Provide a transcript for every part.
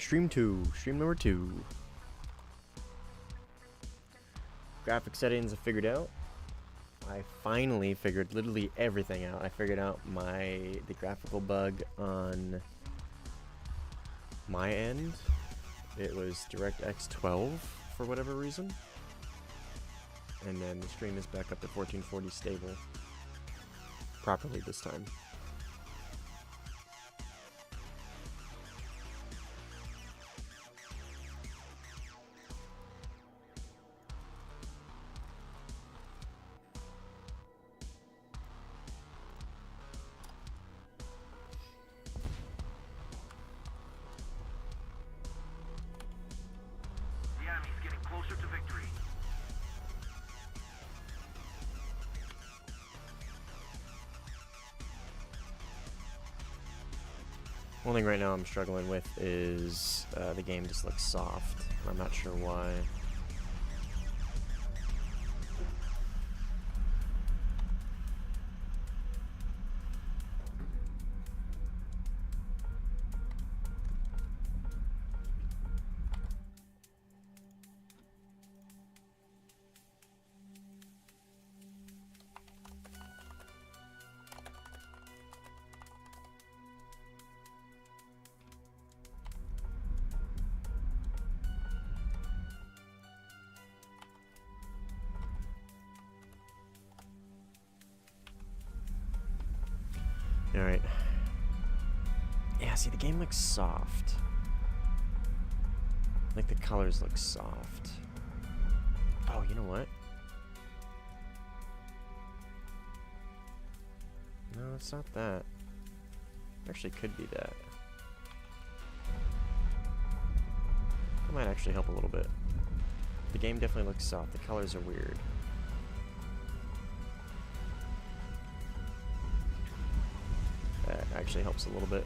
Stream number 2. Graphic settings I figured out. I finally figured literally everything out. I figured out the graphical bug on my end. It was DirectX 12 for whatever reason. And then the stream is back up to 1440 stable. Properly this time. One thing right now I'm struggling with is the game just looks soft. I'm not sure why. Alright. Yeah, see, the game looks soft. Like, the colors look soft. Oh, you know what? No, it's not that. Actually, could be that. That might actually help a little bit. The game definitely looks soft. The colors are weird. That actually helps a little bit.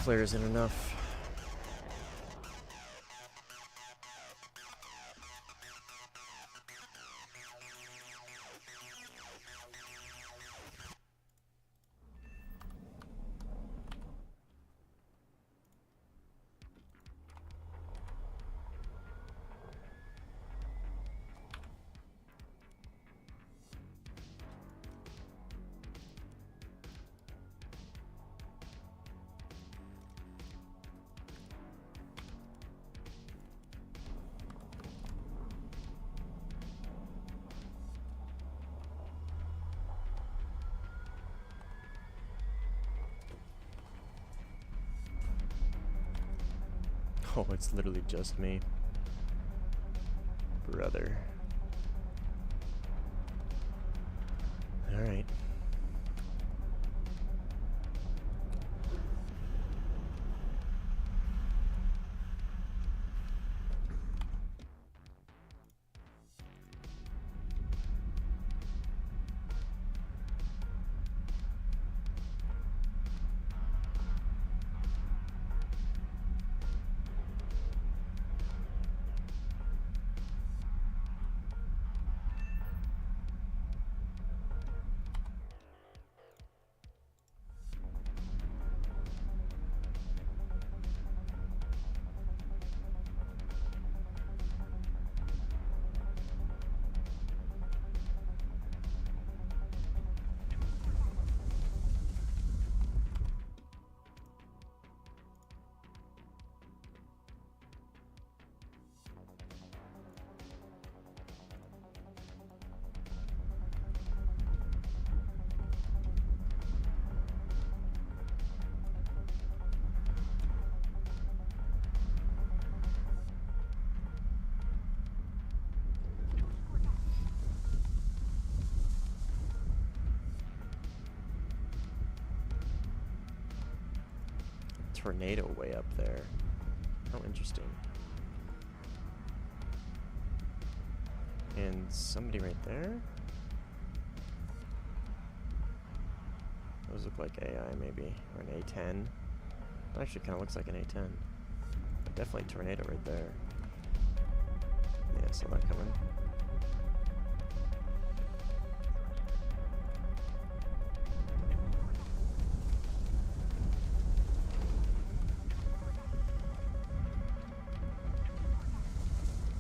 Flare isn't enough. Oh, it's literally just me. Brother. Alright. tornado way up there. How interesting. And somebody right there? Those look like AI maybe, or an A10. It actually kind of looks like an A10. But definitely a tornado right there. Yeah, saw that coming.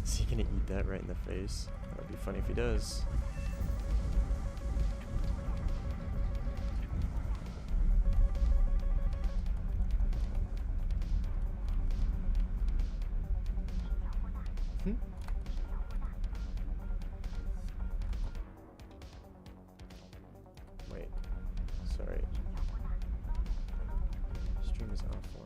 Is he gonna eat that right in the face? That would be funny if he does. Wait, sorry. Stream is offline.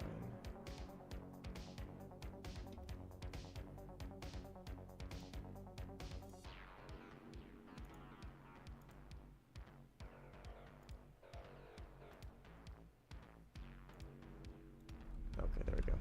Okay, there we go.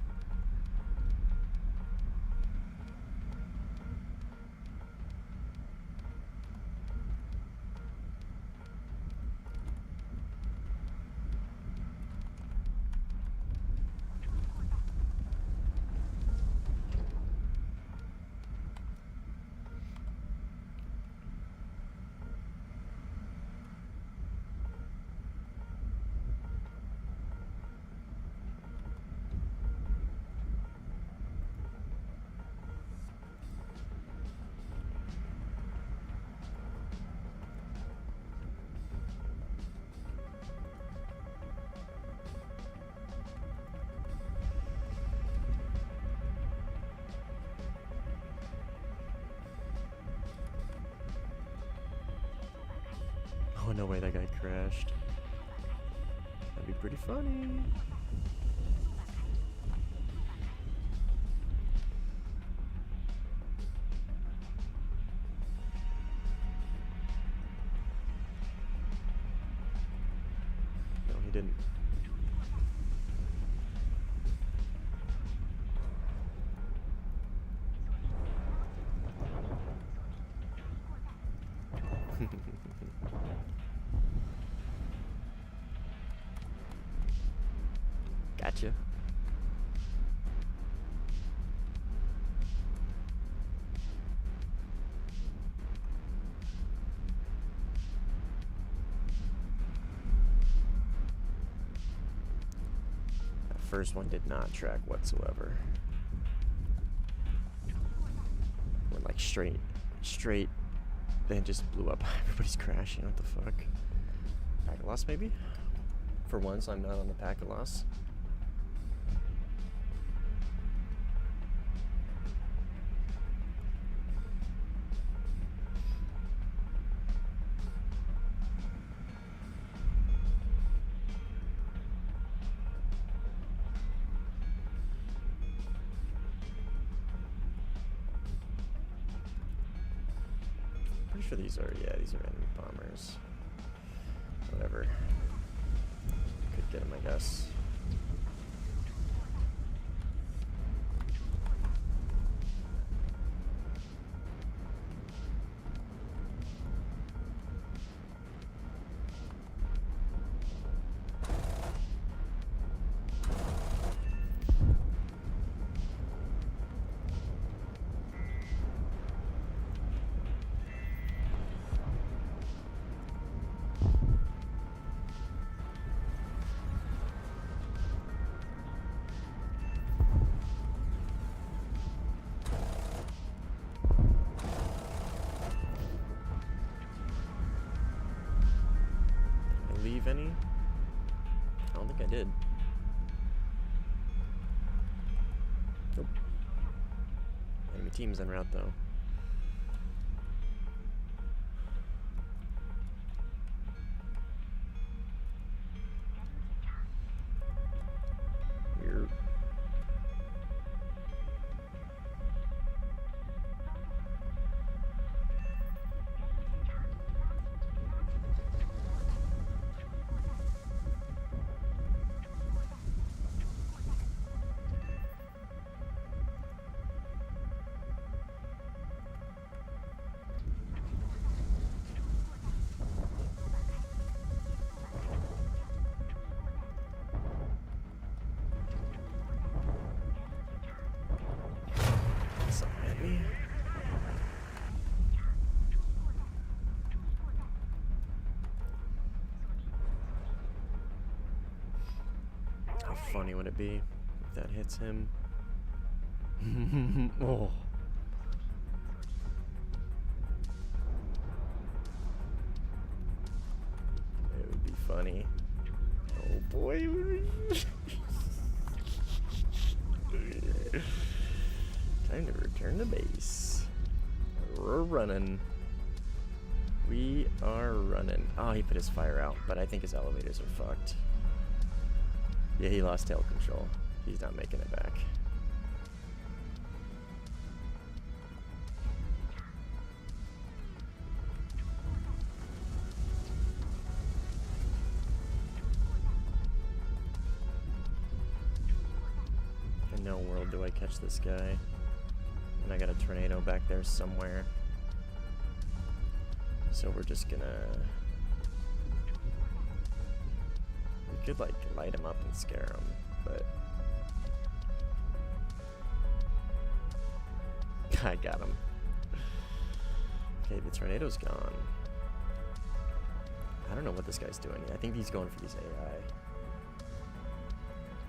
Oh, no way, that guy crashed. That'd be pretty funny. No, he didn't. Gotcha. That first one did not track whatsoever. Went like straight, then just blew up. Everybody's crashing. What the fuck? Packet loss maybe? For once, I'm not on the packet loss. Pretty sure these are, yeah, these are enemy bombers. Whatever. Could get them, I guess. Leave any? I don't think I did. Nope. Enemy team's en route though. Weird. me. How funny would it be if that hits him? Oh. It would be funny. Oh boy. Time to return to base. We're running. We are running. Oh, he put his fire out, but I think his elevators are fucked. Yeah, he lost tail control. He's not making it back. In no world do I catch this guy. And I got a tornado back there somewhere. So we're just gonna... We could like light him up and scare him, but... I got him. Okay, the tornado's gone. I don't know what this guy's doing. I think he's going for these AI.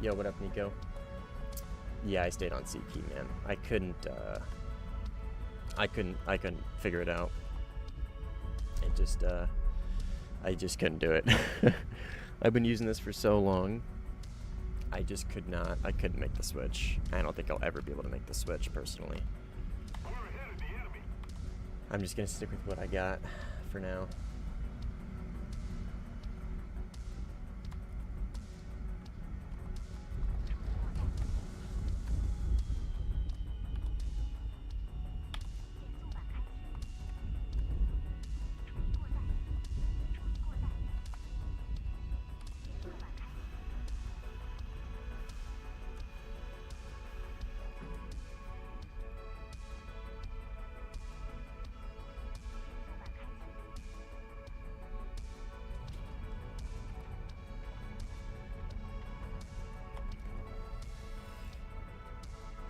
Yo, what up, Nico? Yeah, I stayed on CP, man. I couldn't figure it out. It just, I just couldn't do it. I've been using this for so long. I just I couldn't make the switch. I don't think I'll ever be able to make the switch, personally. I'm just gonna stick with what I got for now.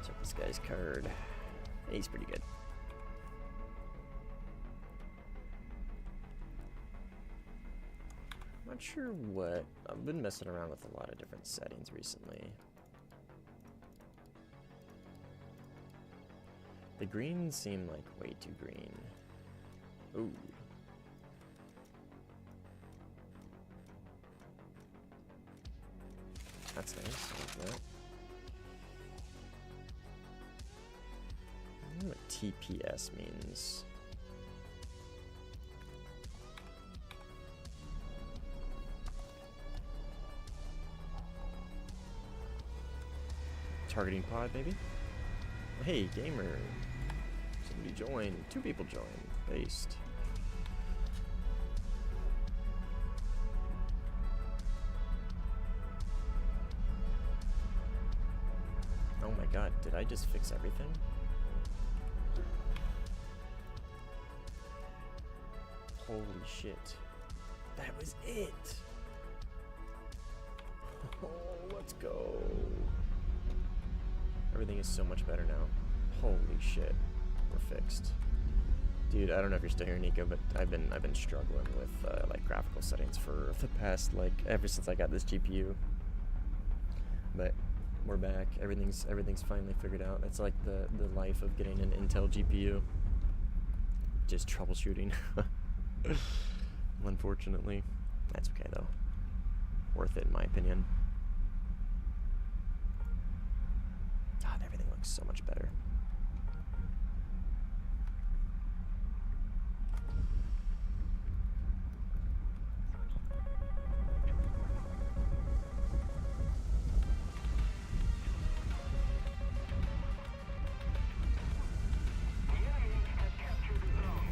Check this guy's card. He's pretty good. I'm not sure what... I've been messing around with a lot of different settings recently. The greens seem like way too green. Ooh. That's nice. I like that. I don't know what TPS means. Targeting pod, maybe? Hey, gamer. Somebody joined. 2 people joined. Based. Oh my god, did I just fix everything? Holy shit. That was it! Oh, let's go. Everything is so much better now. Holy shit. We're fixed. Dude, I don't know if you're still here, Nico, but I've been struggling with like graphical settings for the past, like, ever since I got this GPU. But we're back. Everything's finally figured out. It's like the life of getting an Intel GPU. Just troubleshooting. Unfortunately. That's okay though. Worth it in my opinion. God, everything looks so much better.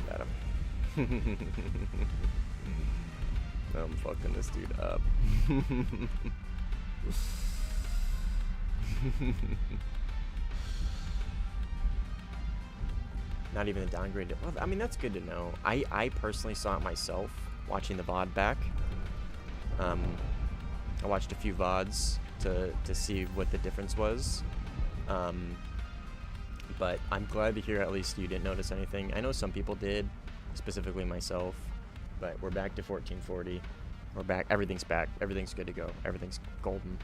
Got him. I'm fucking this dude up. Not even a downgrade. Well, I mean, that's good to know. I personally saw it myself watching the VOD back. I watched a few VODs to see what the difference was. but I'm glad to hear at least you didn't notice anything. I know some people did, specifically myself, but we're back to 1440. We're back. Everything's back. Everything's good to go. Everything's golden.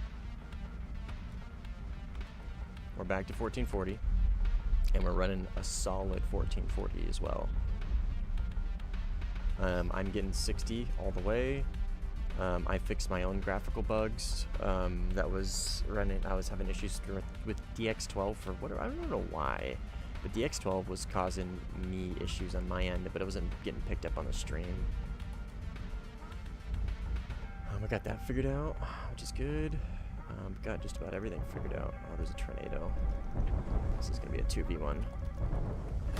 We're back to 1440, and we're running a solid 1440 as well. I'm getting 60 all the way. I fixed my own graphical bugs that was running. I was having issues with DX12 for whatever. I don't know why, but DX12 was causing me issues on my end, but it wasn't getting picked up on the stream. I got that figured out, which is good. Got just about everything figured out. Oh, there's a tornado. This is gonna be a 2v1.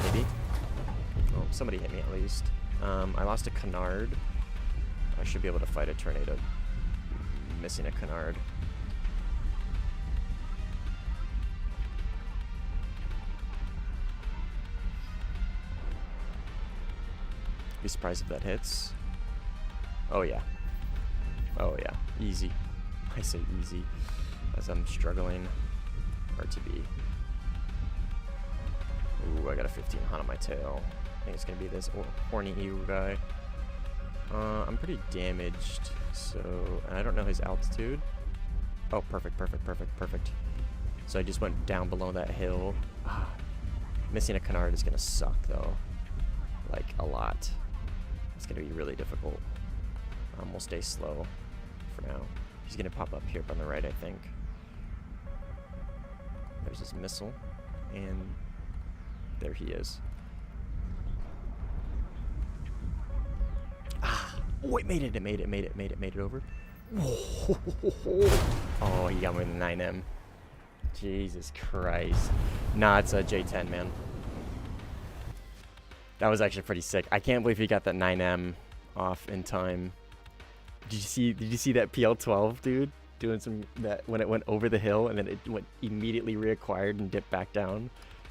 Maybe. Oh, somebody hit me at least. I lost a canard. I should be able to fight a tornado. Missing a canard. Be surprised if that hits. Oh yeah. Oh yeah. Easy. I say easy as I'm struggling. RTB. Ooh, I got a 15 hunt on my tail. I think it's gonna be this horny EU guy. I'm pretty damaged, so I don't know his altitude. Oh, perfect, perfect, perfect, perfect. So I just went down below that hill. Missing a canard is gonna suck though, like a lot. It's gonna be really difficult. We'll stay slow for now. He's gonna pop up here on the right, I think. There's his missile, and there he is. Oh, it made it over. Oh, he got me with a 9M. Jesus Christ. Nah, it's a J10, man. That was actually pretty sick. I can't believe he got that 9M off in time. Did you see that PL12, dude? Doing that when it went over the hill and then it went immediately reacquired and dipped back down.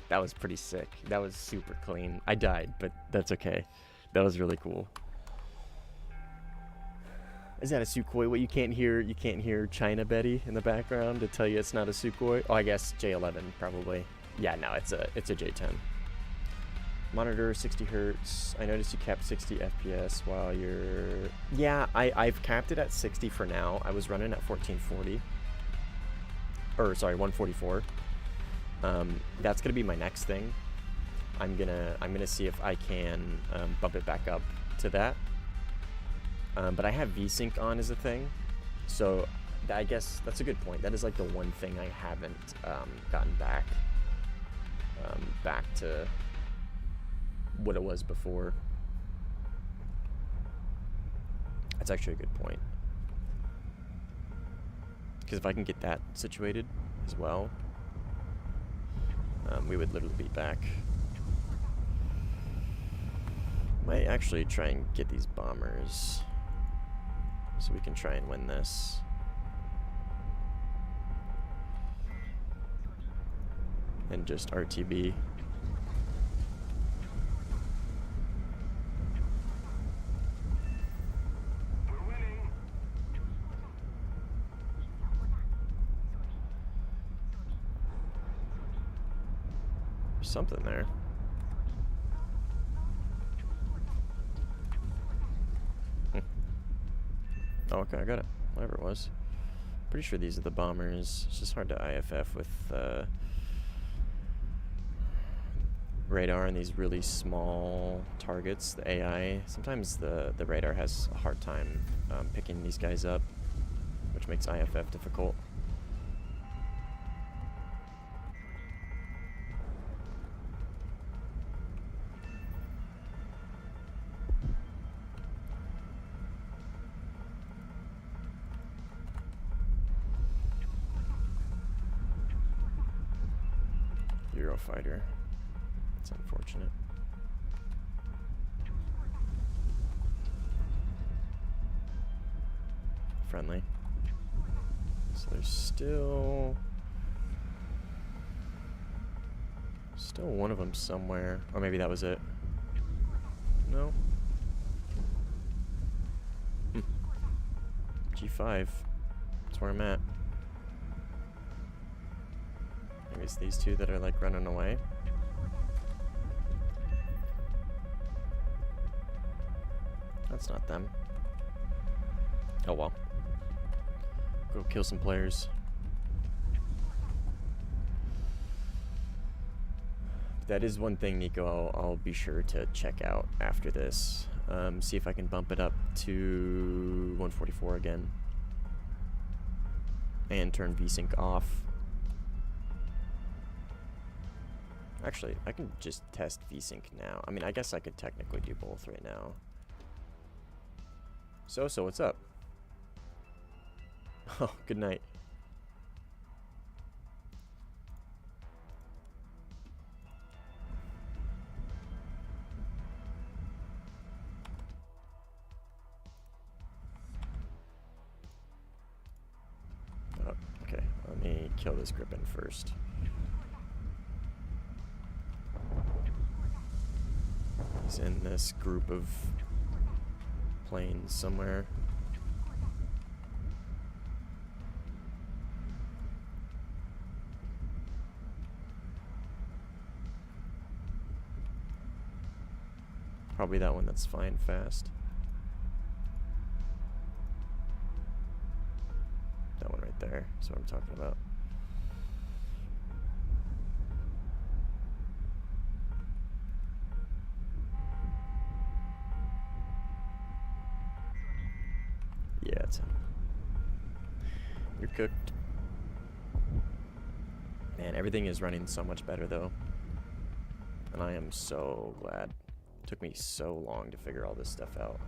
That was pretty sick. That was super clean. I died, but that's okay. That was really cool. Is that a Sukhoi? What you can't hear China Betty in the background to tell you it's not a Sukhoi? Oh, I guess J11 probably. Yeah, no, it's a J10. Monitor 60 hertz. I noticed you capped 60 FPS while you're... Yeah, I've capped it at 60 for now. I was running at 1440. Or, sorry, 144. That's gonna be my next thing. I'm gonna see if I can bump it back up to that. But I have VSync on as a thing, so I guess that's a good point. That is like the one thing I haven't gotten back to what it was before. That's actually a good point, because if I can get that situated as well, we would literally be back. Might actually try and get these bombers so we can try and win this. And just RTB. We're winning. There's something there. Oh, okay, I got it. Whatever it was. Pretty sure these are the bombers. It's just hard to IFF with radar and these really small targets. The AI, sometimes the radar has a hard time picking these guys up, which makes IFF difficult. Eurofighter. It's unfortunate. Friendly. So there's still one of them somewhere. Or maybe that was it. No? G5. That's where I'm at. Maybe it's these two that are like running away. That's not them. Oh well. Go kill some players. That is one thing, Nico, I'll be sure to check out after this. See if I can bump it up to 144 again. And turn VSync off. Actually, I can just test VSync now. I mean, I guess I could technically do both right now. So, what's up? Oh, good night. Oh, okay. Let me kill this Griffin first. He's in this group of planes somewhere. Probably that one that's flying fast. That one right there is what I'm talking about. Yeah, it's him. You're cooked. Man, everything is running so much better though. And I am so glad. It took me so long to figure all this stuff out.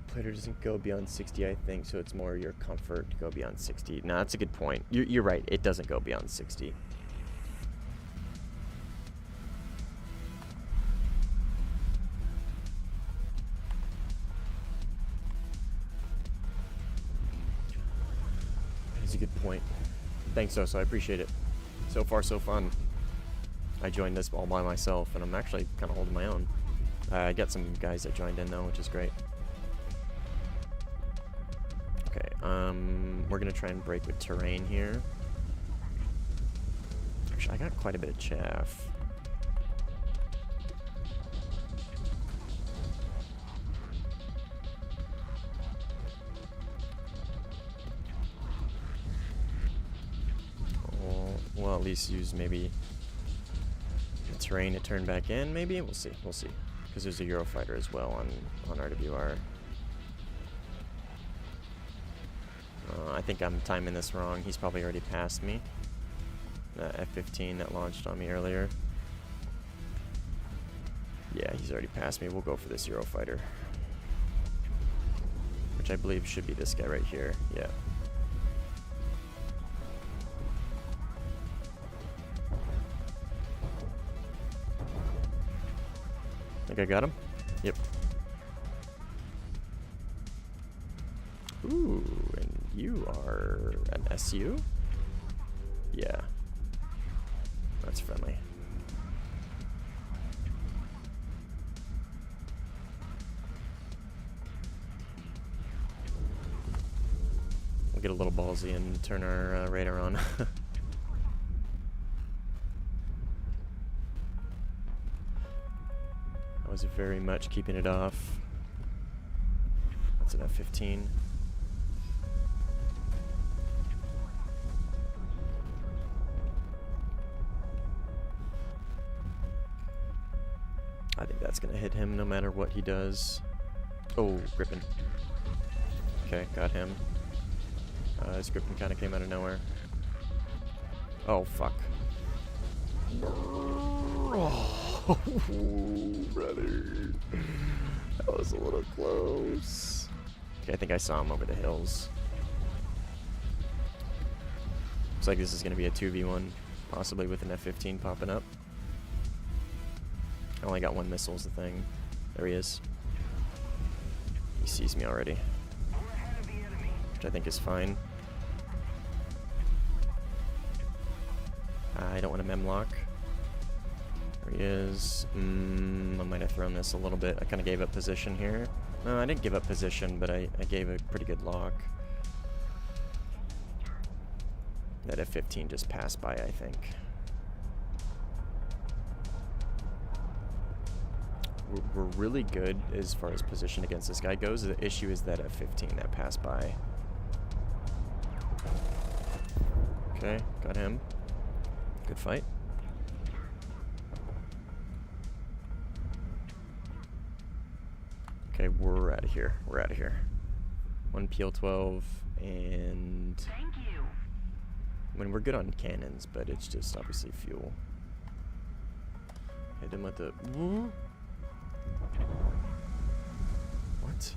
Player doesn't go beyond 60, I think, so it's more your comfort to go beyond 60. No, that's a good point. You're right, it doesn't go beyond 60. That's a good point. Thanks, Oso, I appreciate it. So far, so fun. I joined this all by myself, and I'm actually kind of holding my own. I got some guys that joined in, though, which is great. Okay, we're going to try and break with terrain here. Actually, I got quite a bit of chaff. Well, at least use maybe the terrain to turn back in, maybe? We'll see, because there's a Eurofighter as well on RWR. I think I'm timing this wrong. He's probably already passed me. The F-15 that launched on me earlier. Yeah, he's already passed me. We'll go for this Eurofighter, which I believe should be this guy right here. Yeah. Think I got him? Yep. Ooh, and you are an SU? Yeah. That's friendly. We'll get a little ballsy and turn our radar on. I was very much keeping it off. That's an F-15. I think that's gonna hit him no matter what he does. Oh, Griffin. Okay, got him. This Griffin kind of came out of nowhere. Oh, fuck. Oh, brother. That was a little close. Okay, I think I saw him over the hills. Looks like this is going to be a 2v1, possibly with an F-15 popping up. I only got one missile is the thing. There he is. He sees me already, which I think is fine. I don't want to memlock. There he is. I might have thrown this a little bit. I kind of gave up position here. No, I didn't give up position, but I gave a pretty good lock. That F-15 just passed by, I think. we're really good as far as position against this guy goes. The issue is that F-15 that passed by. Okay, got him. Good fight. Okay, we're out of here. We're out of here. 1 PL-12 and... Thank you. I mean, we're good on cannons, but it's just obviously fuel. Hit him with the... What?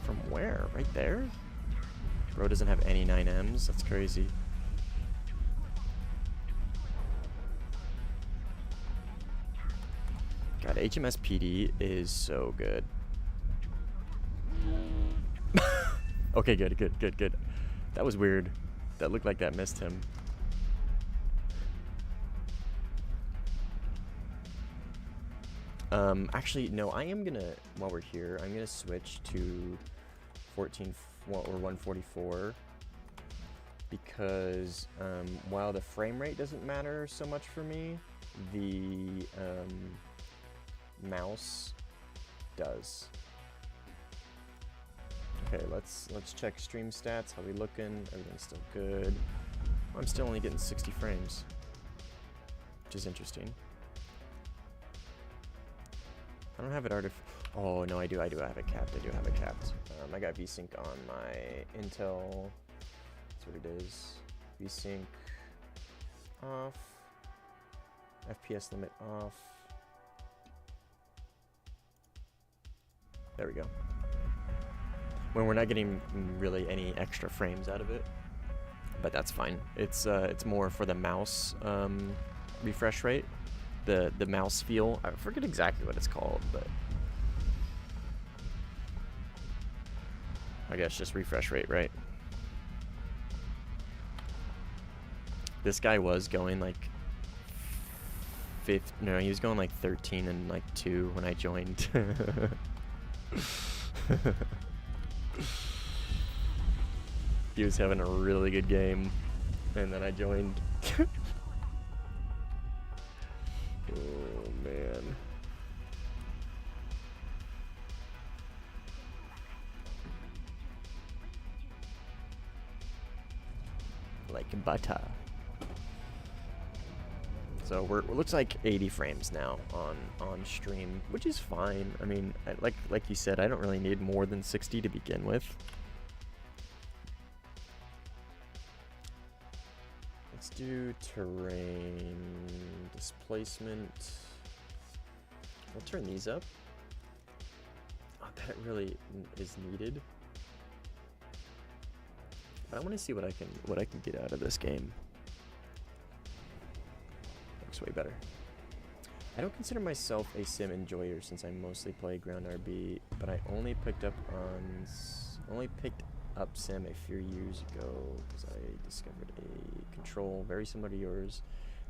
From where? Right there? Bro doesn't have any 9Ms? That's crazy. God, HMS PD is so good. Okay, good. That was weird. That looked like that missed him. Actually, no, I am gonna, while we're here, I'm gonna switch to 14 or 144 because while the frame rate doesn't matter so much for me, the mouse does. Okay, let's check stream stats. How we looking? Everything's still good. I'm still only getting 60 frames, which is interesting. I don't have it oh no, I do have it capped. I do have it capped. I got VSync on my Intel. That's what it is. VSync off. FPS limit off. There we go. When we're not getting really any extra frames out of it, but that's fine. It's more for the mouse refresh rate, the mouse feel. I forget exactly what it's called, but I guess just refresh rate, right? This guy was going like no, he was going like 13 and like 2 when I joined. He was having a really good game, and then I joined. Oh man. Like butter. So it looks like 80 frames now on stream, which is fine. I mean, like you said, I don't really need more than 60 to begin with. Let's do terrain displacement. I'll turn these up. Oh, that really is needed. But I want to see what I can get out of this game. Looks way better. I don't consider myself a sim enjoyer since I mostly play ground RB, but I only picked up sim a few years ago because I discovered a control very similar to yours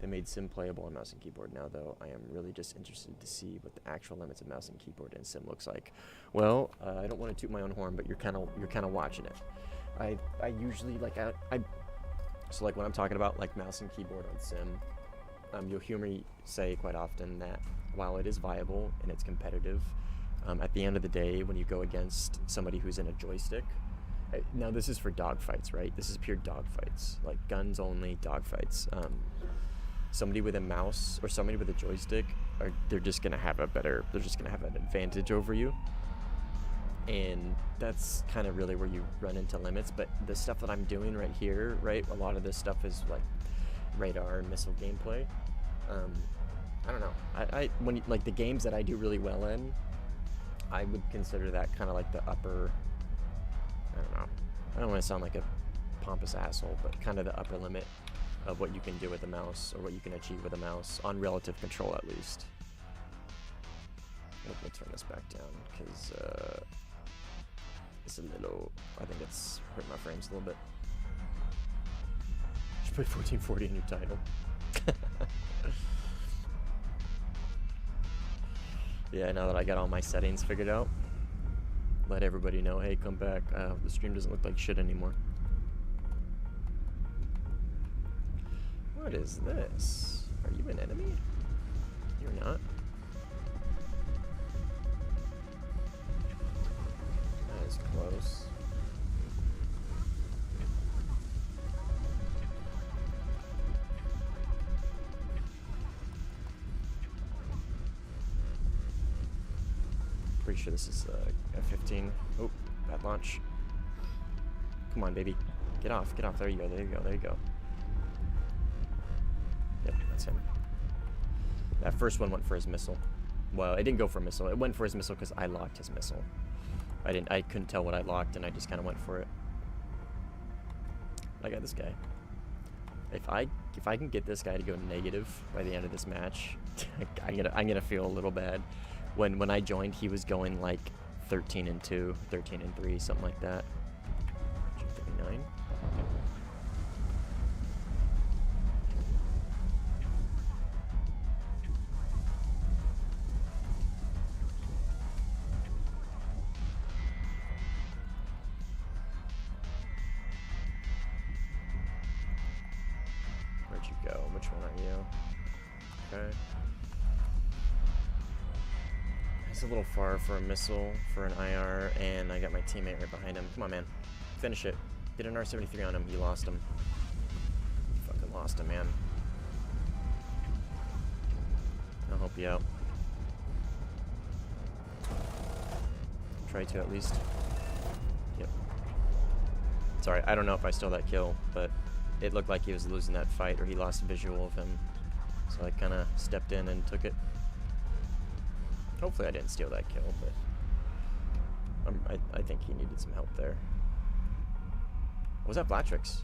that made sim playable on mouse and keyboard. Now though, I am really just interested to see what the actual limits of mouse and keyboard in sim looks like. Well, I don't want to toot my own horn, but you're kind of watching it. I usually like so like when I'm talking about like mouse and keyboard on sim, you'll hear me say quite often that while it is viable and it's competitive, at the end of the day, when you go against somebody who's in a joystick, now this is for dogfights, right? This is pure dogfights, like guns only dogfights. Somebody with a mouse or somebody with a joystick, they're just gonna have an advantage over you. And that's kind of really where you run into limits. But the stuff that I'm doing right here, right, a lot of this stuff is like radar and missile gameplay. I don't know. When like the games that I do really well in, I would consider that kind of like the upper. I don't know. I don't want to sound like a pompous asshole, but kind of the upper limit of what you can do with a mouse or what you can achieve with a mouse on relative control, at least. We'll turn this back down because it's a little. I think it's hurt my frames a little bit. Should put 1440 in your title. Yeah, now that I got all my settings figured out, let everybody know, hey, come back. The stream doesn't look like shit anymore. What is this? Are you an enemy? You're not. That is close. Pretty sure this is F-15. Oh, bad launch. Come on, baby. Get off, get off. There you go, there you go, there you go. Yep, that's him. That first one went for his missile. Well, it didn't go for a missile. It went for his missile because I locked his missile. I couldn't tell what I locked, and I just kind of went for it. I got this guy. If I can get this guy to go negative by the end of this match, I'm gonna feel a little bad. When I joined, he was going like 13-2, 13-3, something like that. G39. Where'd you go? Which one are you? Okay. It's a little far for a missile, for an IR, and I got my teammate right behind him. Come on, man. Finish it. Get an R-73 on him. You lost him. You fucking lost him, man. I'll help you out. Try to, at least. Yep. Sorry, I don't know if I stole that kill, but it looked like he was losing that fight, or he lost visual of him. So I kind of stepped in and took it. Hopefully I didn't steal that kill, but I think he needed some help there. Was that Flatrix?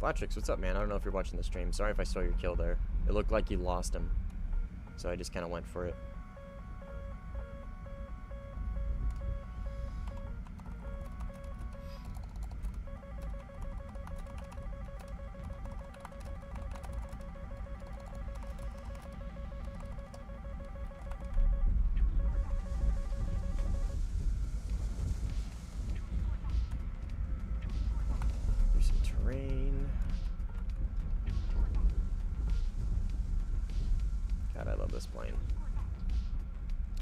Flatrix, what's up, man? I don't know if you're watching the stream. Sorry if I stole your kill there. It looked like you lost him, so I just kind of went for it. God, I love this plane.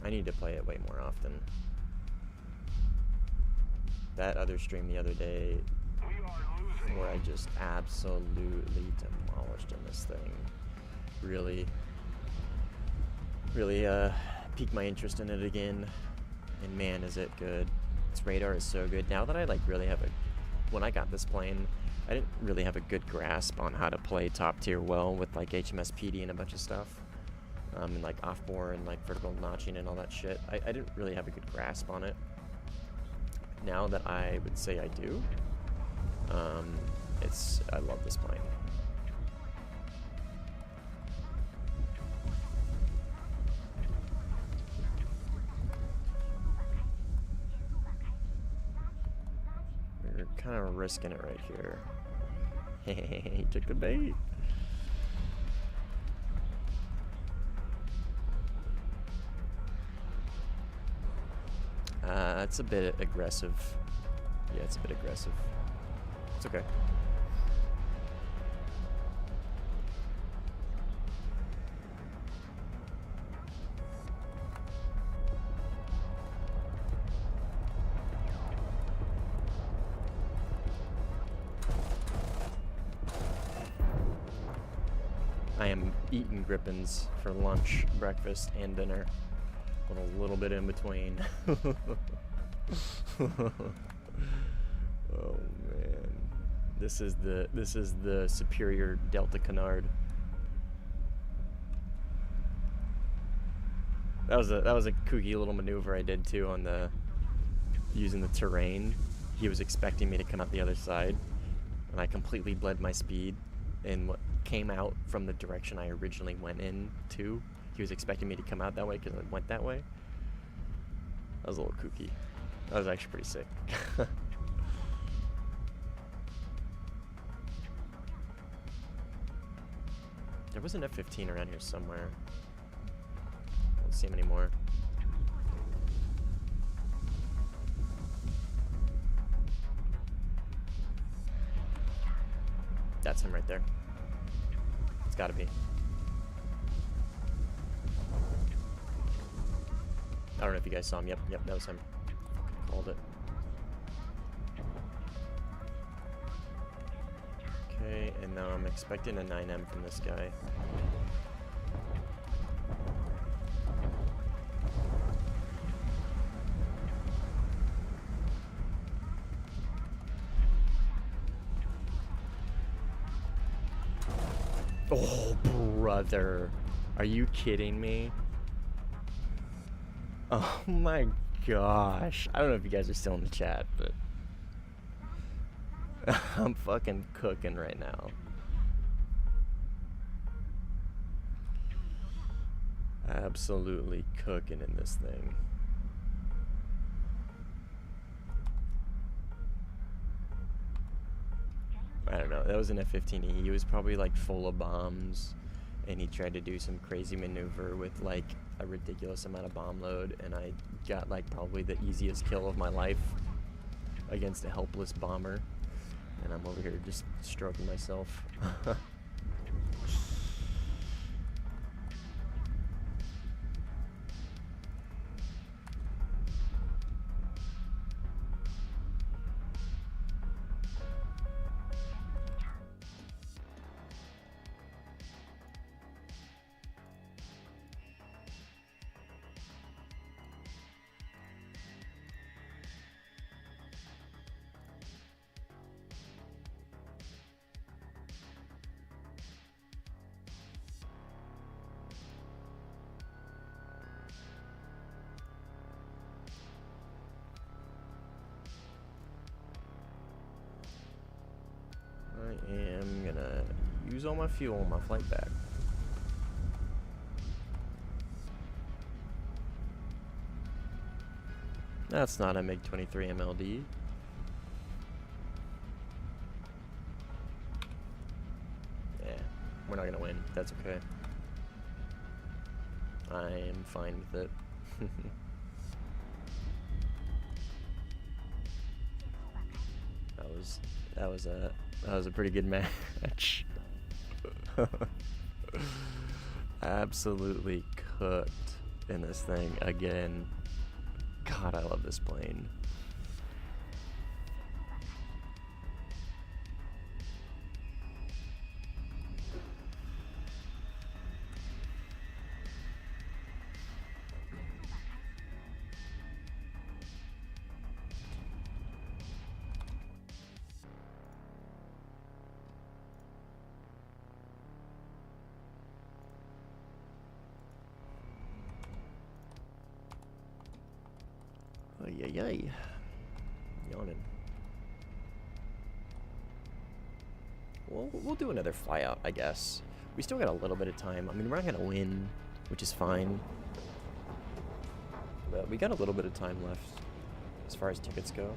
I need to play it way more often. That other stream the other day where I just absolutely demolished in this thing really piqued my interest in it again. And man, is it good. Its radar is so good. Now that I like really have when I got this plane, I didn't really have a good grasp on how to play top tier well with like HMS PD and a bunch of stuff. And like off-bore and like vertical notching and all that shit. I didn't really have a good grasp on it. Now that I would say I do, I love this plane. We're kind of risking it right here. He took the bait. It's a bit aggressive. Yeah, it's a bit aggressive. It's okay. I am eating Grippins for lunch, breakfast, and dinner. With a little bit in between. Oh man, this is the superior Delta Canard. That was a kooky little maneuver I did too on using the terrain. He was expecting me to come out the other side, and I completely bled my speed in what came out from the direction I originally went in to. He was expecting me to come out that way because I went that way. That was a little kooky. That was actually pretty sick. There was an F-15 around here somewhere. I don't see him anymore. That's him right there. It's gotta be. I don't know if you guys saw him. Yep, that was him. Called it. Okay, and now I'm expecting a 9M from this guy. Oh, brother. Are you kidding me? Oh my gosh. I don't know if you guys are still in the chat, but I'm fucking cooking right now. Absolutely cooking in this thing. I don't know. That was an F-15E. He was probably like full of bombs, and he tried to do some crazy maneuver with like a ridiculous amount of bomb load, and I got like probably the easiest kill of my life against a helpless bomber, and I'm over here just stroking myself. I am gonna use all my fuel on my flight back. That's not a MiG-23 MLD. Yeah, we're not gonna win. That's okay. I am fine with it. That was a pretty good match. Absolutely cooked in this thing again. God, I love this plane. Yay. Yawning. Well, we'll do another flyout, I guess. We still got a little bit of time. I mean, we're not gonna win, which is fine. But we got a little bit of time left as far as tickets go.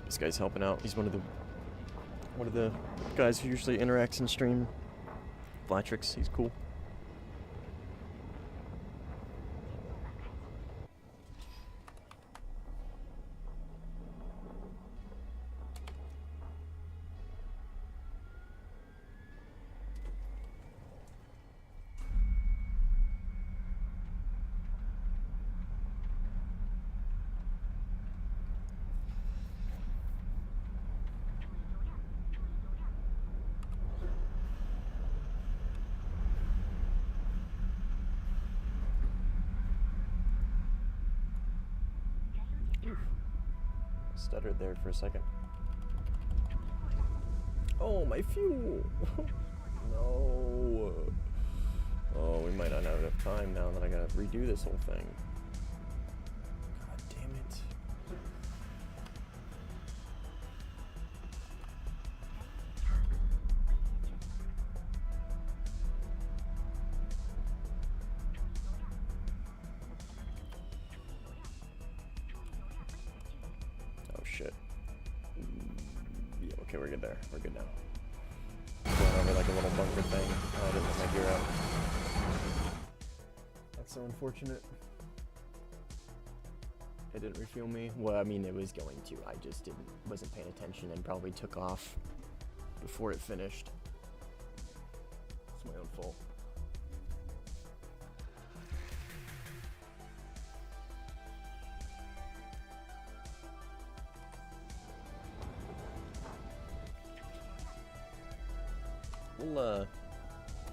This guy's helping out. He's one of the guys who usually interacts in stream. Flatrix, he's cool. Stuttered there for a second. Oh, my fuel! No! Oh, we might not have enough time now that I gotta redo this whole thing. God damn it. Shit. Yeah, okay, we're good there. We're good now. Going over like a little bunker thing. Oh, I didn't put my gear out. That's so unfortunate. It didn't refuel me. Well, I mean, it was going to. I just wasn't paying attention and probably took off before it finished. It's my own fault.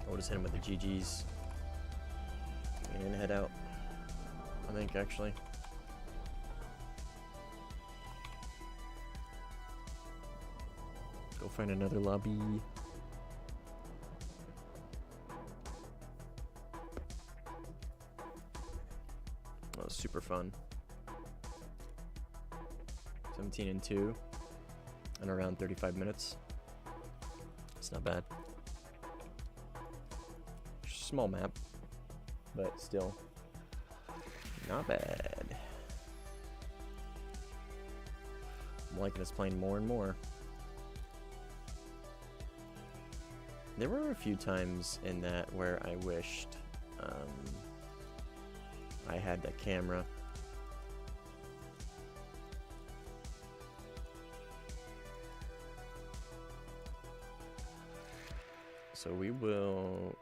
We'll just hit him with the GGs and head out. I think actually. Go find another lobby. That was super fun. 17-2 and around 35 minutes. It's not bad. Small map, but still not bad. I'm liking this playing more and more. There were a few times in that where I wished I had that camera. So we will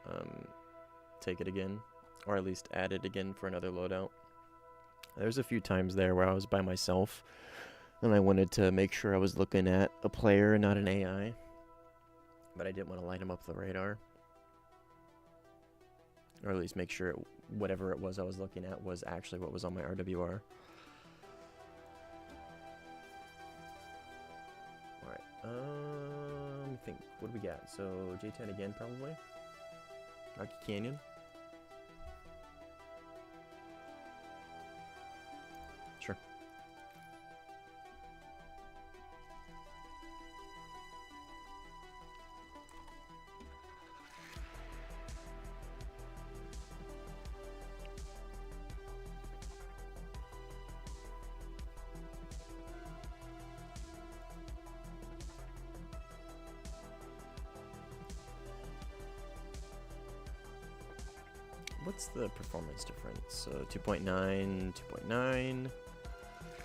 take it again, or at least add it again for another loadout. There's a few times there where I was by myself and I wanted to make sure I was looking at a player and not an AI, but I didn't want to light him up the radar, or at least make sure whatever it was I was looking at was actually what was on my RWR. Alright, I think, what do we got? So J10 again, probably. Rocky Canyon. Sure. What's the performance difference? So 2.9, 2.9.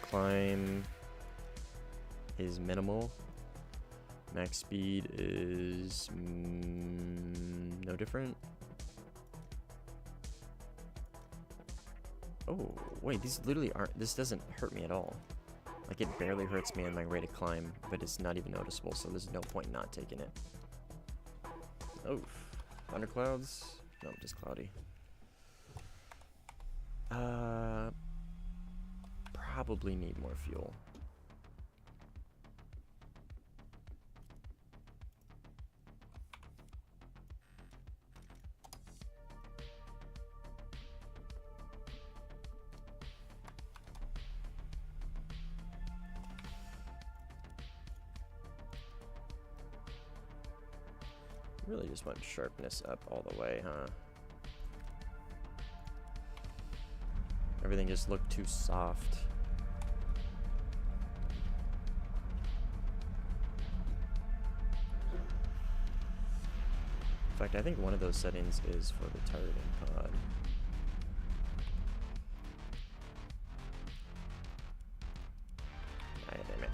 Climb is minimal. Max speed is no different. Oh, wait, these literally aren't, this doesn't hurt me at all. Like, it barely hurts me in my rate of climb, but it's not even noticeable, so there's no point not taking it. Oh, thunderclouds? No, just cloudy. Probably need more fuel. Really just want sharpness up all the way, huh? Everything just looked too soft. In fact, I think one of those settings is for the targeting pod. Ah, damn it.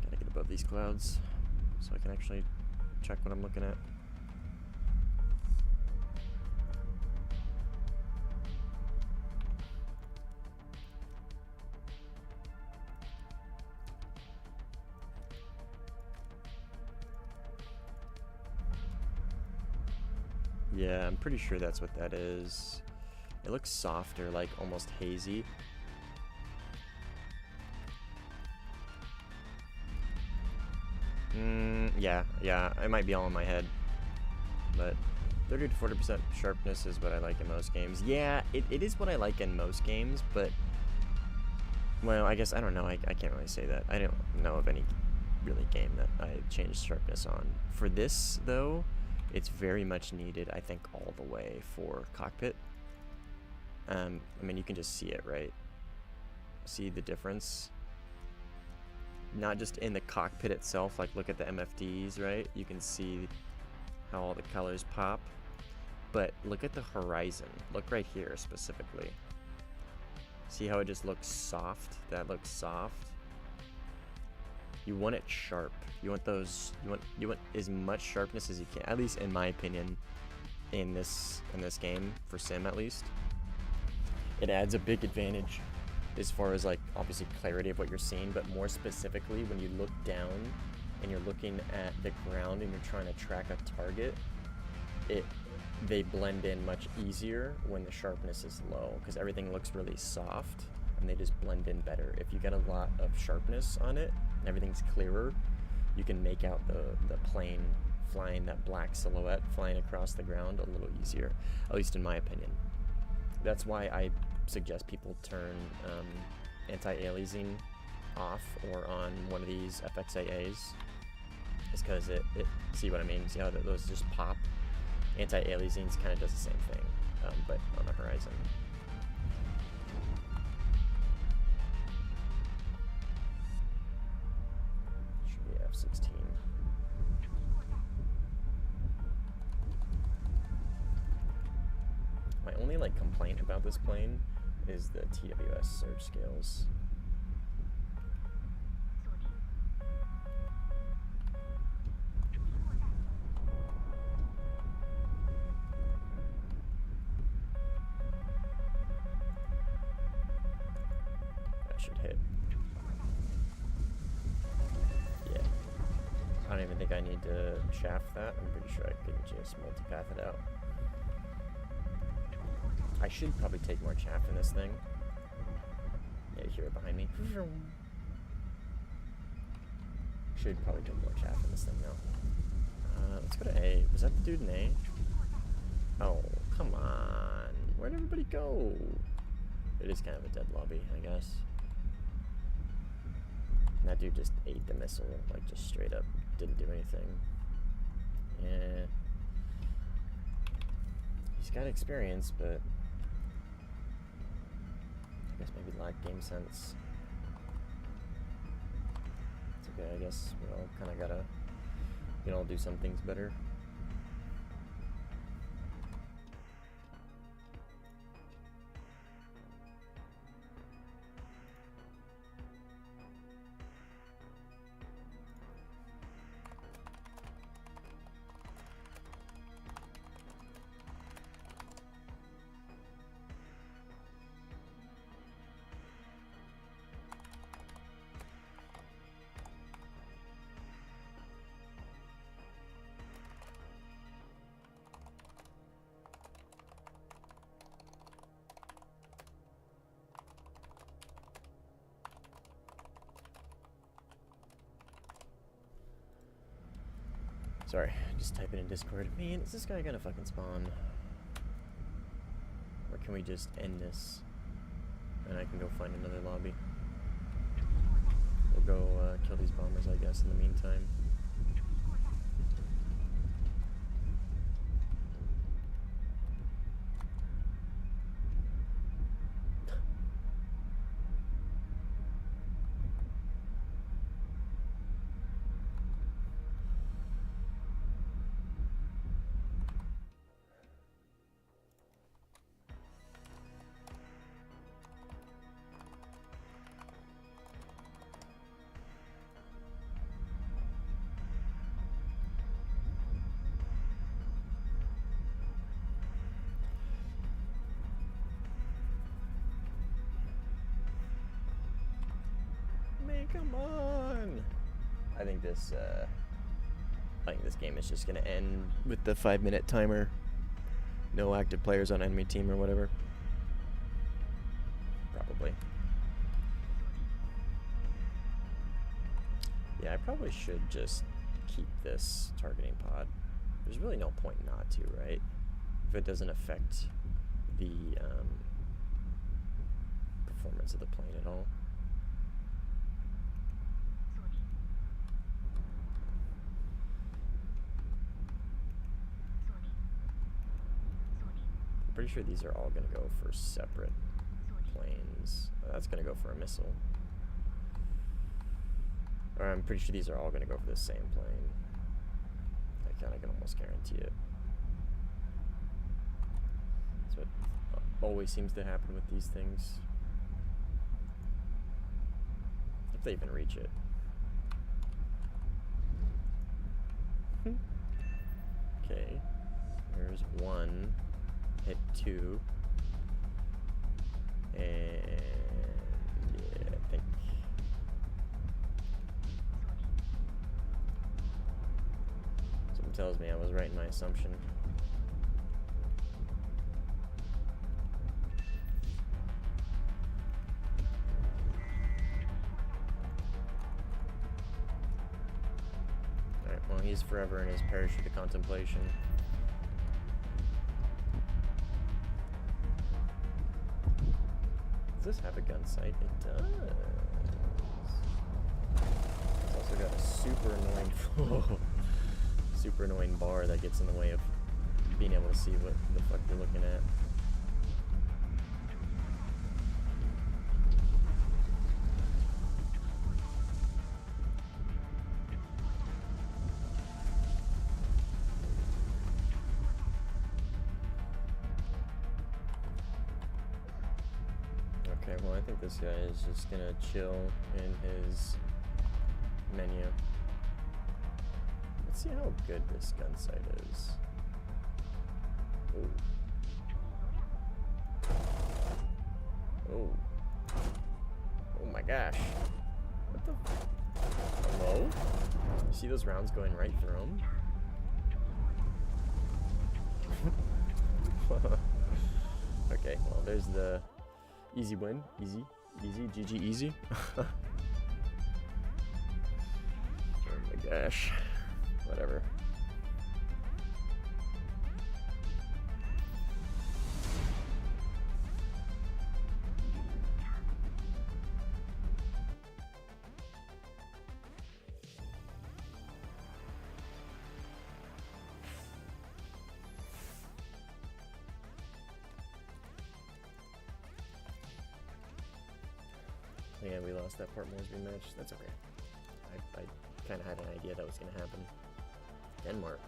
Gotta get above these clouds so I can actually check what I'm looking at. Yeah, I'm pretty sure that's what that is. It looks softer, like almost hazy. Yeah, it might be all in my head. But 30 to 40% sharpness is what I like in most games. Yeah, it is what I like in most games, but... Well, I guess, I don't know, I can't really say that. I don't know of any really game that I changed sharpness on. For this, though... It's very much needed, I think, all the way for cockpit. I mean, you can just see it, right? See the difference? Not just in the cockpit itself, like look at the MFDs, right? You can see how all the colors pop. But look at the horizon. Look right here specifically. See how it just looks soft? That looks soft. You want it sharp. You want those. You want as much sharpness as you can. At least in my opinion, in this game for sim at least, it adds a big advantage as far as like obviously clarity of what you're seeing, but more specifically when you look down and you're looking at the ground and you're trying to track a target, they blend in much easier when the sharpness is low because everything looks really soft and they just blend in better. If you get a lot of sharpness on it and everything's clearer, you can make out the plane flying, that black silhouette flying across the ground a little easier, at least in my opinion. That's why I suggest people turn anti-aliasing off or on one of these FXAAs, is because it see what I mean? See how those just pop? Anti-aliasing kind of does the same thing, but on the horizon. Should be F-16. My only like complaint about this plane is the TWS surge scales. That should hit. Yeah. I don't even think I need to shaft that. I'm pretty sure I can just multipath it out. I should probably take more chaff in this thing. Yeah, you hear it behind me. Should probably take more chaff in this thing now. Let's go to A. Was that the dude in A? Oh, come on. Where'd everybody go? It is kind of a dead lobby, I guess. And that dude just ate the missile, like just straight up didn't do anything. Yeah. He's got experience, but I guess maybe lack game sense. It's okay, I guess we all kind of gotta, do some things better. Sorry, just typing in Discord. Man, is this guy gonna fucking spawn? Or can we just end this? And I can go find another lobby. We'll go kill these bombers, I guess, in the meantime. Come on! I think this game is just gonna end with the 5-minute timer. No active players on enemy team or whatever. Probably. Yeah, I probably should just keep this targeting pod. There's really no point not to, right? If it doesn't affect the performance of the plane at all. Pretty sure these are all going to go for separate planes. That's going to go for a missile. Or I'm pretty sure these are all going to go for the same plane. I can almost guarantee it. That's what always seems to happen with these things. If they even reach it. Okay. There's one. Hit two. And yeah, I think something tells me I was right in my assumption. Alright, well, he's forever in his parachute of contemplation. Does this have a gun sight? It does. It's also got a super annoying bar that gets in the way of being able to see what the fuck you're looking at. Okay, well, I think this guy is just gonna chill in his menu. Let's see how good this gun sight is. Oh. Oh. Oh my gosh. What the? Hello? You see those rounds going right through him? Okay, well, there's the easy win. Easy. GG, easy. Oh my gosh. Whatever. Yeah, we lost that Port Moresby match. That's okay. I kind of had an idea that was going to happen. Denmark.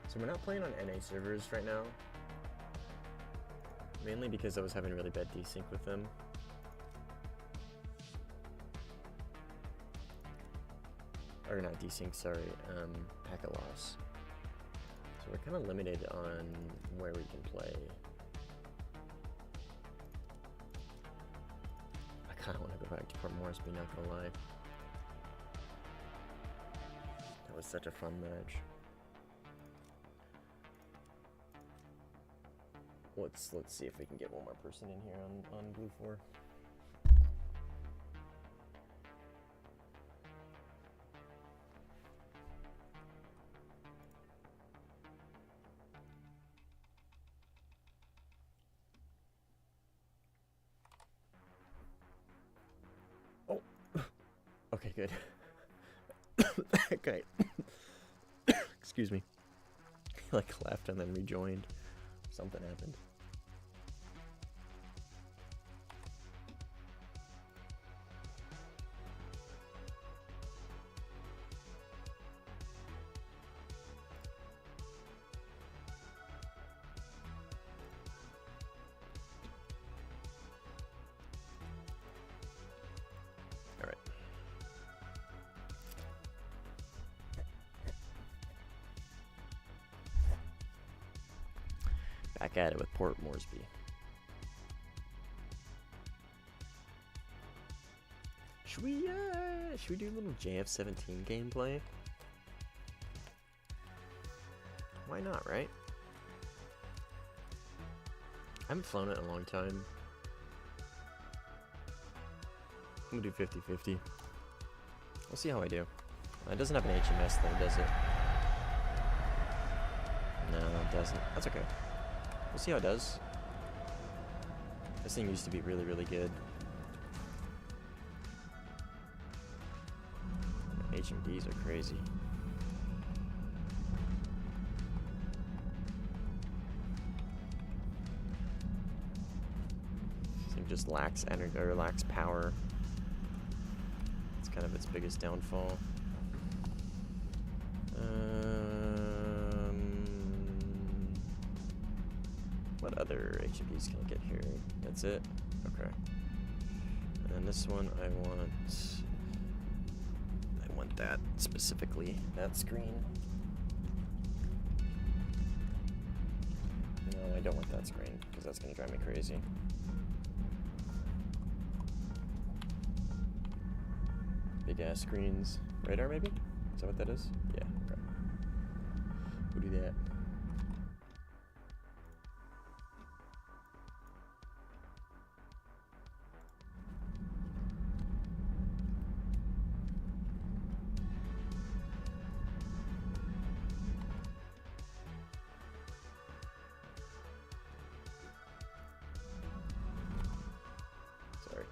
So we're not playing on NA servers right now. Mainly because I was having really bad desync with them. Or not desync, sorry, packet loss. So we're kind of limited on where we can play. I kind of want to go back to Port Moresby, not gonna lie. That was such a fun match. Let's see if we can get one more person in here on Blue 4. Okay, good. Okay. Excuse me. He like left and then rejoined. Something happened. Back at it with Port Moresby. Should we do a little JF-17 gameplay? Why not, right? I haven't flown it in a long time. I'm gonna do 50-50. We'll see how I do. It doesn't have an HMS though, does it? No, it doesn't. That's okay. We'll see how it does. This thing used to be really, really good. HMDs are crazy. This thing just lacks energy or lacks power. It's kind of its biggest downfall. What other HMDs can I get here? That's it? Okay. And then this one I want that specifically, that screen. No, I don't want that screen, because that's gonna drive me crazy. Big ass screens. Radar maybe? Is that what that is? Yeah, okay. We'll do that. Sorry.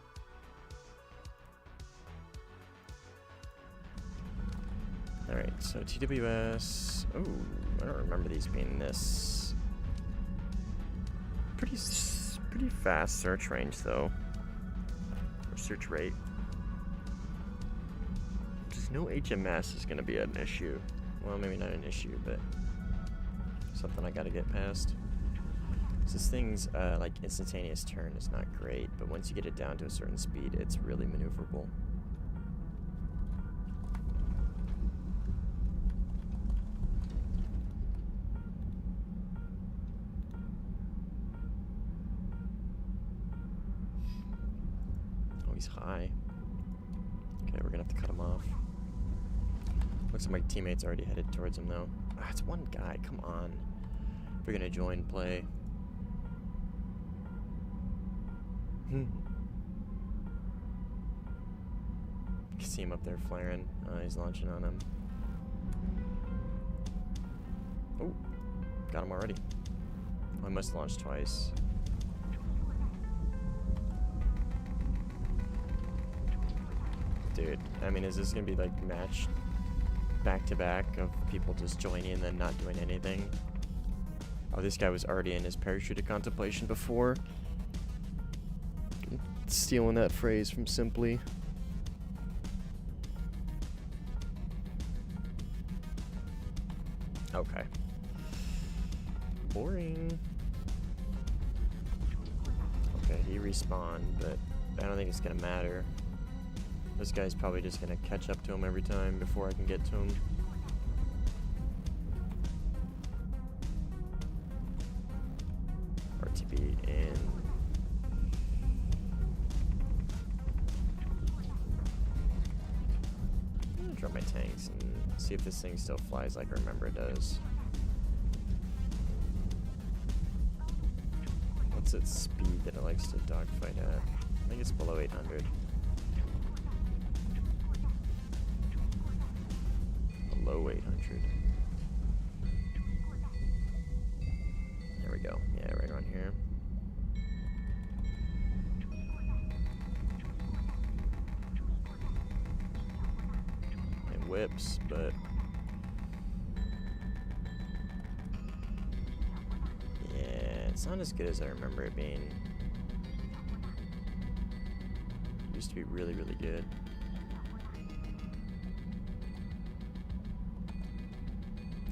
Alright, so TWS. Oh, I don't remember these being this. Pretty fast search range, though. Or search rate. Just no HMS is going to be an issue. Well, maybe not an issue, but something I got to get past. So this thing's, like, instantaneous turn is not great, but once you get it down to a certain speed, it's really maneuverable. High. Okay, we're gonna have to cut him off. Looks like my teammate's already headed towards him though. Ah, it's one guy, come on. If we're gonna join play. You can see him up there flaring. He's launching on him. Oh, got him already. Oh, I must launch twice. Dude, I mean, is this gonna be like match back to back of people just joining and then not doing anything? Oh, this guy was already in his parachuted contemplation before. Stealing that phrase from Simply. Okay. Boring. Okay, he respawned, but I don't think it's gonna matter. This guy's probably just gonna catch up to him every time before I can get to him. RTB in. I'm gonna drop my tanks and see if this thing still flies like I remember it does. What's its speed that it likes to dogfight at? I think it's below 800. Low 800. There we go. Yeah, right around here. It whips, but yeah, it's not as good as I remember it being. It used to be really, really good.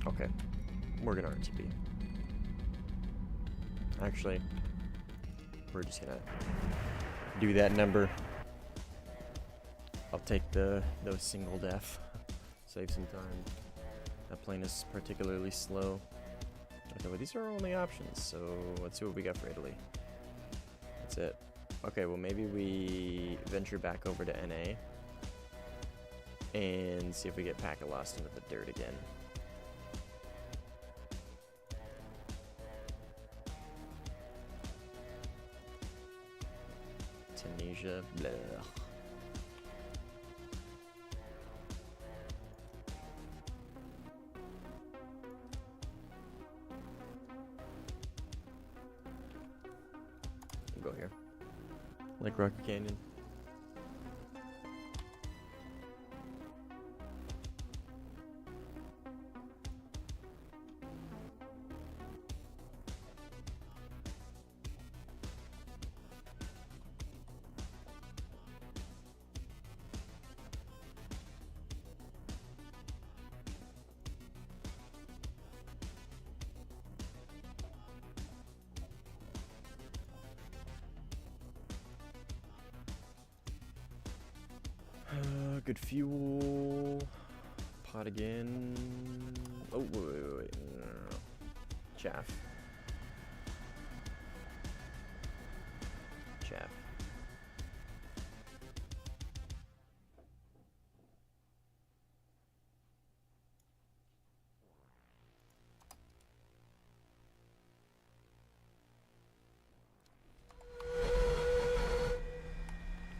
Okay, we're gonna RTB. Actually, we're just gonna do that number. I'll take the single death. Save some time. That plane is particularly slow. Okay, well these are our only options, so let's see what we got for Italy. That's it. Okay, well maybe we venture back over to NA and see if we get Packet lost into the dirt again. Tunisia, blah. We'll go here. Like Rocky Canyon. Good fuel. Pot again. Oh, wait. No. Chaff. Chaff.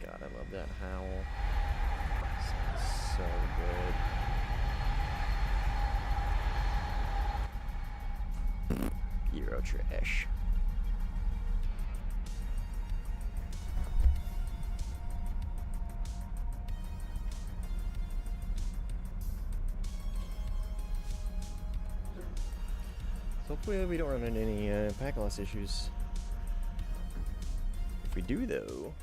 God, I love that howl. Sounds so good. Euro trash. So hopefully we don't run into any pack loss issues. If we do, though,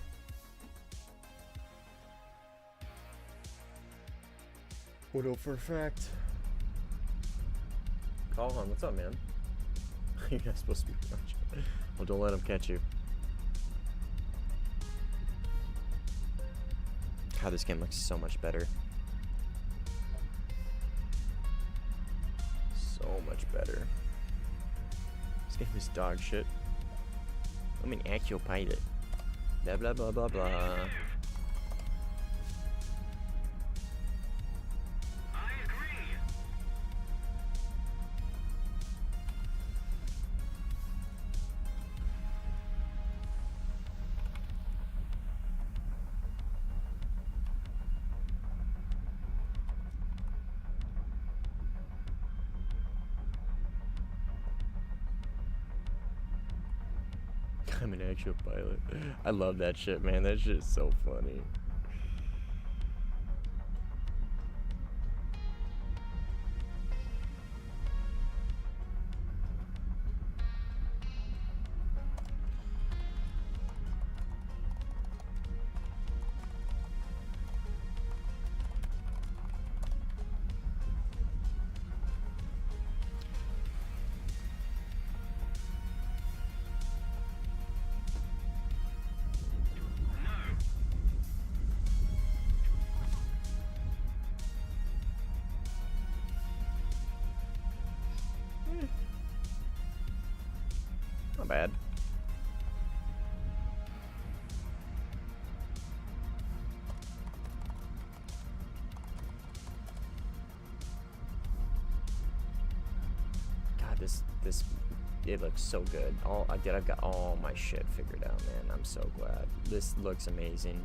we'll know for a fact. Karl, what's up, man? You're not supposed to be much. Well, don't let him catch you. God, this game looks so much better. So much better. This game is dog shit. I'm an actual pilot. Blah blah blah blah blah. I'm an actual pilot. I love that shit, man. That shit is so funny. Not bad. God, this it looks so good. I've got all my shit figured out, man. I'm so glad. This looks amazing.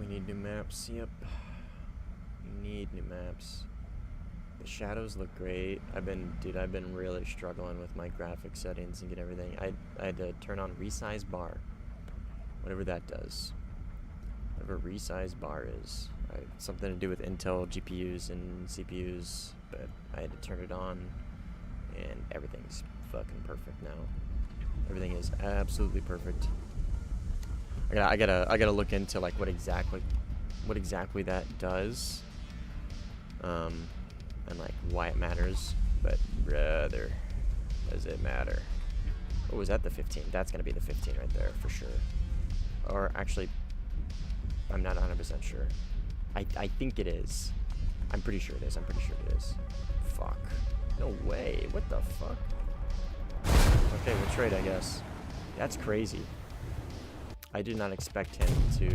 We need new maps. Yep. We need new maps. The shadows look great. I've been really struggling with my graphic settings and get everything. I had to turn on resize bar. Whatever that does. Whatever resize bar is. Something to do with Intel GPUs and CPUs, but I had to turn it on and everything's fucking perfect now. Everything is absolutely perfect. I gotta look into like what exactly that does, and like why it matters. But brother, does it matter? Oh, was that the 15? That's gonna be the 15 right there for sure. Or actually, I'm not 100% sure. I think it is. I'm pretty sure it is. Fuck. No way. What the fuck? Okay, we'll trade, I guess. That's crazy. I did not expect him to,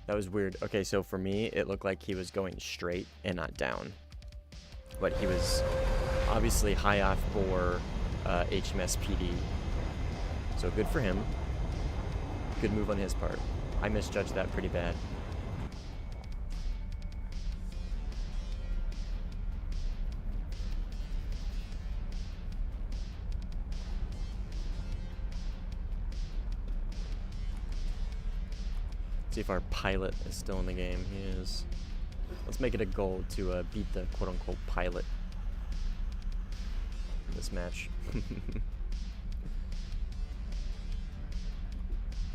that was weird. Okay, so for me, it looked like he was going straight and not down. But he was obviously high off for HMS PD. So good for him. Good move on his part. I misjudged that pretty bad. See if our pilot is still in the game. He is. Let's make it a goal to beat the quote-unquote pilot in this match.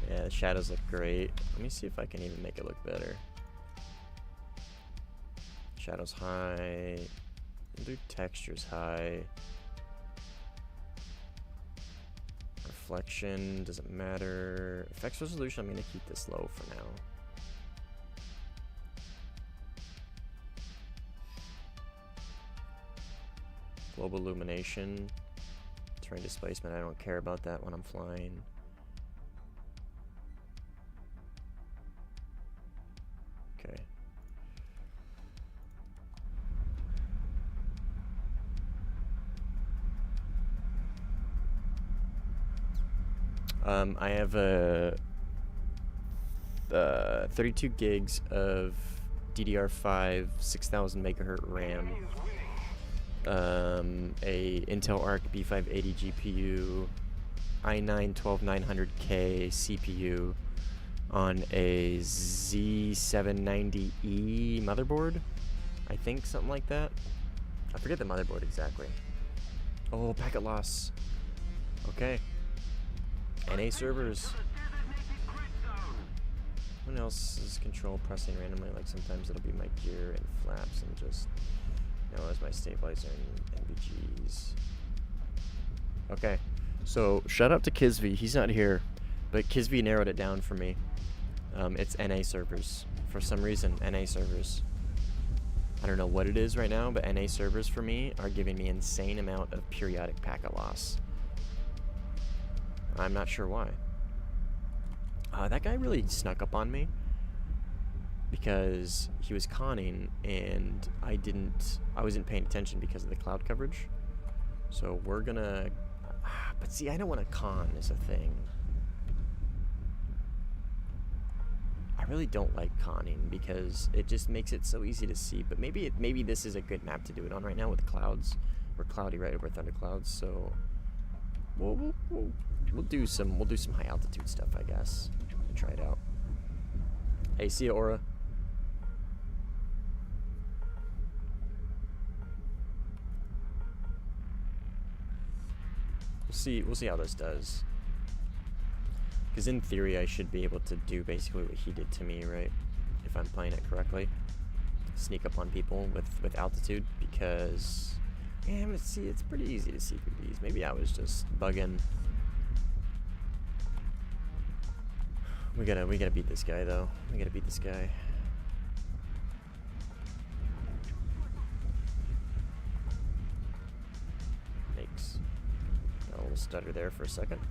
Yeah, the shadows look great. Let me see if I can even make it look better. Shadows high. We'll do textures high. Reflection doesn't matter. Effects resolution, I'm going to keep this low for now. Global illumination. Terrain displacement, I don't care about that when I'm flying. Okay. I have 32 gigs of DDR5 6000 megahertz RAM, a Intel Arc B580 GPU, i9 12900K CPU on a Z790E motherboard, I think, something like that. I forget the motherboard exactly. Oh, packet loss. Okay. NA servers. What else is control pressing randomly? Like sometimes it'll be my gear and flaps and just as my stabilizer and NVGs. Okay, so shout out to Kizvi. He's not here, but Kizvi narrowed it down for me. It's NA servers. For some reason, NA servers. I don't know what it is right now, but NA servers for me are giving me insane amount of periodic packet loss. I'm not sure why. That guy really snuck up on me because he was conning and I wasn't paying attention because of the cloud coverage. So we're gonna, but see, I don't want to con is a thing. I really don't like conning because it just makes it so easy to see. But maybe this is a good map to do it on right now with the clouds. We're cloudy right over thunderclouds, so we'll do some high altitude stuff, I guess, and try it out. Hey, see ya, Aura. We'll see how this does. Because in theory, I should be able to do basically what he did to me, right? If I'm playing it correctly, sneak up on people with altitude. Because yeah, see, it's pretty easy to see through these. Maybe I was just bugging. We gotta beat this guy though. We gotta beat this guy. Yikes. Got a little stutter there for a second.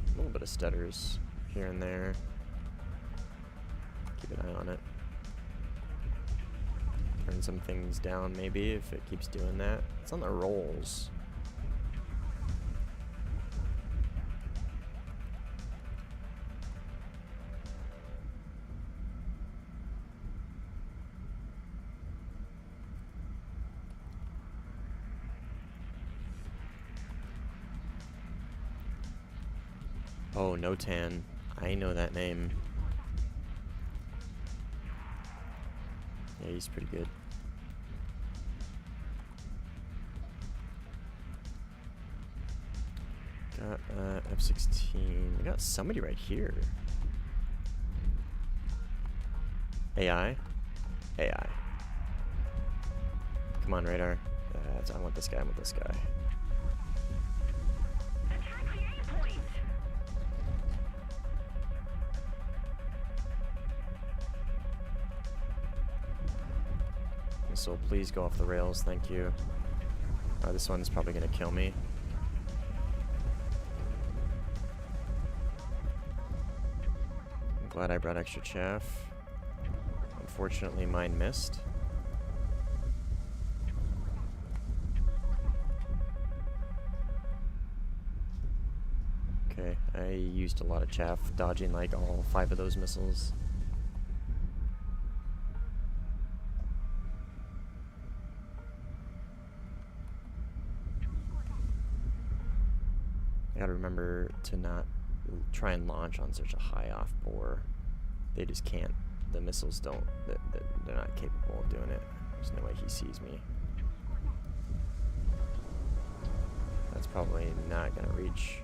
A little bit of stutters here and there. Keep an eye on it. Turn some things down maybe if it keeps doing that. It's on the rolls. Oh, Notan. I know that name. Yeah, he's pretty good. Got F-16. We got somebody right here. AI? AI. Come on, radar. I want this guy, I want this guy. So please go off the rails, thank you. This one's probably gonna kill me. I'm glad I brought extra chaff. Unfortunately, mine missed. Okay, I used a lot of chaff, dodging like all 5 of those missiles. gotta remember to not try and launch on such a high off bore. They just can't. The missiles don't. They're not capable of doing it. There's no way he sees me. That's probably not gonna reach.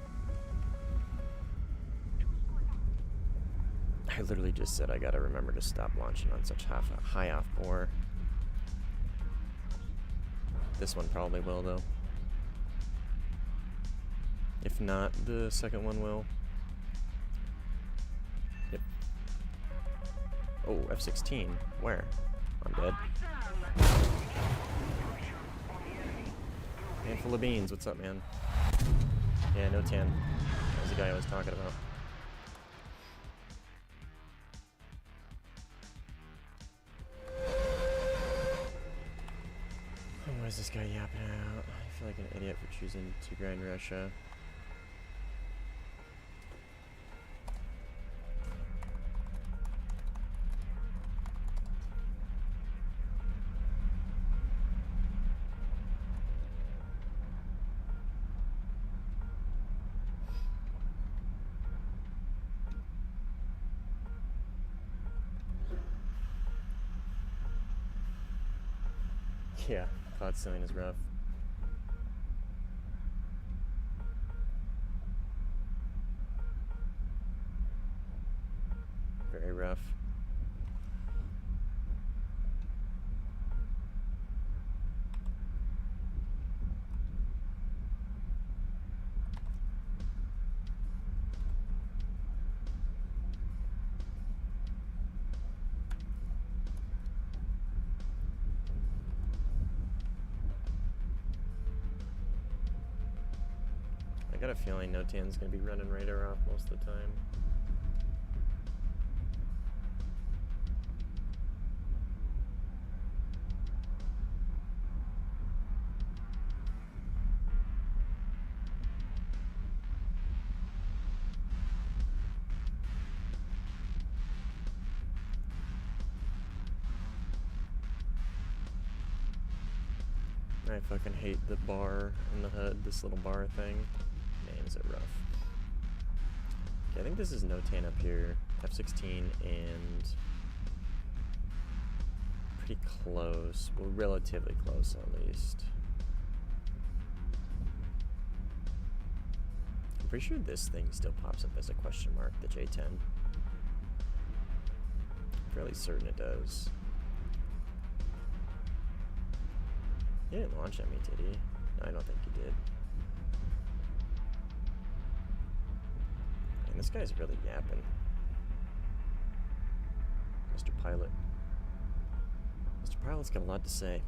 I literally just said I gotta remember to stop launching on such high off bore. This one probably will though. If not, the second one will. Yep. Oh, F-16. Where? I'm dead. Handful of beans. What's up, man? Yeah, no tan. That was the guy I was talking about. Oh, what is this guy yapping out? I feel like an idiot for choosing to grind Russia. Yeah, cloud sailing is rough. Very rough. I got a feeling No Tan's gonna be running radar off most of the time. I fucking hate the bar in the HUD, this little bar thing. Man, is it rough. Okay, I think this is No Tan up here. F-16 and pretty close. Well, relatively close at least. I'm pretty sure this thing still pops up as a question mark, the J-10. I'm fairly certain it does. He didn't launch at me, did he? No, I don't think he did. Man, this guy's really yapping. Mr. Pilot. Mr. Pilot's got a lot to say.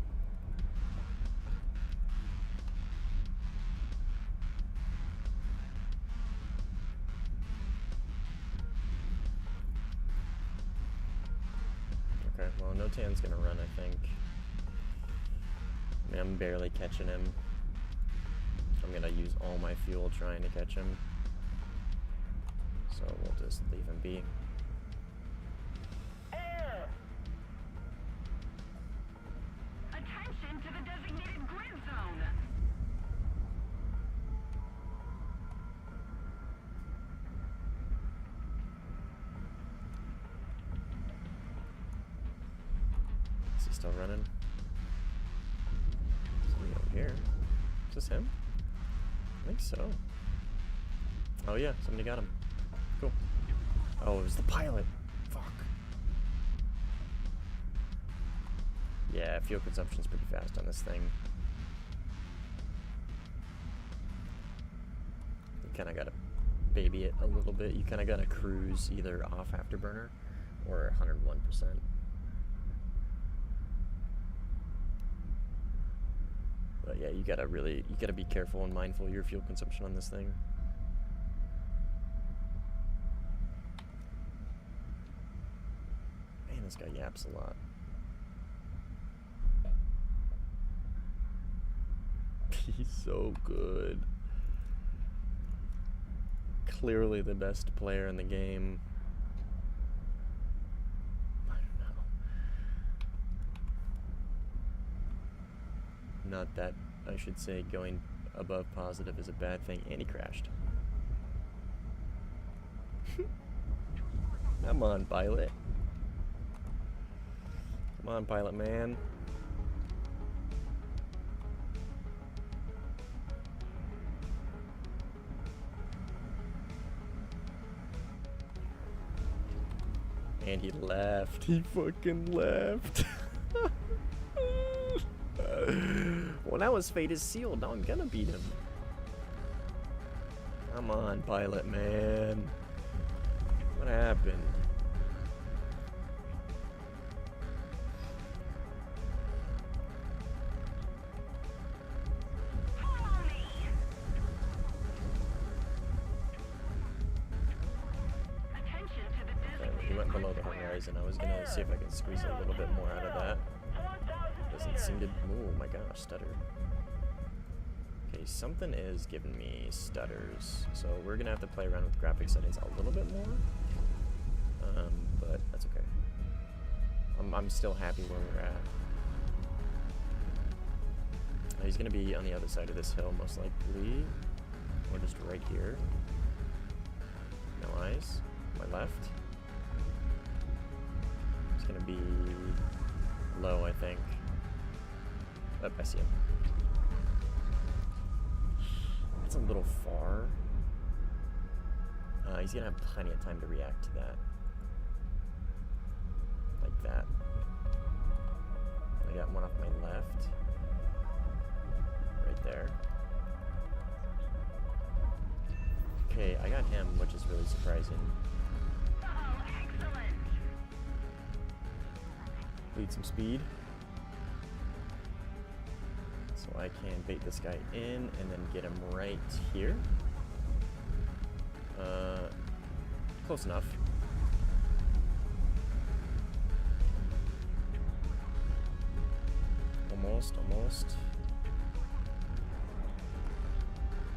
Okay, well, No Tan's gonna run, I think. I mean, I'm barely catching him. I'm gonna use all my fuel trying to catch him. So we'll just leave him be. Air! Attention to the designated grid zone! Is he still running? Somebody over here. Is this him? I think so. Oh yeah, somebody got him. Cool. Oh, it was the pilot. Fuck. Yeah, fuel consumption's pretty fast on this thing. You kind of gotta baby it a little bit. You kind of gotta cruise either off afterburner or 101%. But yeah, you gotta be careful and mindful of your fuel consumption on this thing. Man, this guy yaps a lot. He's so good. Clearly the best player in the game. I don't know. Not that I should say going above positive is a bad thing, and he crashed. Come on, pilot. Come on, pilot man. And he left. He fucking left. Well, now his fate is sealed. Now I'm gonna beat him. Come on, pilot man. What happened? He went below the horizon. I was gonna see if I can squeeze a little bit more out of that. Doesn't seem to. Oh my gosh, stutter. Okay, something is giving me stutters, so we're gonna have to play around with graphic settings a little bit more. But that's okay. I'm still happy where we're at. He's gonna be on the other side of this hill, most likely, or just right here. No eyes. My left. It's gonna be low, I think. Oh, I see him. That's a little far. He's gonna have plenty of time to react to that. Like that. I got one off my left. Right there. Okay, I got him, which is really surprising. Oh, excellent. Need some speed. So I can bait this guy in and then get him right here. Close enough. Almost, almost.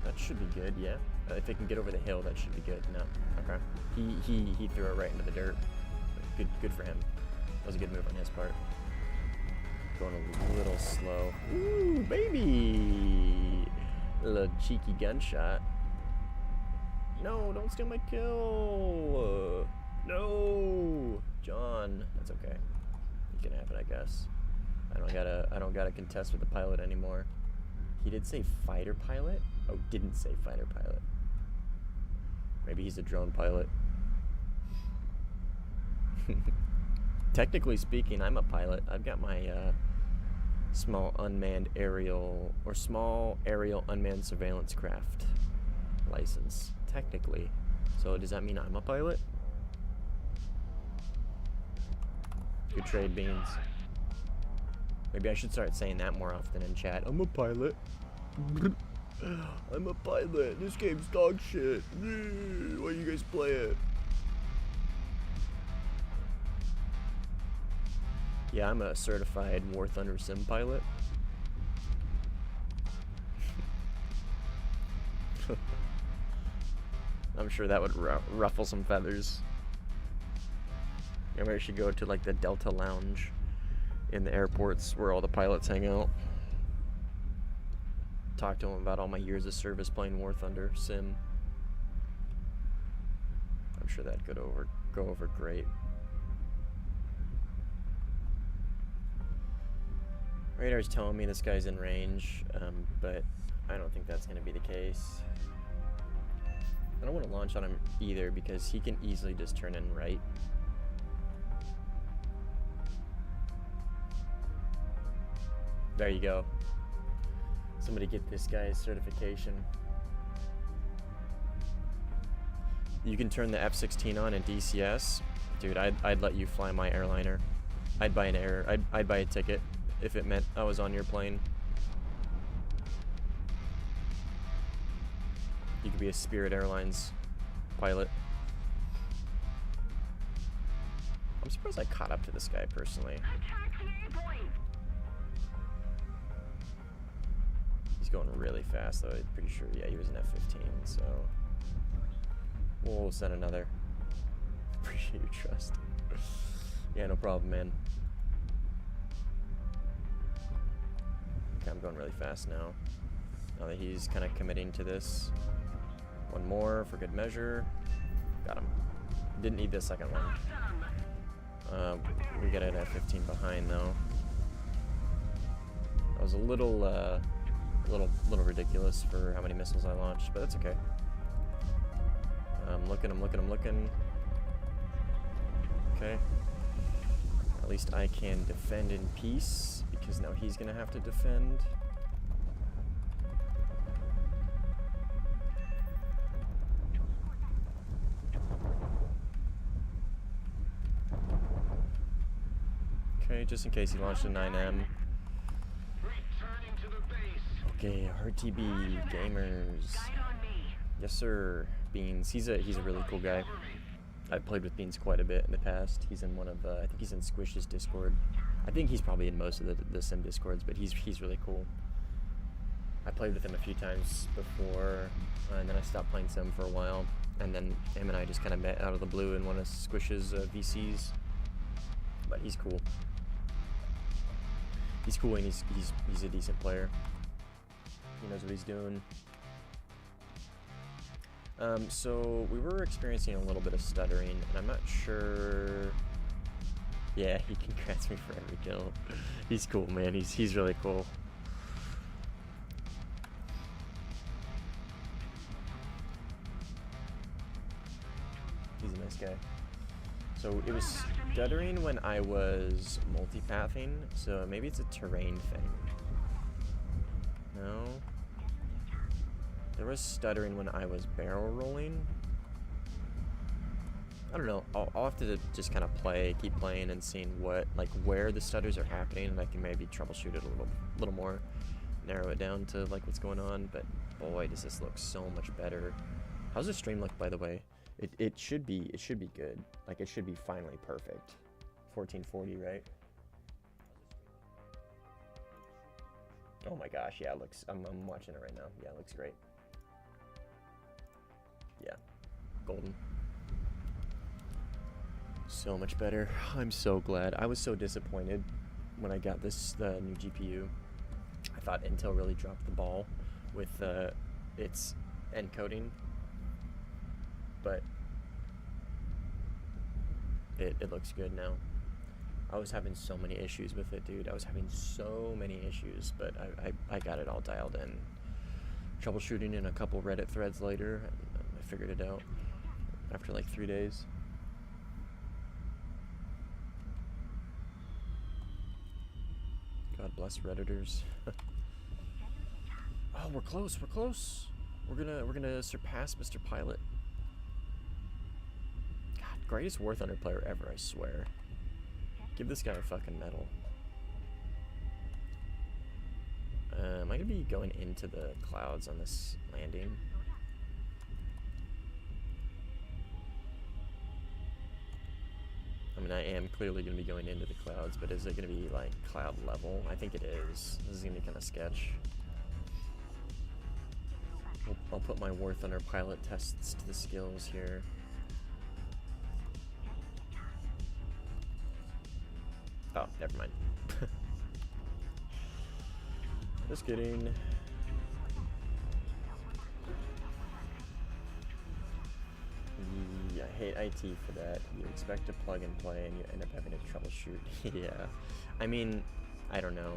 That should be good, yeah. If it can get over the hill, that should be good. No, okay. He threw it right into the dirt. Good for him. That was a good move on his part. Going a little slow. Ooh, baby! A little cheeky gunshot. No, don't steal my kill. No, John. That's okay. It can happen, I guess. I don't gotta contest with the pilot anymore. He did say fighter pilot. Oh, didn't say fighter pilot. Maybe he's a drone pilot. Technically speaking, I'm a pilot. I've got my small aerial unmanned surveillance craft license. Technically. So does that mean I'm a pilot? Good trade, Beans. Maybe I should start saying that more often in chat. I'm a pilot. I'm a pilot. This game's dog shit. Why you guys play it? Yeah, I'm a certified War Thunder sim pilot. I'm sure that would ruffle some feathers. Maybe I should go to like the Delta Lounge in the airports where all the pilots hang out. Talk to them about all my years of service playing War Thunder sim. I'm sure that'd go over great. Radar's telling me this guy's in range, but I don't think that's going to be the case. I don't want to launch on him either because he can easily just turn in right. There you go. Somebody get this guy's certification. You can turn the F-16 on in DCS. Dude, I'd let you fly my airliner. I'd buy I'd buy a ticket if it meant I was on your plane. You could be a Spirit Airlines pilot. I'm surprised I caught up to this guy personally. Attack the A point. He's going really fast though. I'm pretty sure, yeah, he was an F-15, so we'll send another. Appreciate your trust. Yeah, no problem, man. Okay, I'm going really fast now. Now that he's kind of committing to this. One more for good measure. Got him. Didn't need the second one. Awesome. We got an F-15 behind though. That was a little ridiculous for how many missiles I launched, but that's okay. I'm looking. Okay. At least I can defend in peace, because now he's gonna have to defend. Okay, just in case he launched a 9M. Returning to the base. Okay, RTB gamers. Guide on me. Yes, sir. Beans. He's a really cool guy. I've played with Beans quite a bit in the past. He's in one of I think he's in Squish's Discord. I think he's probably in most of the Sim Discords, but he's really cool. I played with him a few times before, and then I stopped playing Sim for a while, and then him and I just kind of met out of the blue in one of Squish's VCs. But he's cool. He's cool, and he's a decent player. He knows what he's doing. So we were experiencing a little bit of stuttering, and I'm not sure. Yeah, he congrats me for every kill. He's cool, man. He's really cool. He's a nice guy. So it was stuttering when I was multipathing, so maybe it's a terrain thing. No? There was stuttering when I was barrel rolling. I don't know. I'll have to just kind of keep playing and seeing where the stutters are happening, and I can maybe troubleshoot it a little more, narrow it down to like what's going on. But boy, does this look so much better. How's the stream look, by the way? It should be good. Like it should be finally perfect. 1440, right? Oh my gosh, yeah, it looks. I'm watching it right now. Yeah, it looks great. Yeah, golden. So much better. I'm so glad. I was so disappointed when I got the new GPU. I thought Intel really dropped the ball with its encoding, but it looks good now. I was having so many issues with it, dude. I was having so many issues, but I got it all dialed in. Troubleshooting in a couple Reddit threads later, I figured it out after like 3 days. God bless Redditors. Oh, we're close. We're close. We're gonna surpass Mr. Pilot. God, greatest War Thunder player ever, I swear. Give this guy a fucking medal. Am I gonna be going into the clouds on this landing? I mean, I am clearly going to be going into the clouds, but is it going to be, like, cloud level? I think it is. This is going to be kind of sketch. I'll put my War Thunder pilot tests to the skills here. Oh, never mind. Just kidding. I hate IT for that. You expect to plug and play and you end up having to troubleshoot. Yeah. I mean, I don't know.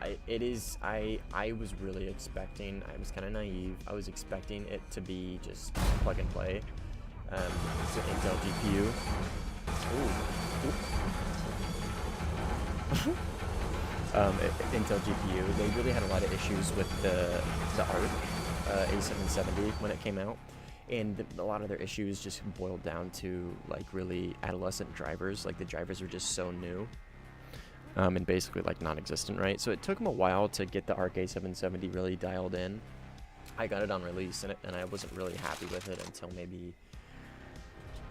I was really expecting, I was kind of naive. I was expecting it to be just plug and play. It's an Intel GPU. Intel GPU. They really had a lot of issues with the ARC A770 when it came out. And a lot of their issues just boiled down to like really adolescent drivers. Like the drivers are just so new, and basically like non-existent, right? So it took them a while to get the ARC A770 really dialed in. I got it on release, and I wasn't really happy with it until maybe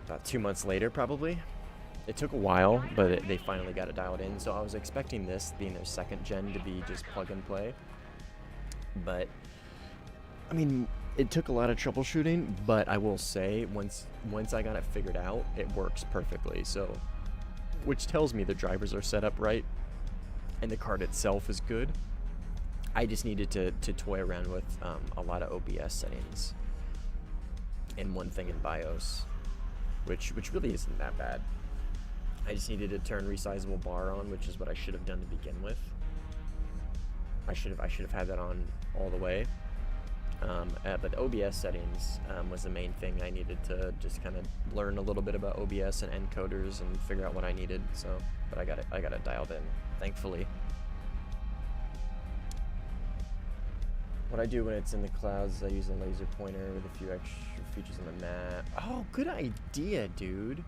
about 2 months later, probably. It took a while, but they finally got it dialed in. So I was expecting this, being their second gen, to be just plug and play. But I mean, it took a lot of troubleshooting, but I will say once I got it figured out, it works perfectly. So, which tells me the drivers are set up right and the card itself is good. I just needed to toy around with a lot of OBS settings and one thing in BIOS. which really isn't that bad. I just needed to turn resizable bar on, which is what I should have done to begin with. I should have had that on all the way. But the OBS settings was the main thing. I needed to just kind of learn a little bit about OBS and encoders and figure out what I needed. So, but I got it dialed in, thankfully. What I do when it's in the clouds is I use a laser pointer with a few extra features on the map. Oh, good idea, dude.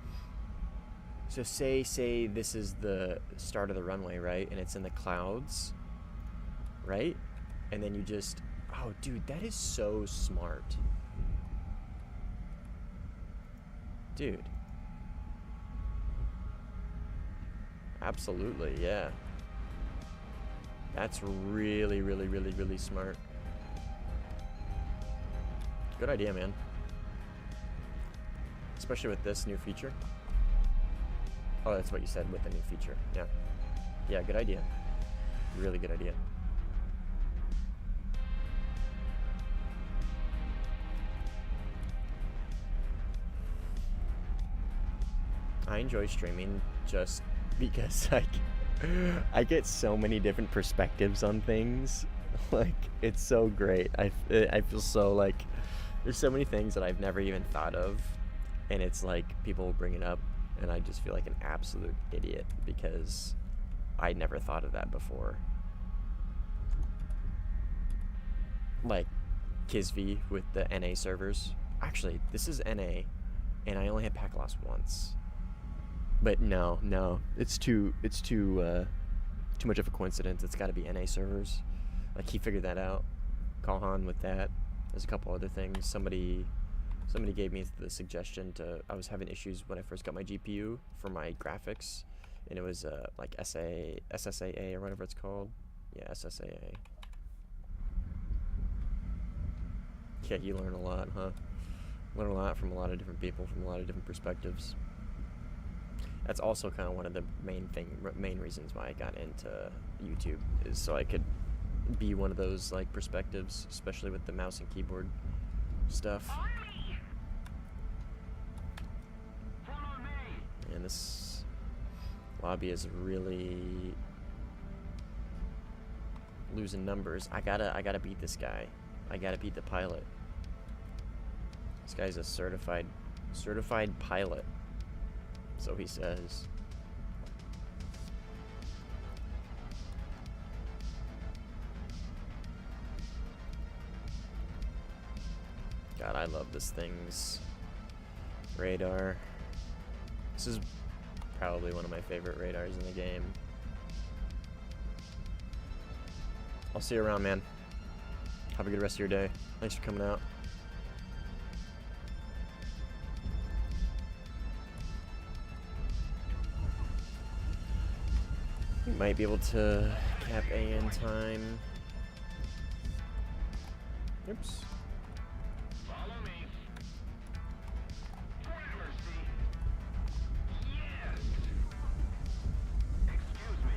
So say this is the start of the runway, right? And it's in the clouds, right? And then you just, oh, dude, that is so smart. Dude. Absolutely, yeah. That's really, really, really, really smart. Good idea, man. Especially with this new feature. Oh, that's what you said, with the new feature. Yeah. Yeah, good idea. Really good idea. I enjoy streaming just because I get so many different perspectives on things. Like, it's so great. I feel so like there's so many things that I've never even thought of, and it's like people will bring it up and I just feel like an absolute idiot because I never thought of that before. Like Kisv with the NA servers. Actually, this is NA and I only had pack loss once. But no, it's too much of a coincidence. It's got to be NA servers. Like, he figured that out. Karl with that. There's a couple other things. Somebody gave me the suggestion to. I was having issues when I first got my GPU for my graphics, and it was like SSAA or whatever it's called. Yeah, SSAA. Yeah, you learn a lot, huh? Learn a lot from a lot of different people, from a lot of different perspectives. That's also kind of one of the main reasons why I got into YouTube, is so I could be one of those like perspectives, especially with the mouse and keyboard stuff. And this lobby is really losing numbers. I gotta beat this guy. I gotta beat the pilot. This guy's a certified pilot. So he says. God, I love this thing's radar. This is probably one of my favorite radars in the game. I'll see you around, man. Have a good rest of your day. Thanks for coming out. We might be able to cap A in time. Oops. Follow me. Mercy. Yes. Excuse me.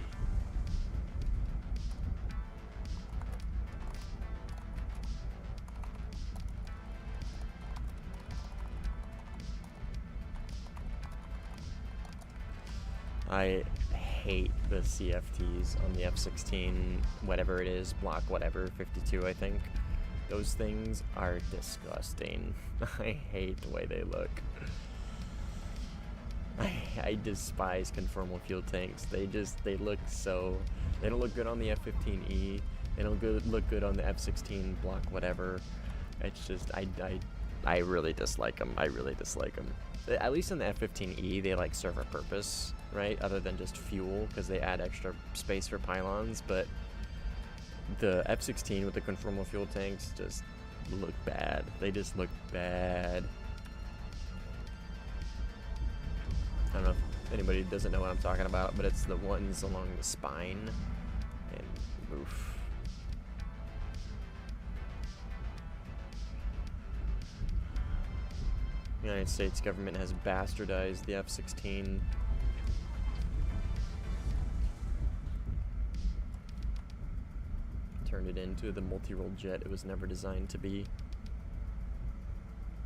I hate the CFTs on the F-16, whatever it is, block whatever, 52 I think. Those things are disgusting. I hate the way they look. I despise conformal fuel tanks. They look so, they don't look good on the F-15E. They don't look good on the F-16 block whatever. It's just, I really dislike them. I really dislike them. At least in the F-15E, they like serve a purpose, right? Other than just fuel, because they add extra space for pylons. But the F-16 with the conformal fuel tanks just look bad. They just look bad. I don't know if anybody doesn't know what I'm talking about, but it's the ones along the spine. And oof. The United States government has bastardized the F-16. Turned it into the multi-role jet it was never designed to be.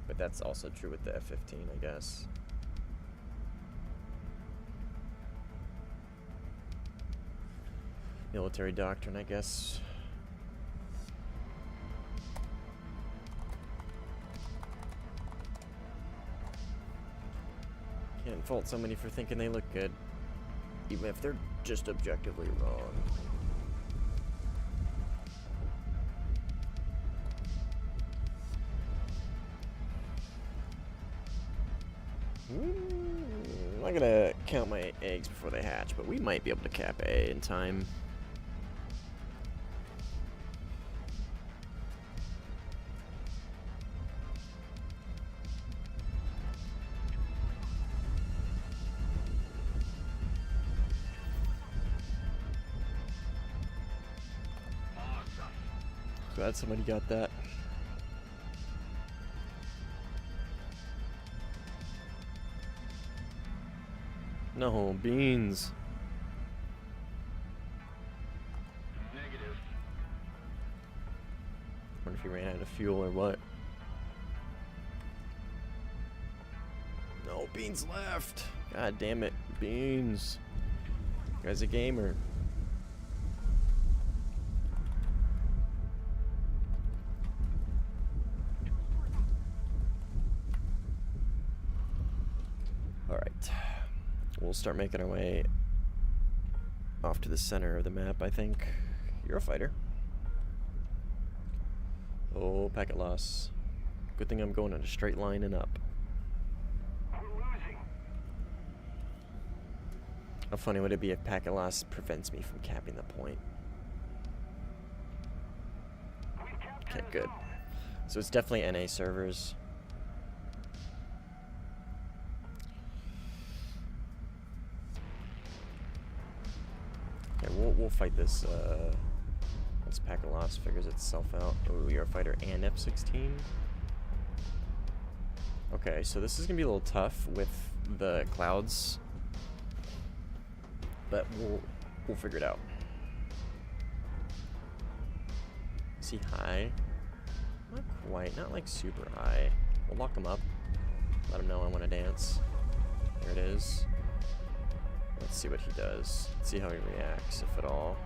But that's also true with the F-15, I guess. military doctrine, I guess. Can't fault somebody for thinking they look good, even if they're just objectively wrong. I'm not gonna count my eggs before they hatch, but we might be able to cap A in time. Glad somebody got that. No, beans. Negative. Wonder if he ran out of fuel or what. No, beans left. God damn it, beans. You guy's a gamer. Alright. We'll start making our way off to the center of the map, I think. Eurofighter. Oh, packet loss. Good thing I'm going in a straight line and up. We're losing. How funny would it be if packet loss prevents me from capping the point? We've captured Okay, the good. zone. So it's definitely NA servers. Okay, we'll fight this once packet loss figures itself out. Oh, Eurofighter and F-16. Okay, so this is gonna be a little tough with the clouds, but we'll figure it out. Is he high? Not quite, not like super high. We'll lock him up. Let him know I want to dance. There it is. Let's see what he does. Let's see how he reacts, if at all.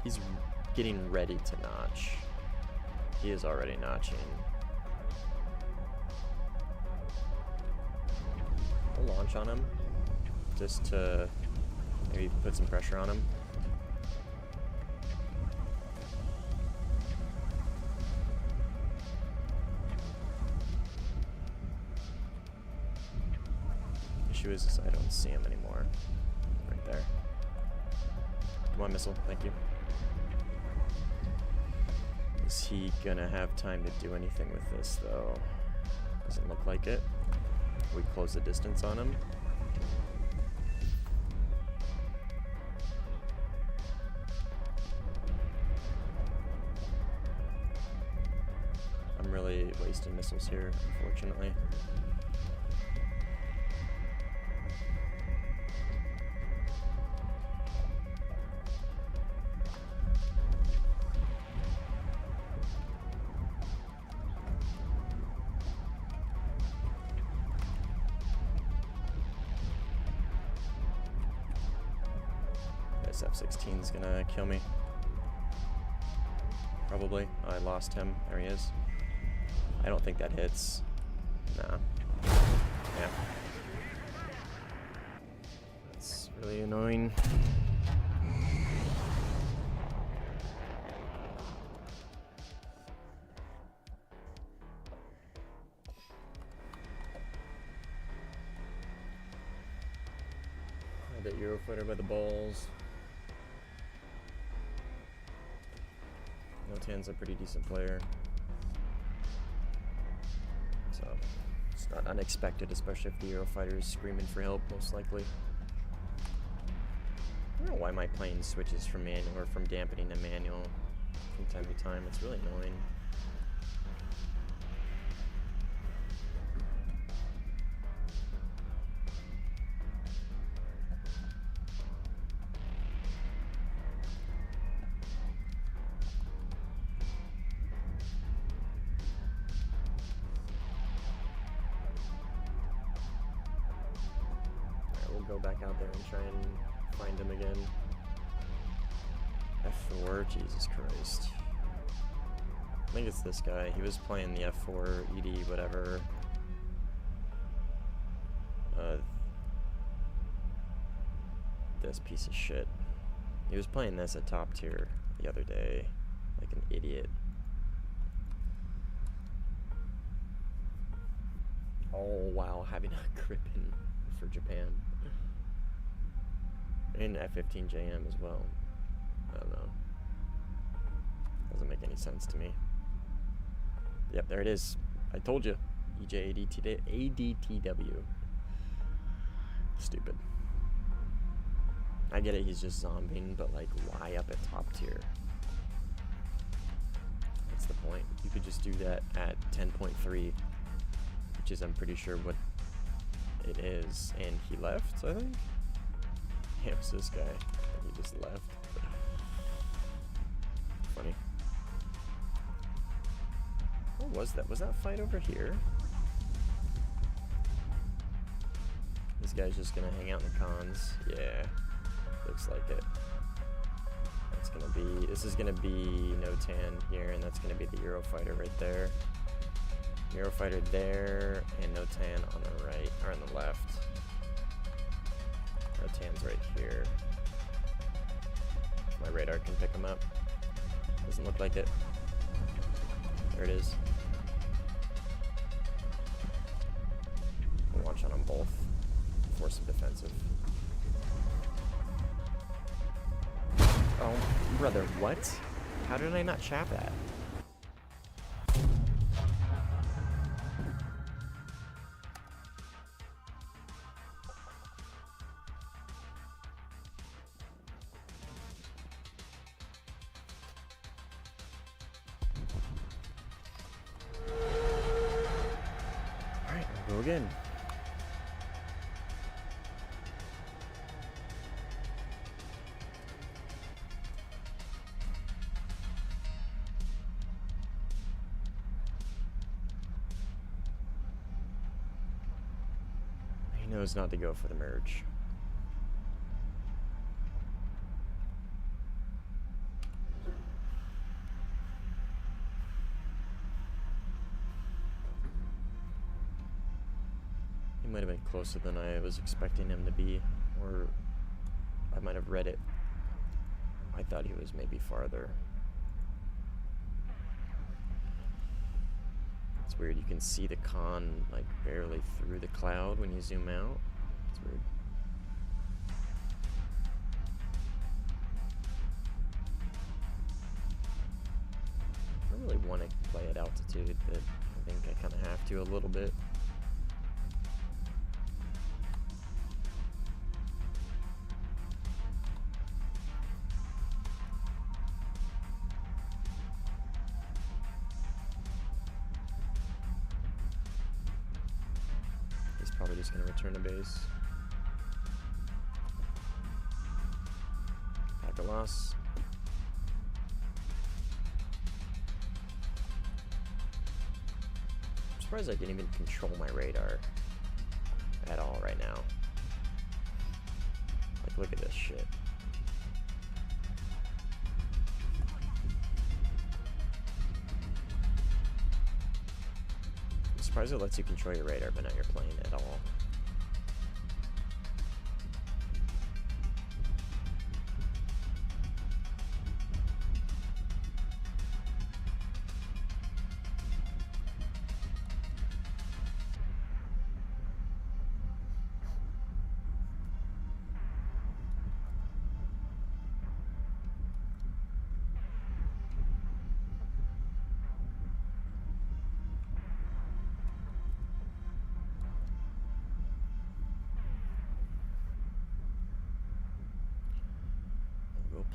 He's getting ready to notch. He is already notching. We'll launch on him, just to maybe put some pressure on him. Issue is I don't see him anymore. Right there. Come on, missile. Thank you. Is he gonna have time to do anything with this, though? Doesn't look like it. We close the distance on him. I'm really wasting missiles here, unfortunately. This F-16 is gonna kill me. Probably. I lost him. There he is. I don't think that hits. Nah. Yeah. That's really annoying. I bet Eurofighter by the balls. Notan's a pretty decent player. So, it's not unexpected, especially if the Eurofighter is screaming for help, most likely. I don't know why my plane switches from manual or from dampening to manual from time to time. It's really annoying. we'll go back out there and try and find him again. F4, Jesus Christ. I think it's this guy. He was playing the F4, ED, whatever. This piece of shit. He was playing this at top tier the other day, like an idiot. All while having a grip in for Japan. And F15JM as well. I don't know. Doesn't make any sense to me. Yep, there it is. I told you. ADTW. Stupid. I get it, he's just zombing, but like, why up at top tier? That's the point. You could just do that at 10.3, which is, I'm pretty sure, what it is. And he left, I think? Yeah, it's this guy. He just left. Funny. What was that? Was that fight over here? This guy's just gonna hang out in the cons. Yeah. Looks like it. That's gonna be, this is gonna be Notan here, and that's gonna be the Eurofighter right there. Eurofighter there, and Notan on the right, or on the left. Notan's right here. My radar can pick him up. Doesn't look like it. There it is. We'll launch on them both. Force some defensive. Oh, brother, what? How did I not chap that? Alright, we'll go again. Knows not to go for the merge. He might have been closer than I was expecting him to be, or I might have read it. I thought he was maybe farther. It's weird, you can see the con like barely through the cloud when you zoom out. It's weird. I don't really want to play at altitude, but I think I kind of have to a little bit. Probably just gonna return to base. Pack a loss. I'm surprised I can even control my radar at all right now. Like, look at this shit. I'm surprised it lets you control your radar, but not your plane at all.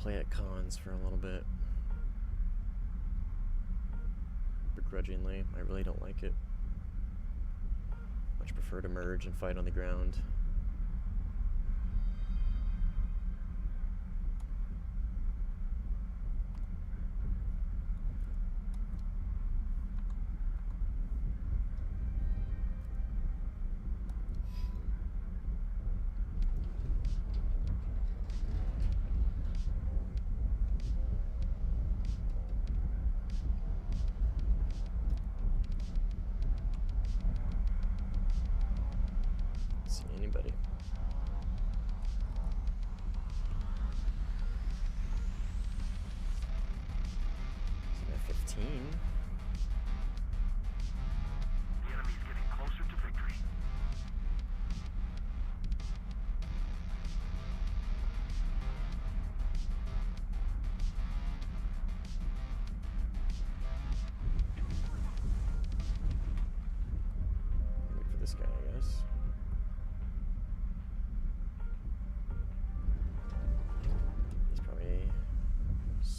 Play at cons for a little bit. Begrudgingly, I really don't like it. Much prefer to merge and fight on the ground.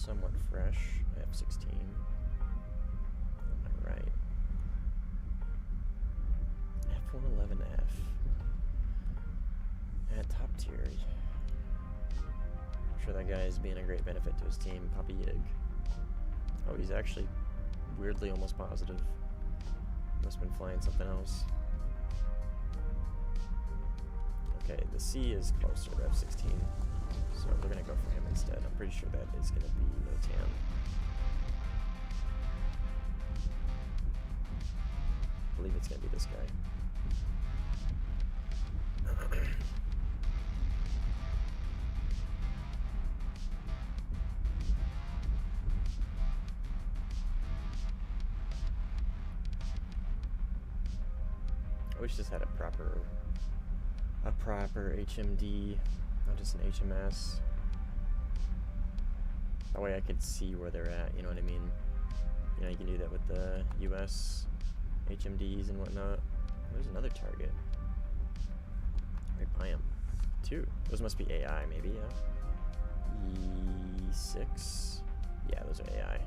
somewhat fresh. F16. On my right. F111F. At top tier. I'm sure that guy is being a great benefit to his team. Poppy Yig. Oh, he's actually weirdly almost positive. Must have been flying something else. Okay, the C is closer to F16, so we're gonna go for him instead. I'm pretty sure that is gonna be no TAM. I believe it's gonna be this guy. I wish this had a proper HMD, not just an HMS. That way I could see where they're at, you know what I mean? You know, you can do that with the US HMDs and whatnot. There's another target. Right by him. 2. Those must be AI, maybe, yeah? E6? Yeah, those are AI.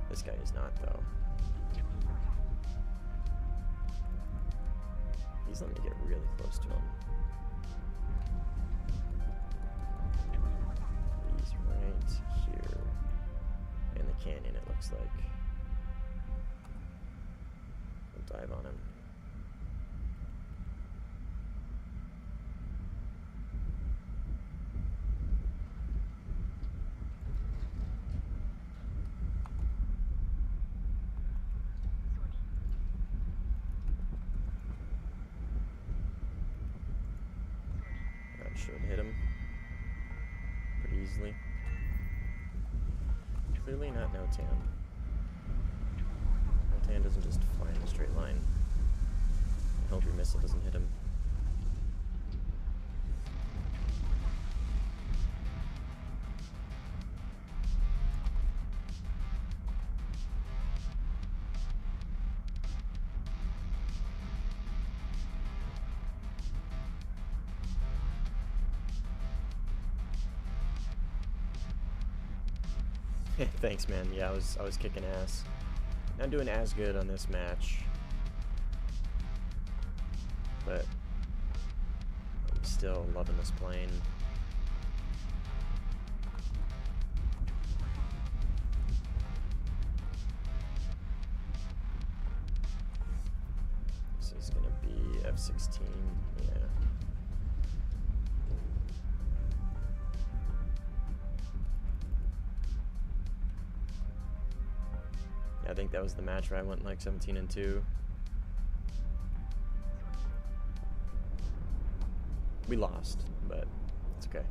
This guy is not, though. He's letting me get really close to him. He's right here in the canyon, it looks like. I'll dive on him. That should hit him pretty easily. Clearly not no-tan. No-tan doesn't just fly in a straight line. I hope your missile doesn't hit him. Thanks, man. Yeah, I was kicking ass. Not doing as good on this match, but I'm still loving this plane. This is gonna be F16. Yeah. I think that was the match where I went like 17-2. We lost, but it's okay.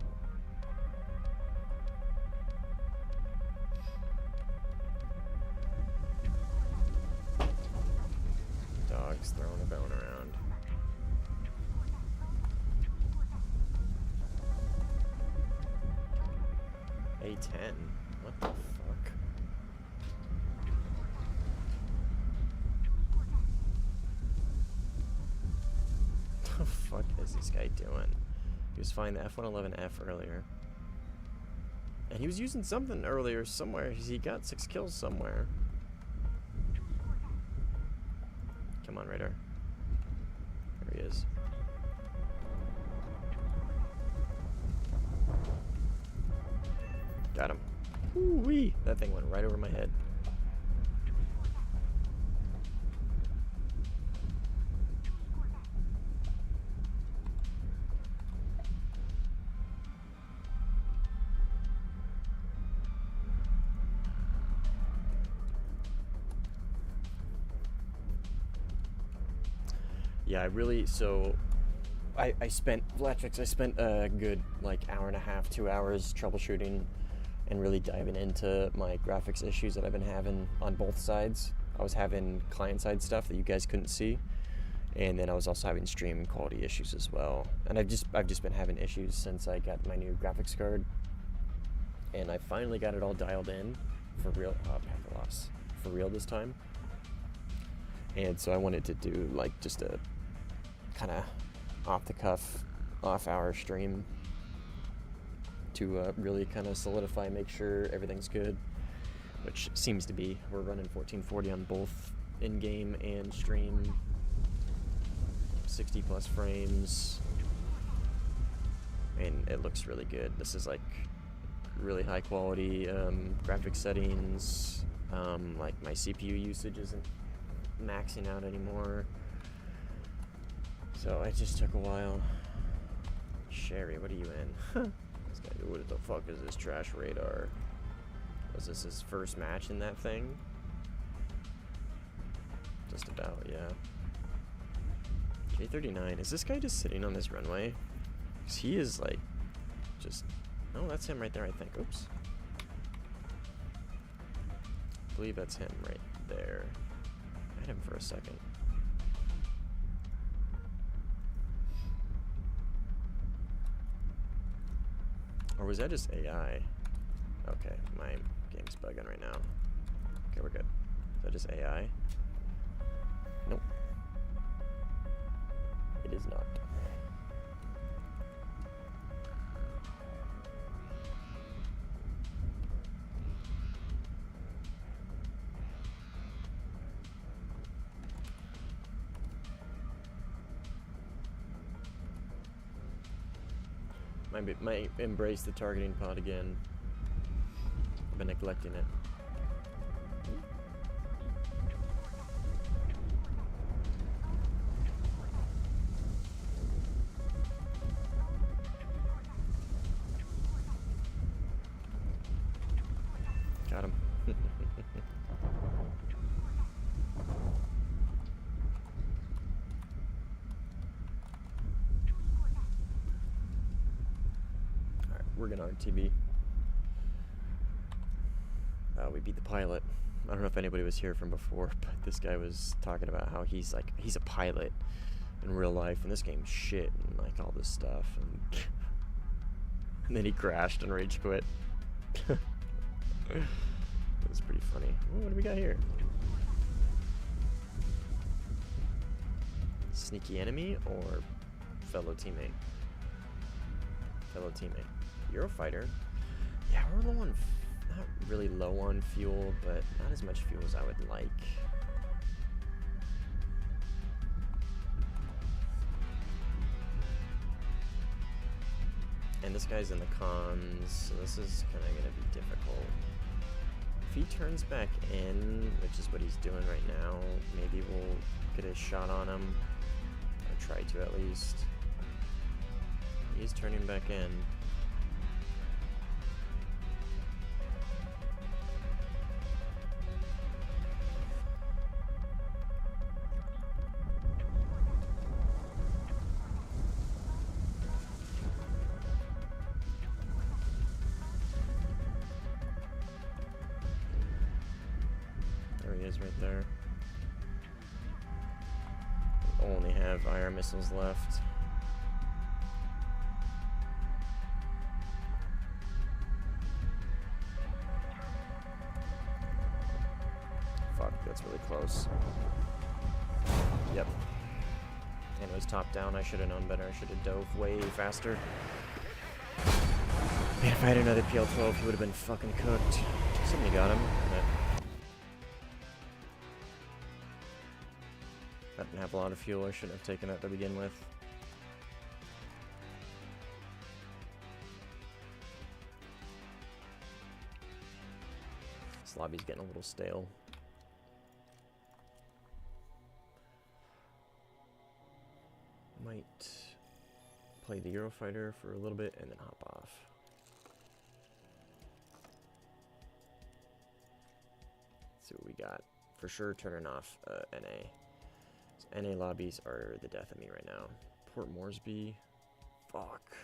Dog's throwing a bone around. A10? What the fuck? What the fuck is this guy doing? He was flying the F111F earlier. And he was using something earlier somewhere. He got 6 kills somewhere. Come on, radar. There he is. Got him. Woo-wee! That thing went right over my head. Yeah, I spent a good like hour and a half, 2 hours troubleshooting and really diving into my graphics issues that I've been having on both sides. I was having client side stuff that you guys couldn't see, and then I was also having stream quality issues as well. And I've just been having issues since I got my new graphics card, and I finally got it all dialed in for real. Panther loss for real this time. And so I wanted to do like just a kind of off the cuff, off hour stream to really kind of solidify, make sure everything's good, which seems to be. We're running 1440 on both in-game and stream, 60 plus frames, and it looks really good. This is like really high quality graphics settings. Like my CPU usage isn't maxing out anymore, so it just took a while. Sherry, what are you in? This guy, what the fuck is this trash radar? Was this his first match in that thing? Just about, yeah. J39, is this guy just sitting on this runway? Because he is like, just, oh, that's him right there, I think. Oops. I believe that's him right there. I had him for a second. Or was that just AI? Okay, my game's bugging right now. Okay, we're good. Is that just AI? Nope. It is not. Might embrace the targeting pod again. I've been neglecting it. Got him. Alright, we're gonna RTB. We beat the pilot. I don't know if anybody was here from before, but this guy was talking about how he's a pilot in real life, and this game's shit, and like all this stuff, and, and then he crashed and rage quit. It was pretty funny. Ooh, what do we got here? Sneaky enemy or fellow teammate? Fellow teammate. Eurofighter. Yeah, we're low on, not really low on fuel, but not as much fuel as I would like. And this guy's in the comms, so this is kind of going to be difficult. If he turns back in, which is what he's doing right now, maybe we'll get a shot on him. Or try to at least. He's turning back in. There he is right there. We only have IR missiles left. Fuck, that's really close. Yep. And it was top down. I should have known better. I should have dove way faster. Man, if I had another PL-12, he would have been fucking cooked. Somebody got him. I didn't have a lot of fuel. I shouldn't have taken that to begin with. This lobby's getting a little stale. Might play the Eurofighter for a little bit and then hop off. Let's see what we got. For sure turning off NA. So NA lobbies are the death of me right now. Port Moresby. Fuck.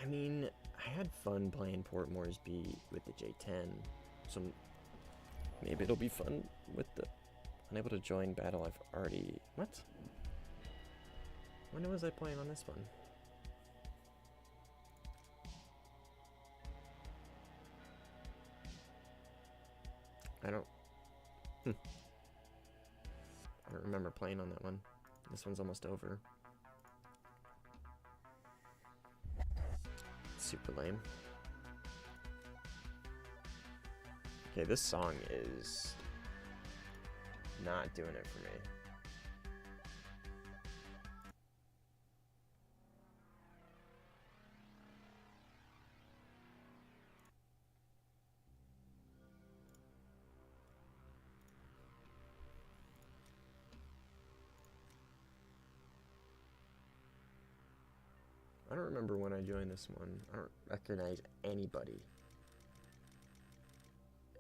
I mean, I had fun playing Port Moresby with the J10. So maybe it'll be fun with the... Unable to join battle, I've already... What? When was I playing on this one? I don't... I don't remember playing on that one. This one's almost over. super lame. Okay, this song is not doing it for me. I don't remember when I joined this one. I don't recognize anybody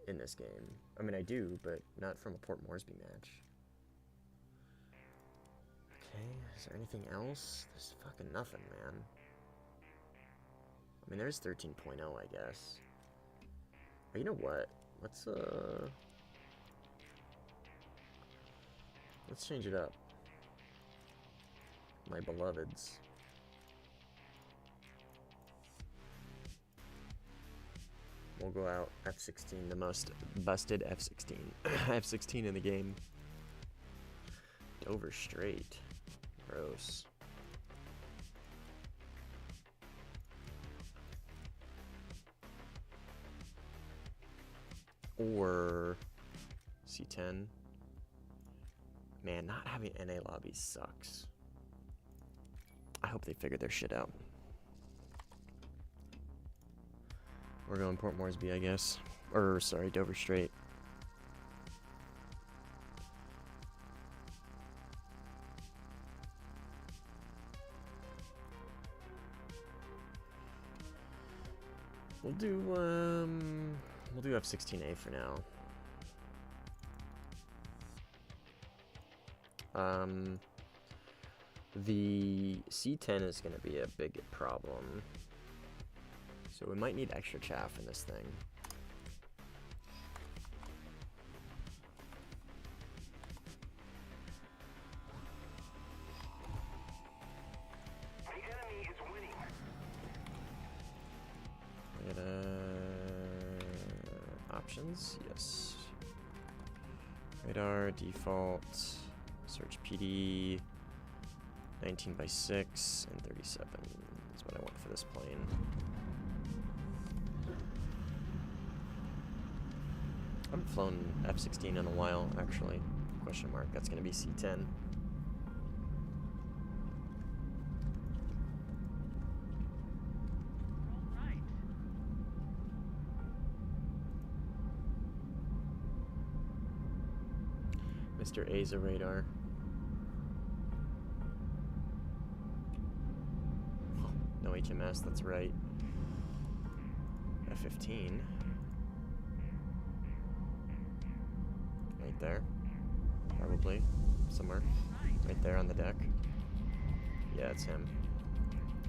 in this game. I mean, I do, but not from a Port Moresby match. Okay, is there anything else? There's fucking nothing, man. I mean, there's 13.0, I guess. But you know what? Let's change it up. My beloveds. We'll go out F16, the most busted F16. F16 in the game. Dover straight. Gross. Or C10. Man, not having NA lobbies sucks. I hope they figure their shit out. We're going Port Moresby, I guess. Or, sorry, Dover Strait. We'll do F16A for now. The C10 is going to be a big problem. So we might need extra chaff in this thing. The enemy is winning. I got options, yes. Radar, default, search PD, 19x6, and 37 is what I want for this plane. I haven't flown F-16 in a while, actually. Question mark. That's going to be C-10. Mr. A's a radar. Oh, no HMS, that's right. F-15. Right there. Probably. Somewhere. Right there on the deck. Yeah, it's him.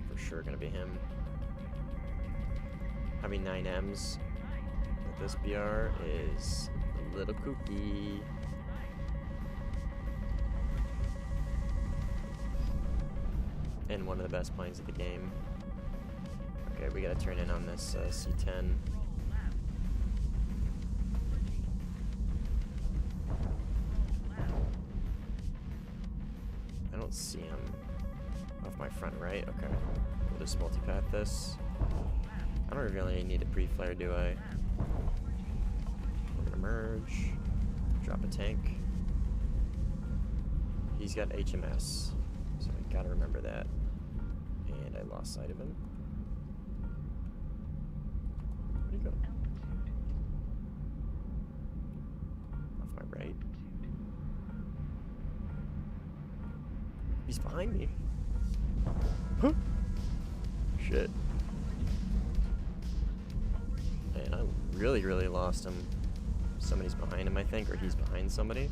For sure gonna be him. Having 9Ms with this BR is a little kooky. And one of the best planes of the game. Okay, we gotta turn in on this C-10. I don't see him off my front right. Okay, we'll just multipath this. I don't really need a pre-flare, do I? We're gonna merge, drop a tank. He's got HMS, so I gotta remember that. And I lost sight of him. Where'd he go? Off my right. He's behind me. Huh. Shit. Man, I really lost him. Somebody's behind him, I think, or he's behind somebody.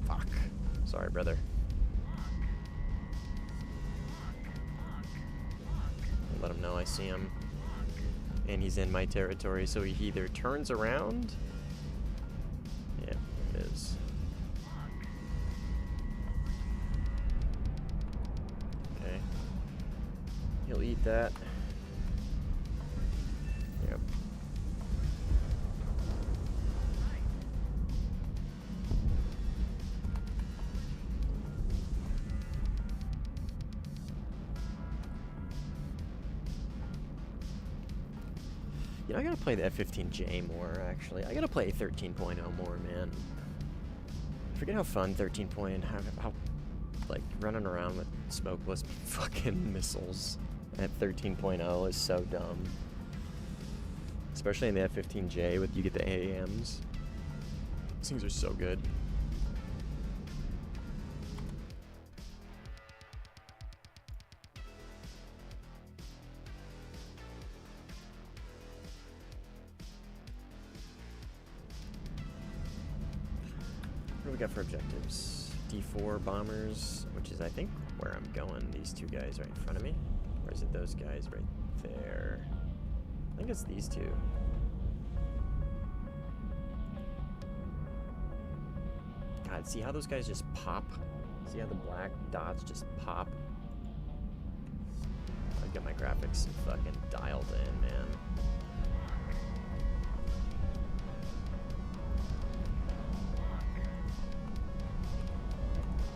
Fuck. Sorry, brother. I'll let him know I see him. And he's in my territory, so he either turns around. Yeah, it is. Okay. He'll eat that. Yep. You know, I gotta play the F-15J more, actually. I gotta play 13.0 more, man. I forget how fun 13.0 how like, running around with smokeless fucking missiles at 13.0 is so dumb. Especially in the F-15J with you get the AAMs. These things are so good. What do we got for objectives? D4 bombers, which is I think where I'm going. These two guys right in front of me. Or is it those guys right there? I think it's these two. God, see how those guys just pop? See how the black dots just pop? I've got my graphics fucking dialed in, man.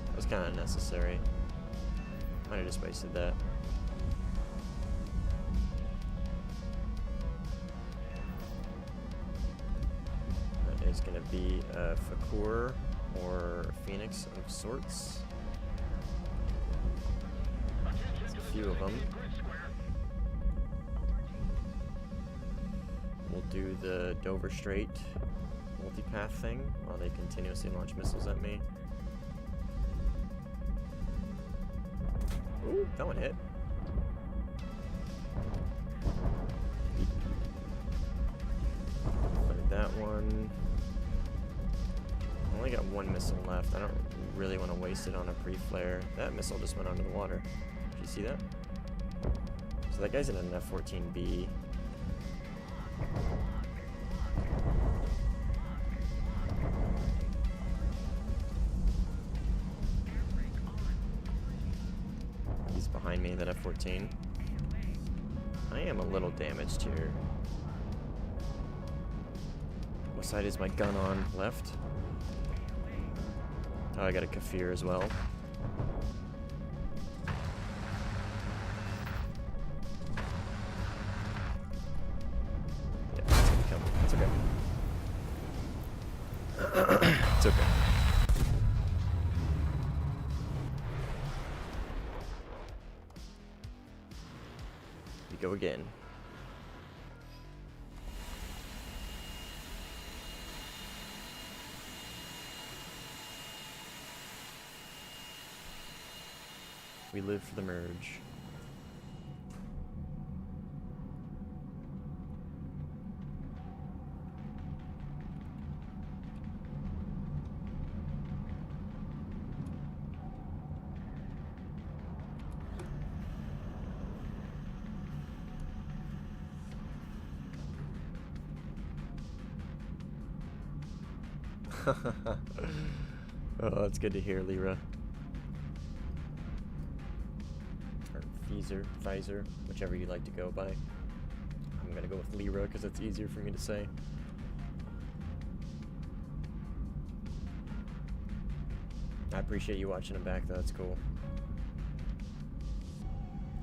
That was kind of unnecessary. Might have just wasted that. That is going to be a Fakur or Phoenix of sorts. There's a few of them. We'll do the Dover Strait multipath thing while they continuously launch missiles at me. Ooh, that one hit. Played that one. I only got one missile left. I don't really want to waste it on a pre-flare. That missile just went under the water. Did you see that? So that guy's in an F-14B. He's behind me, that F-14. I am a little damaged here. What side is my gun on? Left? Oh, I got a Kafir as well. Yeah, it's gonna come. It's okay. It's okay. We go again. We live for the merge. Oh, that's good to hear, Lyra. Pfizer, whichever you like to go by. I'm gonna go with Lyra because it's easier for me to say. I appreciate you watching them back, though. That's cool.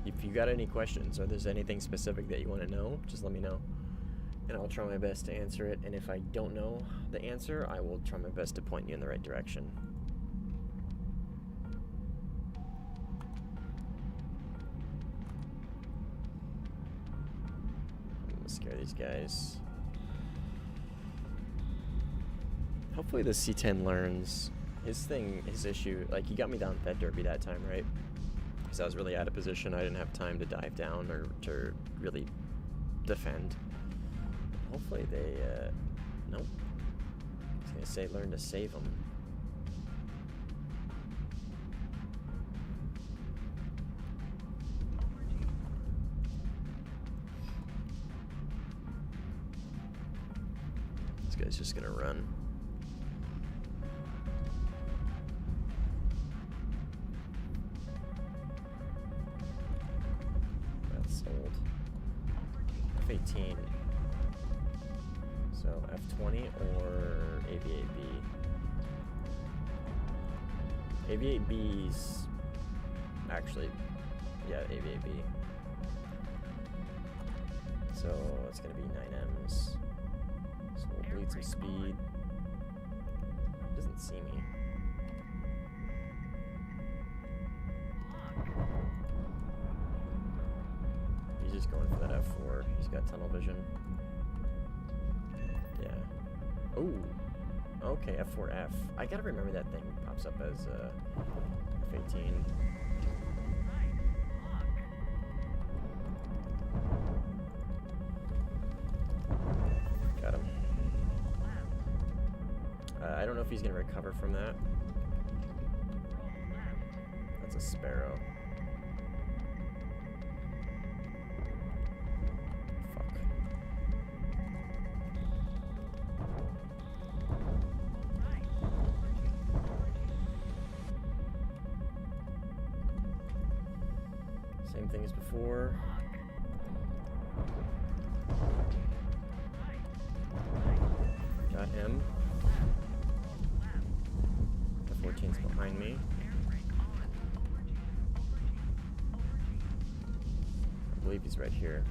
If you got any questions or there's anything specific that you want to know, just let me know. And I'll try my best to answer it. And if I don't know the answer, I will try my best to point you in the right direction. Scare these guys. Hopefully the C-10 learns. His issue, like, he got me down that derby that time, right? Because I was really out of position. I didn't have time to dive down or to really defend. Hopefully they, nope. I was gonna say learn to save them. This guy's just gonna run. That's old. F-18. So F-20 or AV-8B. AV-8B's actually, yeah, AV-8B. So it's gonna be 9Ms. So we'll bleed some speed. Doesn't see me. He's just going for that F4. He's got tunnel vision. Yeah. Oh. Okay, F4F. I gotta remember that thing pops up as F18. Got him. I don't know if he's gonna recover from that. That's a Sparrow. Fuck. Same thing as before. Got him. The 14's behind me. I believe he's right here.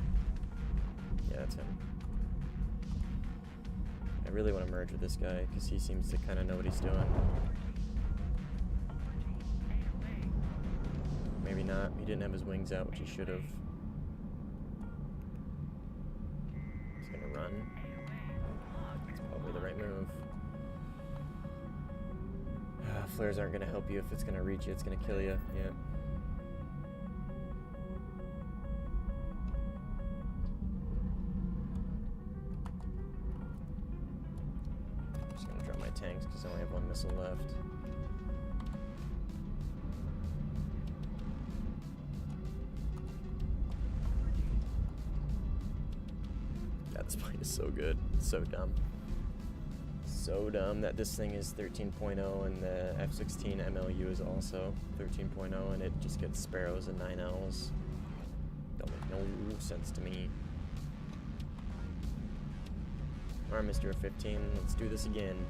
Yeah, that's him. I really want to merge with this guy because he seems to kind of know what he's doing. Maybe not. He didn't have his wings out, which he should have. He's gonna run. That's probably the right move. Flares aren't gonna help you if it's gonna reach you. It's gonna kill you. Yeah. Just gonna drop my tanks because I only have one missile left. God, this plane is so good. It's so dumb. So dumb that this thing is 13.0 and the F-16 MLU is also 13.0 and it just gets Sparrows and 9Ls. Don't make no sense to me. Alright, Mr. F-15, let's do this again.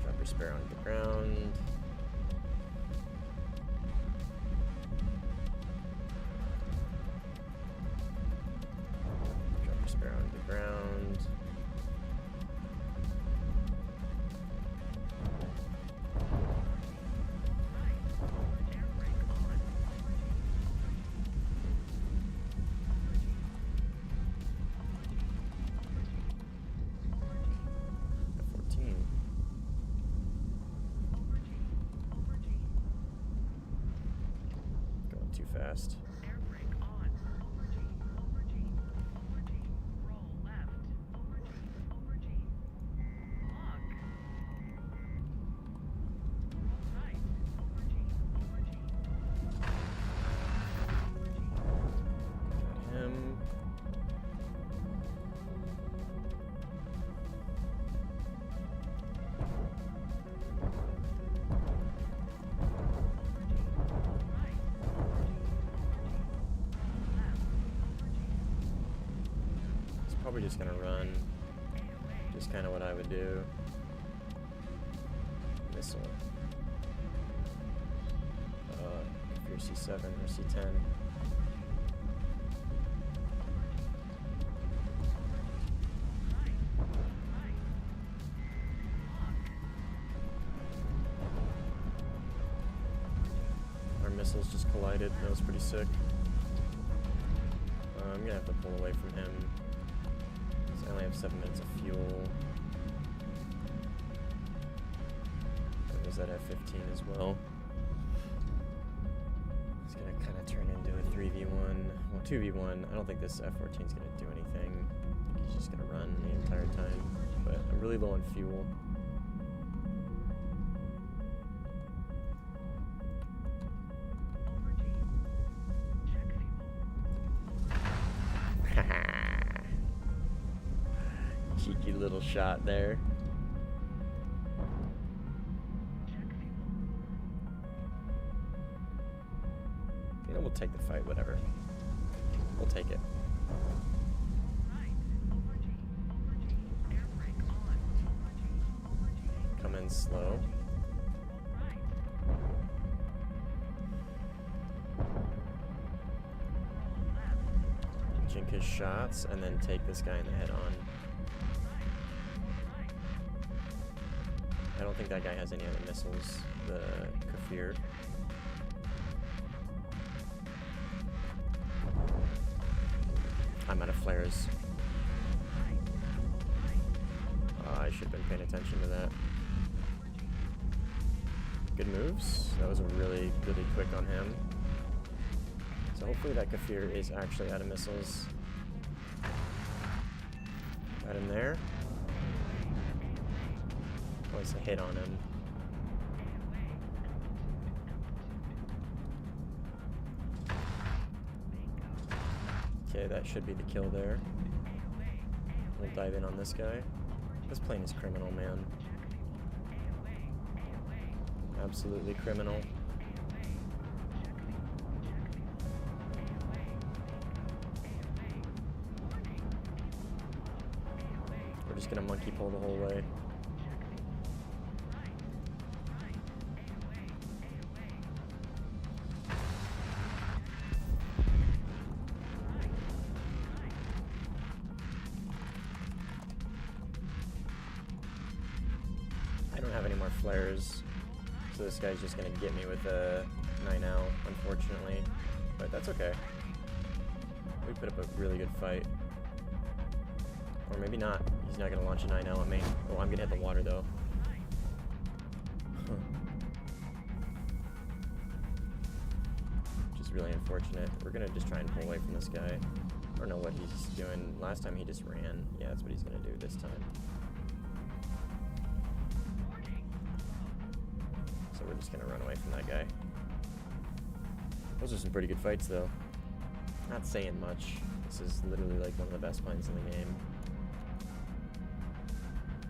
Drop your Sparrow on the ground. Sparrow on the ground. F-14. Going too fast. Probably just gonna run. Just kind of what I would do. Missile. If you're C7 or C10. Our missiles just collided. That was pretty sick. I'm gonna have to pull away from him. I only have 7 minutes of fuel. There's that F-15 as well. It's gonna kind of turn into a 3v1. Well, 2v1. I don't think this F-14 is gonna do anything. I think he's just gonna run the entire time. But I'm really low on fuel. Cheeky little shot there. You know, we'll take the fight, whatever. We'll take it. Come in slow. block his shots and then take this guy in the head on. I don't think that guy has any other missiles, the Kafir. I'm out of flares. I should have been paying attention to that. Good moves. That was really, really quick on him. So hopefully that Kafir is actually out of missiles. Got him there. Was a hit on him. Okay, that should be the kill there. We'll dive in on this guy. This plane is criminal, man. Absolutely criminal. We're just gonna monkey pull the whole way. I don't have any more flares, so this guy's just gonna get me with a 9L, unfortunately, but that's okay. We put up a really good fight. Or maybe not. He's not gonna launch a 9L at me. Oh, I'm gonna hit the water though. Which is really unfortunate. We're gonna just try and pull away from this guy. I don't know what he's doing. Last time he just ran. Yeah, that's what he's gonna do this time. So we're just gonna run away from that guy. Those are some pretty good fights though. Not saying much. This is literally like one of the best planes in the game.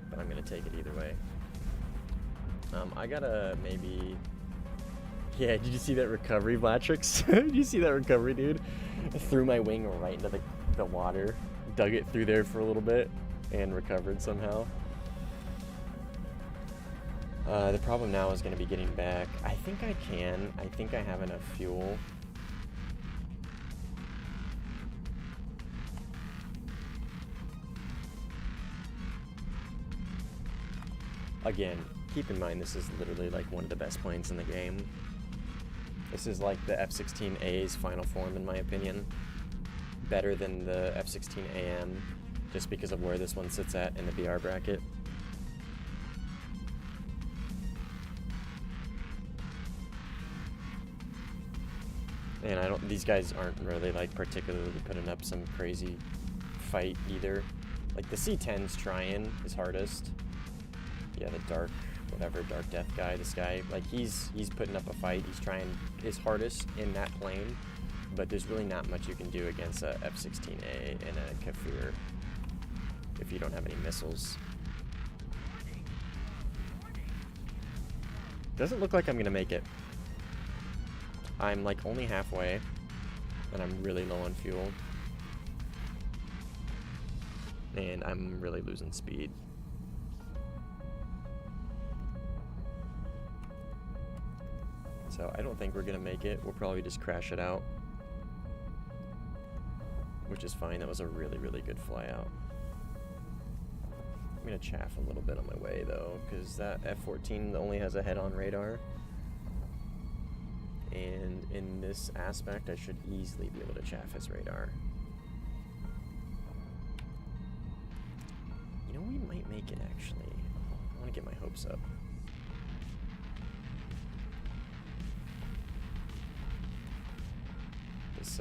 But I'm gonna take it either way. I gotta maybe... Yeah, did you see that recovery, Blatrix? Did you see that recovery, dude? I threw my wing right into the water, dug it through there for a little bit, and recovered somehow. The problem now is gonna be getting back. I think I can. I think I have enough fuel. Again, keep in mind this is literally like one of the best planes in the game. This is like the F-16A's final form in my opinion. Better than the F-16AM, just because of where this one sits at in the BR bracket. And these guys aren't really like particularly putting up some crazy fight either. Like the C-10's trying his hardest. Yeah, the dark death guy, this guy, like he's putting up a fight. He's trying his hardest in that plane, but there's really not much you can do against a F-16A and a Kafir if you don't have any missiles. Doesn't look like I'm gonna make it. I'm like only halfway, and I'm really low on fuel, and I'm really losing speed. So I don't think we're gonna make it. We'll probably just crash it out, which is fine. That was a really, really good fly out. I'm gonna chaff a little bit on my way though, because that F-14 only has a head-on radar. And in this aspect, I should easily be able to chaff his radar. You know, we might make it actually. I want to get my hopes up. This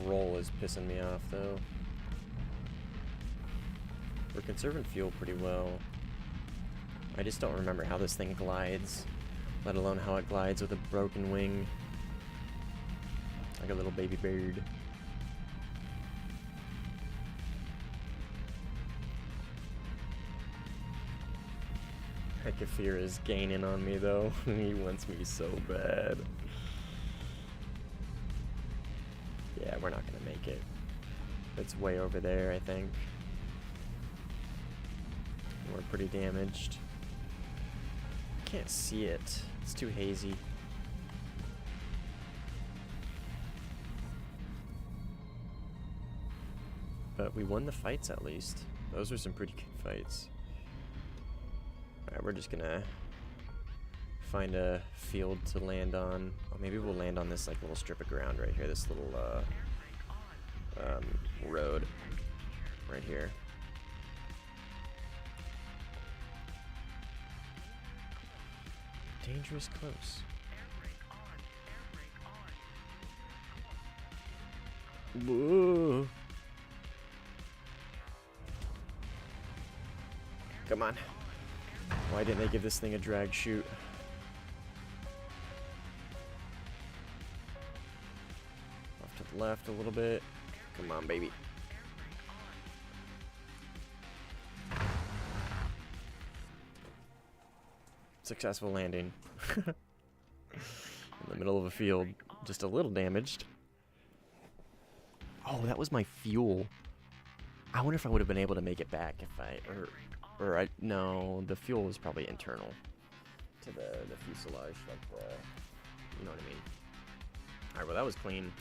roll is pissing me off though. We're conserving fuel pretty well. I just don't remember how this thing glides, let alone how it glides with a broken wing. Like a little baby bird. Kafir is gaining on me though. He wants me so bad. Yeah, we're not gonna make it. It's way over there, I think. We're pretty damaged. Can't see it. It's too hazy. we won the fights at least. Those were some pretty good fights. Alright, we're just gonna find a field to land on. Oh, maybe we'll land on this like little strip of ground right here. This little road right here. Dangerous close. Whoa. Come on. Why didn't they give this thing a drag chute? Off to the left a little bit. Come on, baby. Successful landing. In the middle of a field. Just a little damaged. Oh, that was my fuel. I wonder if I would have been able to make it back if no, the fuel was probably internal to the fuselage, like you know what I mean. Alright, well that was clean.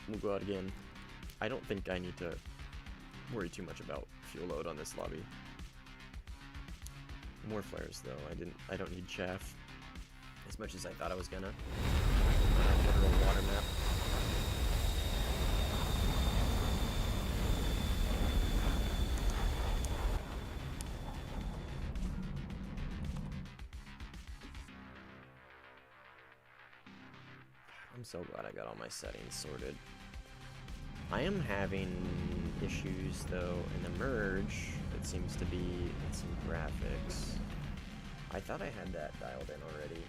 We'll go out again. I don't think I need to worry too much about fuel load on this lobby. More flares though. I don't need chaff as much as I thought I was gonna. Literal water map. I'm so glad I got all my settings sorted. I am having issues though in the merge. It seems to be in some graphics. I thought I had that dialed in already.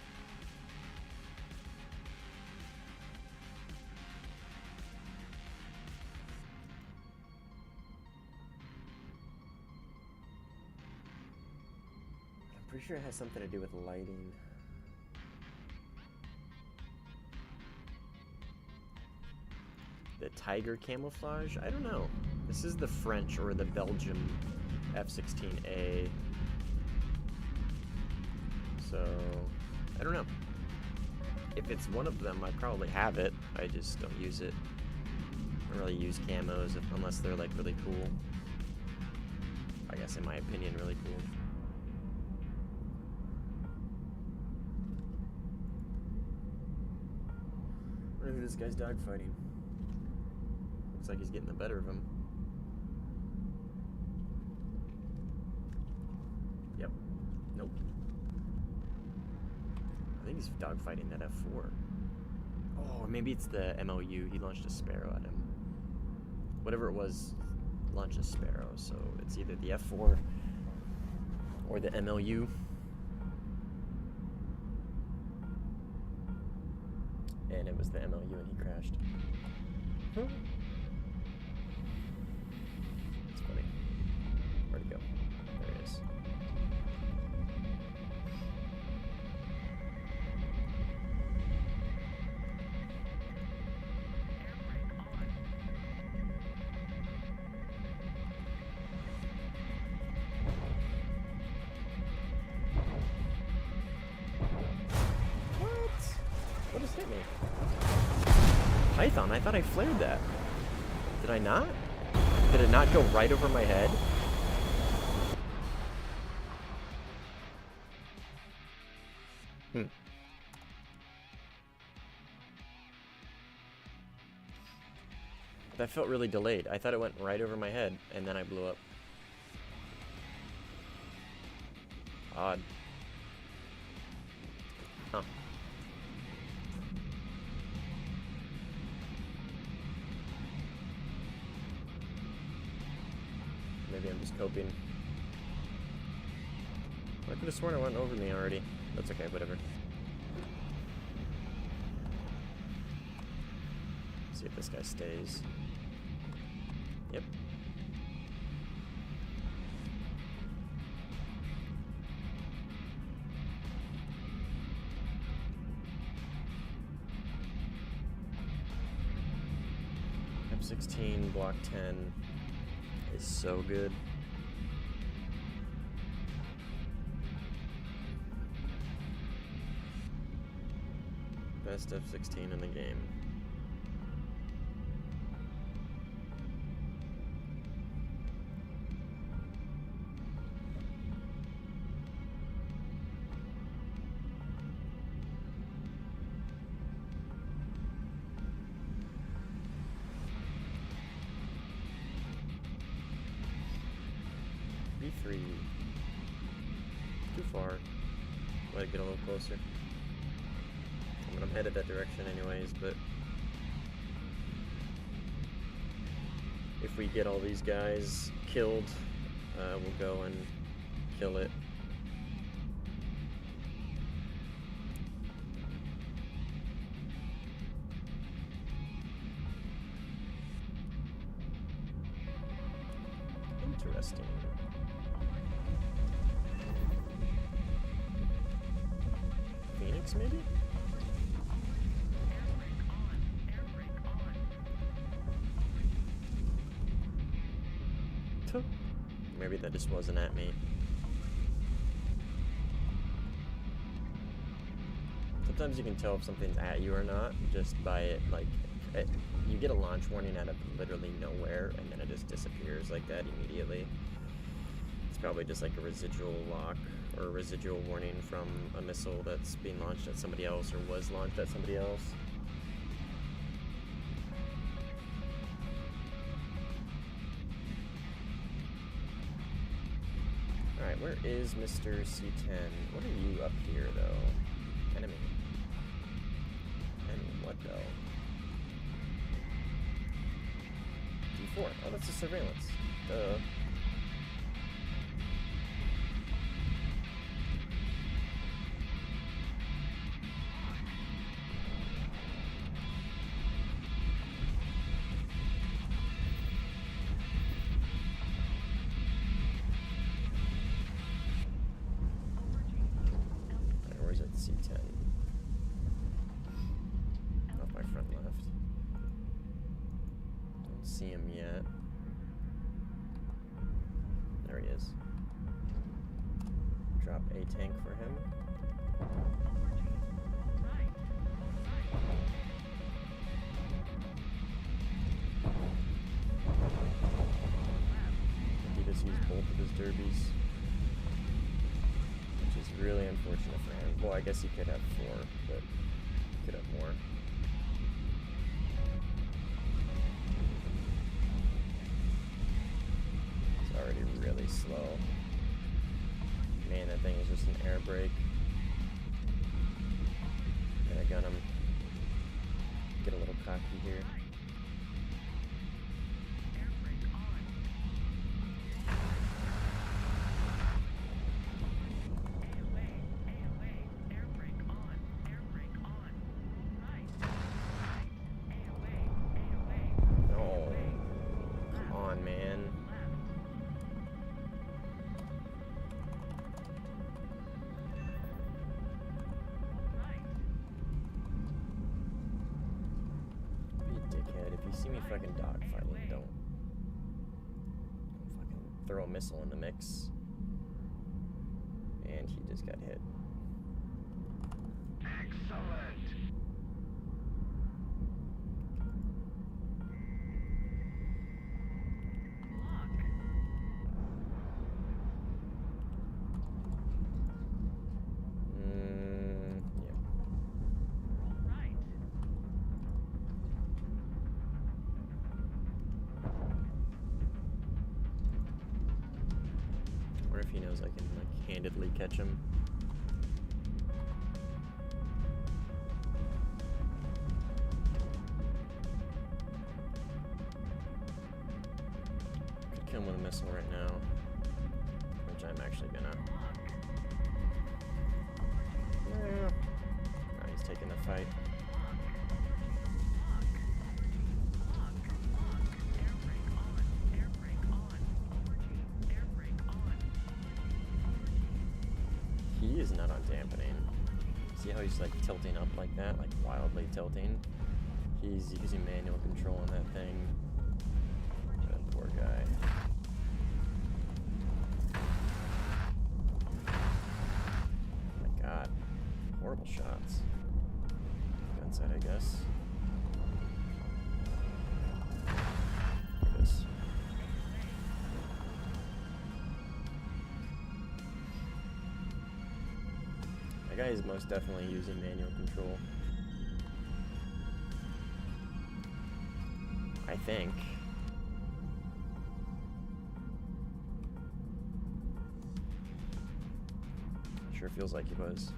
I'm pretty sure it has something to do with lighting. The tiger camouflage? I don't know. This is the French or the Belgium F-16A. So, I don't know. If it's one of them, I probably have it. I just don't use it. I don't really use camos unless they're like really cool. I guess in my opinion, really cool. I wonder who this guy's dogfighting. Looks like he's getting the better of him. Yep. Nope. I think he's dogfighting that F4. Oh, or maybe it's the MOU. He launched a Sparrow at him. Whatever it was, launched a Sparrow. So it's either the F4 or the MLU. And it was the MLU and he crashed. Huh? It's funny. Where'd it go? There it is. What just hit me? Python, I thought I flared that. Did I not? Did it not go right over my head? That felt really delayed. I thought it went right over my head, and then I blew up. Odd. Huh. Maybe I'm just coping. I could have sworn it went over me already. That's okay, whatever. See if this guy stays. Yep. F-16 Block 10 is so good. Best F-16 in the game. tree. Too far. Let it get a little closer. I mean, I'm headed that direction anyways, but if we get all these guys killed, we'll go and kill it. Interesting. Phoenix, maybe? Tuh. Maybe that just wasn't at me. Sometimes you can tell if something's at you or not just by it, like, you get a launch warning out of literally nowhere, and then it just disappears like that immediately. It's probably just like a residual lock or a residual warning from a missile that's being launched at somebody else or was launched at somebody else. Alright, where is Mr. C-10? What are you up here, though? Enemy. Enemy, what though? D4. Oh, that's a surveillance. Duh. Alright, where's that C-10? Off my front left. Don't see him yet. There he is. Drop a tank for him. He just used both of his derbies, which is really unfortunate for him. Well, I guess he could have 4, but he could have more. It's already really slow. Man, that thing is just an air brake. Gonna gun him. Get a little cocky here. Oh, come on, man. Be a dickhead. If you see me fucking dogfighting, don't fucking throw a missile in the mix. And he just got hit. Excellent. Yeah. Or if he knows I can like handedly catch him. Could kill him with a missile right now, which I'm actually gonna. Yeah. Now he's taking the fight. He is not on dampening. See how he's like tilting up like that, like wildly tilting? He's using manual control on that thing. That poor guy. Oh my god. Horrible shots. Gun side, I guess. There it is. That guy is most definitely using manual control. I think. Sure feels like he was.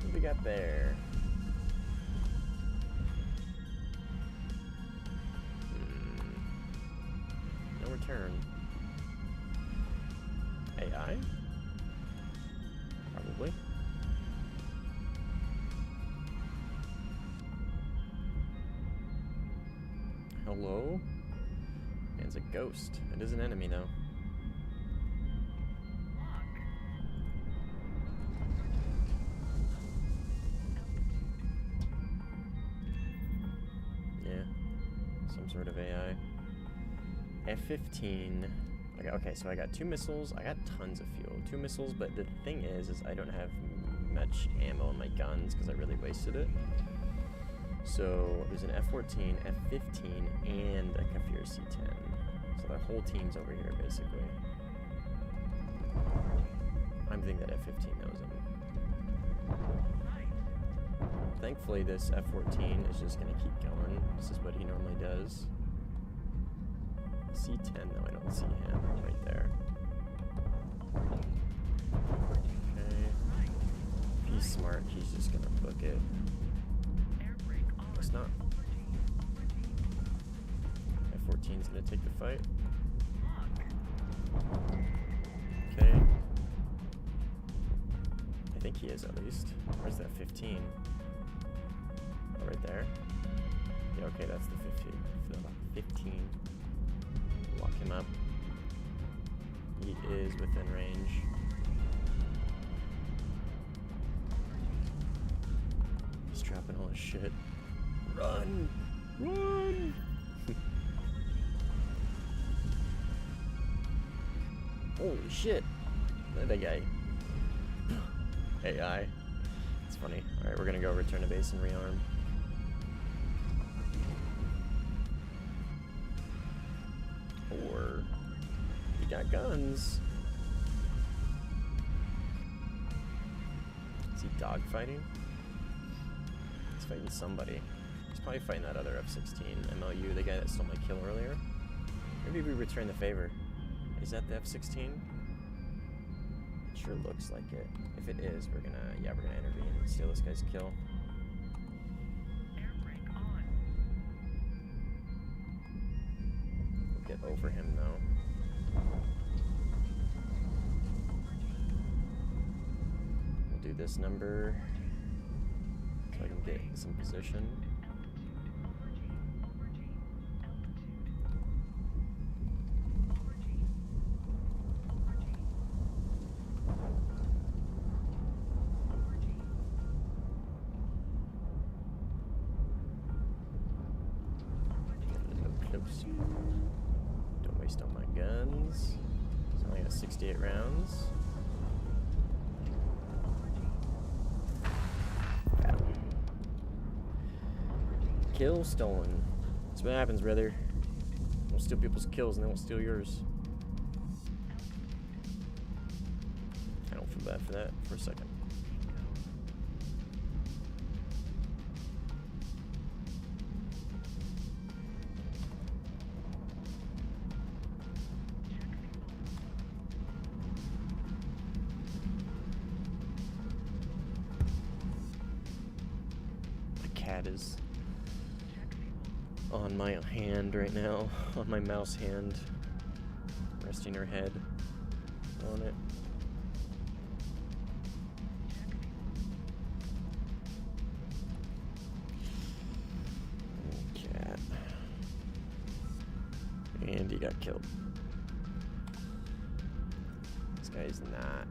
What do we got there? No return. AI? Probably. Hello? Man's a ghost. It is an enemy, though. Yeah. Some sort of AI. F-15. Okay, so I got 2 missiles. I got tons of fuel. 2 missiles, but the thing is I don't have much ammo in my guns because I really wasted it. So there's an F-14, F-15, and a Kafir C-10. So the whole team's over here, basically. I'm thinking that F-15 knows him. Thankfully, this F-14 is just going to keep going. This is what he normally does. C-10, though, I don't see him right there. Okay. If he's smart, he's just going to book it. It's not. F-14's gonna take the fight. Okay. I think he is, at least. Where's that 15? Oh, right there. Yeah, okay, that's the 15. 15. Lock him up. He is within range. He's trapping all his shit. Run! Run! Holy shit! That guy. AI. It's funny. Alright, we're gonna go return to base and rearm. Or he got guns. Is he dogfighting? He's fighting somebody. He's probably fighting that other F-16 MLU, the guy that stole my kill earlier. Maybe we return the favor. Is that the F-16? It sure looks like it. If it is, we're gonna intervene and steal this guy's kill. We'll get over him though. We'll do this number so I can get some position. Don't waste all my guns. It's only got 68 rounds. Got him. Kill stolen. That's what happens, brother. We'll steal people's kills and they won't steal yours. I don't feel bad for that for a second. Cat is on my hand right now, on my mouse hand, resting her head on it. Cat. And he got killed. This guy's not.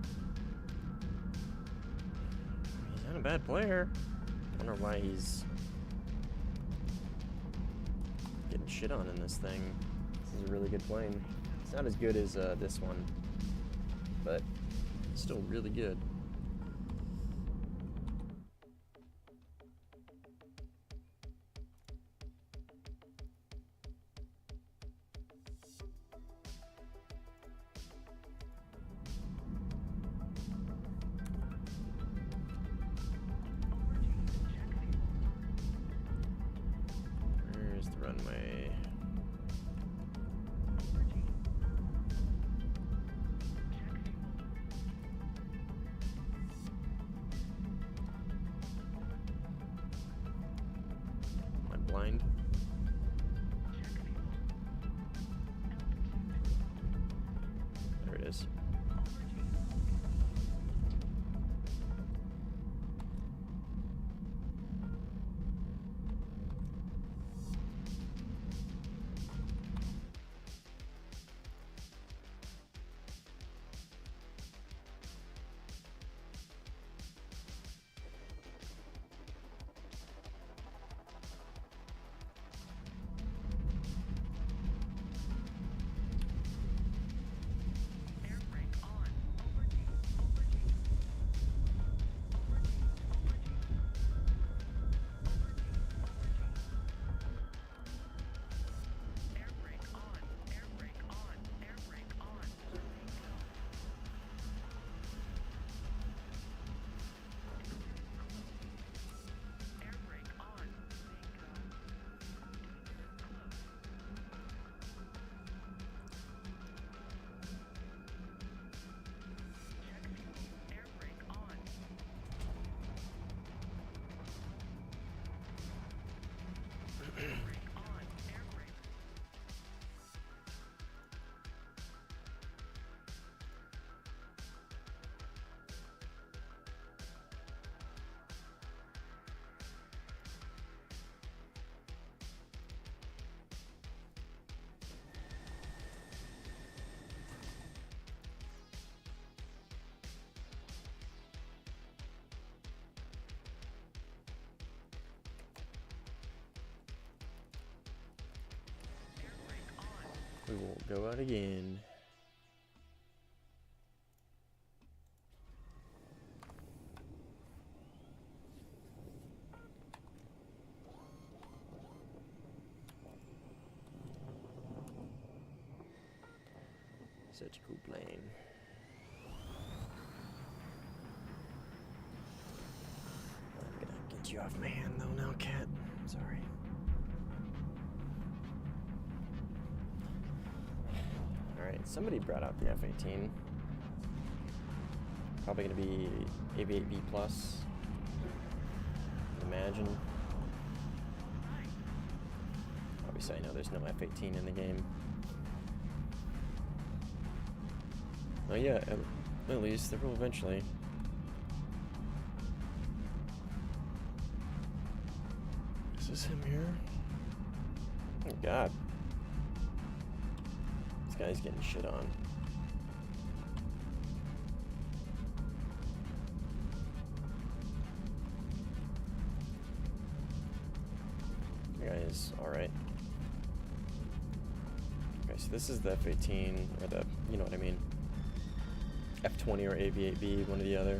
He's not a bad player. I wonder why he's getting shit on in this thing. This is a really good plane. It's not as good as this one, but it's still really good. We won't go out again. Such a cool plane. I'm gonna get you off my hand though now, cat. Sorry. Alright, somebody brought out the F-18. Probably gonna be AV-8B+. Imagine. Obviously I know there's no F-18 in the game. Oh yeah, at least, they will eventually. Is this him here? Oh god. This guy's getting shit on. The guy is alright. Okay, so this is the F-18, or the, you know what I mean. F-20 or AV-8B, one or the other.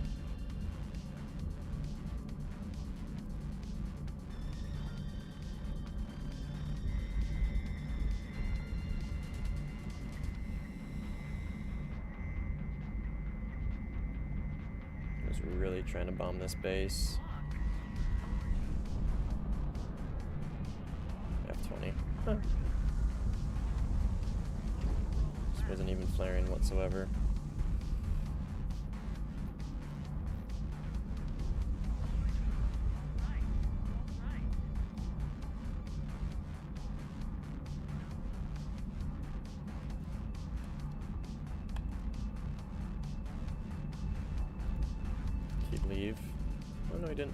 I was really trying to bomb this base. F-20. Huh. This wasn't even flaring whatsoever. He'd leave. Oh no, he didn't.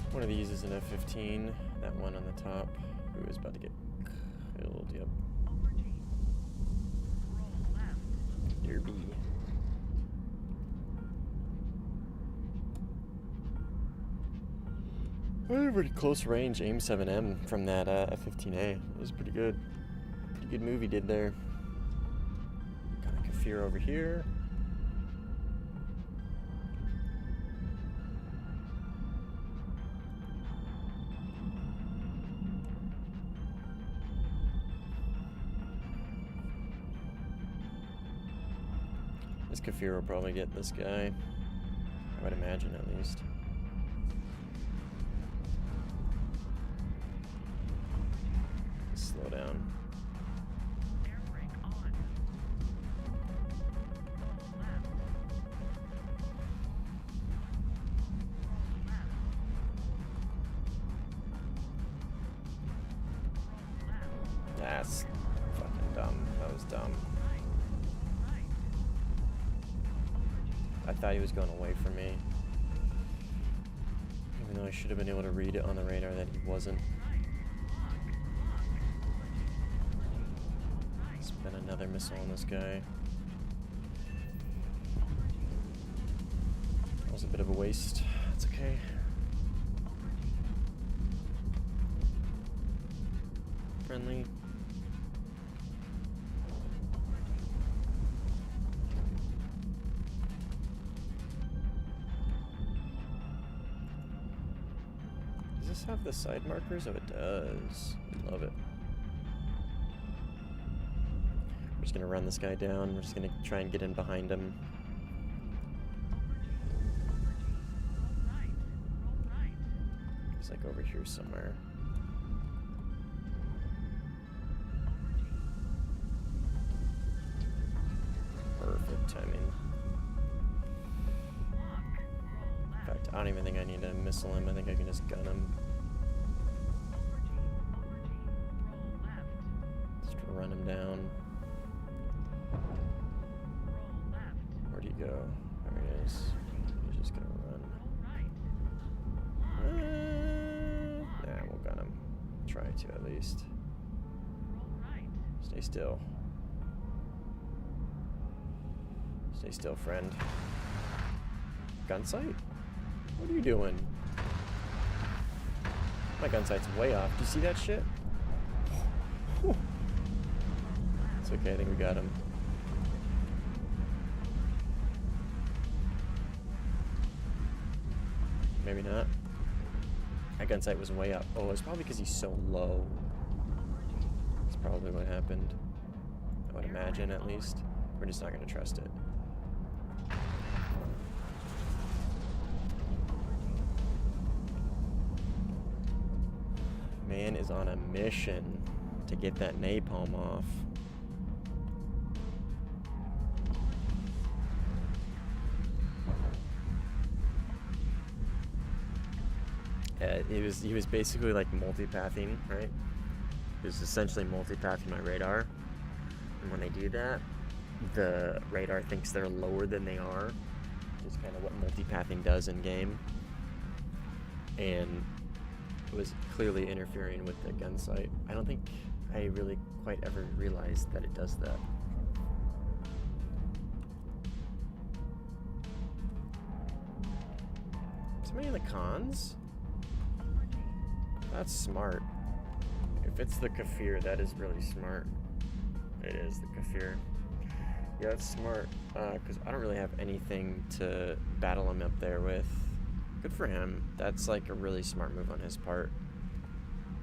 One of these is an F-15. That one on the top, who is about to get killed. Yep. Derby. I had a pretty close range AIM 7M from that F-15A. It was pretty good. Pretty good move he did there. Got a Kafir over here. This Kafir will probably get this guy. I would imagine, at least. Slow down. That's fucking dumb. That was dumb. I thought he was going away from me. Even though I should have been able to read it on the radar that he wasn't. Spent another missile on this guy. That was a bit of a waste. That's okay. Friendly. Does this have the side markers? Oh, it does. I love it. We're just gonna run this guy down. We're just gonna try and get in behind him. He's like over here somewhere. Perfect timing. In fact, I don't even think I need to missile him. I think I can just gun him. Just run him down. Where'd he go? There he is. He's just gonna run. Nah, we'll gun him. Try to, at least. Stay still. Stay still, friend. Gun sight? What are you doing? My gun sight's way off. Do you see that shit? It's okay, I think we got him. Maybe not. My gun sight was way up. Oh, it's probably because he's so low. That's probably what happened. I would imagine, at least. We're just not going to trust it. Man is on a mission to get that napalm off. He was basically like multipathing, right? He was essentially multipathing my radar. And when they do that, the radar thinks they're lower than they are. Just kind of what multipathing does in game. And it was clearly interfering with the gun sight. I don't think I really quite ever realized that it does that. Somebody in the cons? That's smart. If it's the Kafir, that is really smart. It is the Kafir. Yeah, that's smart. Because I don't really have anything to battle him up there with. Good for him. That's like a really smart move on his part.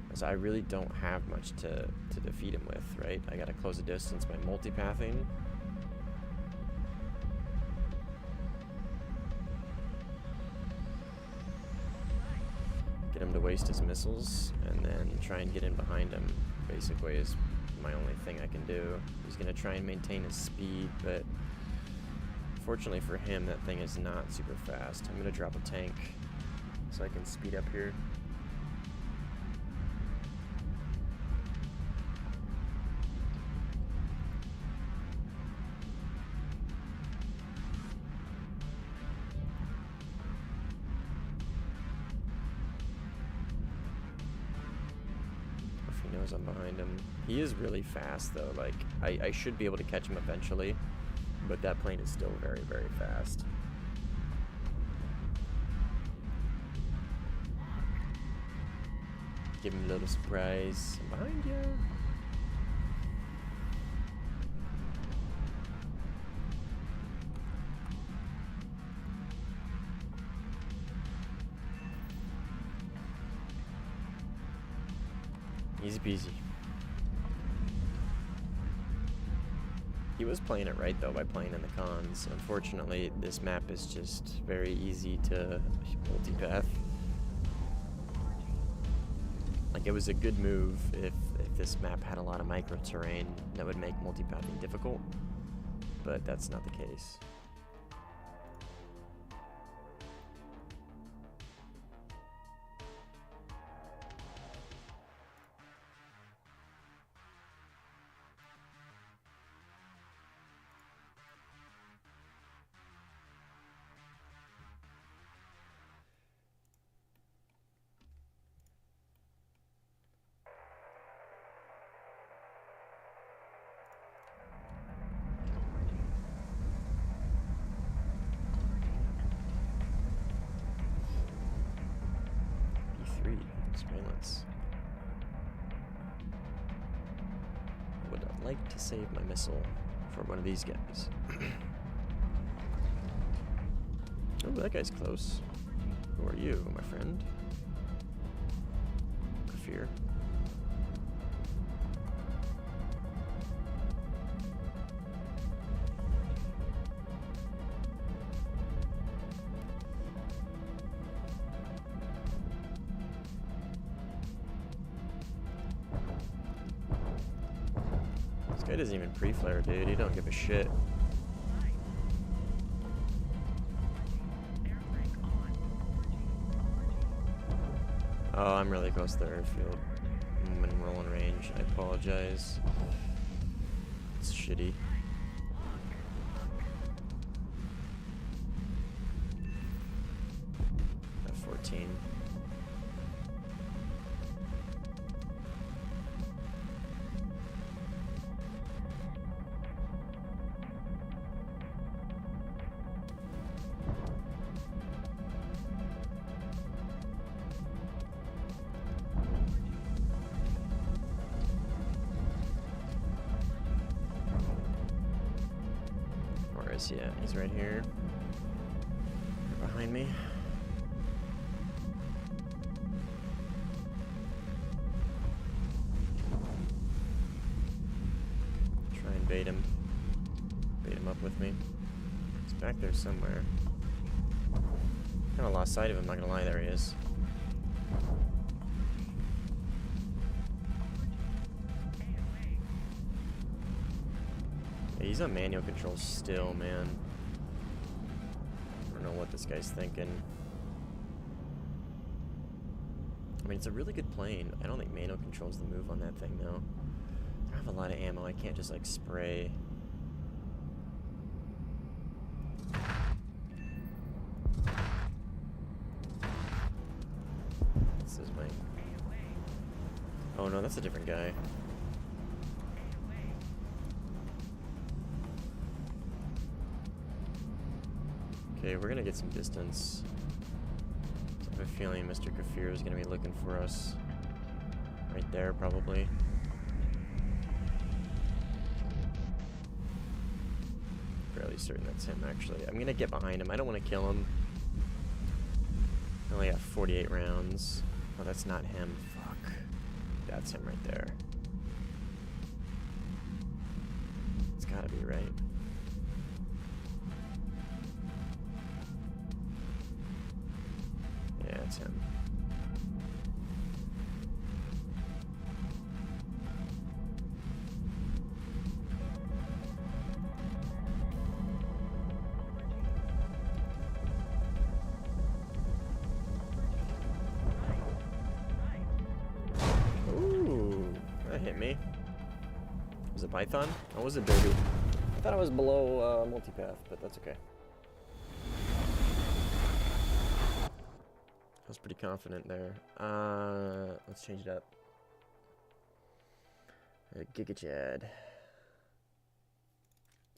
Because I really don't have much to defeat him with, right? I gotta close the distance by multipathing. Get him to waste his missiles, and then try and get in behind him, basically, is my only thing I can do. He's gonna try and maintain his speed, but fortunately for him, that thing is not super fast. I'm gonna drop a tank so I can speed up here. If he knows I'm behind him. He is really fast though, like I should be able to catch him eventually, but that plane is still very, very fast. Give him a little surprise. I'm behind you. Easy peasy. He was playing it right though by playing in the cons. Unfortunately, this map is just very easy to multipath. Like, it was a good move if this map had a lot of micro terrain that would make multipathing difficult, but that's not the case. Surveillance. I would like to save my missile for one of these guys. Oh, that guy's close. Who are you, my friend? Kafir. This guy doesn't even pre-flare, dude. He don't give a shit. Oh, I'm really close to the airfield. I'm in rolling range. I apologize. It's shitty. F-14. is he at? He's right here. Behind me. Try and bait him. Bait him up with me. He's back there somewhere. Kind of lost sight of him, not gonna lie, there he is. Yeah, he's on manual control still, man. I don't know what this guy's thinking. I mean, it's a really good plane. I don't think manual control's the move on that thing, though. I have a lot of ammo. I can't just, like, spray. This is my... Oh, no, that's a different guy. Okay, we're gonna get some distance. I have a feeling Mr. Kafir is gonna be looking for us. Right there, probably. Fairly certain that's him, actually. I'm gonna get behind him. I don't want to kill him. I only got 48 rounds. Oh, that's not him. Fuck. That's him right there. It's gotta be right. Yeah, it's him. Ooh, that hit me. Was it Python? Oh, was it Derby? I thought I was below multipath, but that's okay. I was pretty confident there. Let's change it up. Gigachad.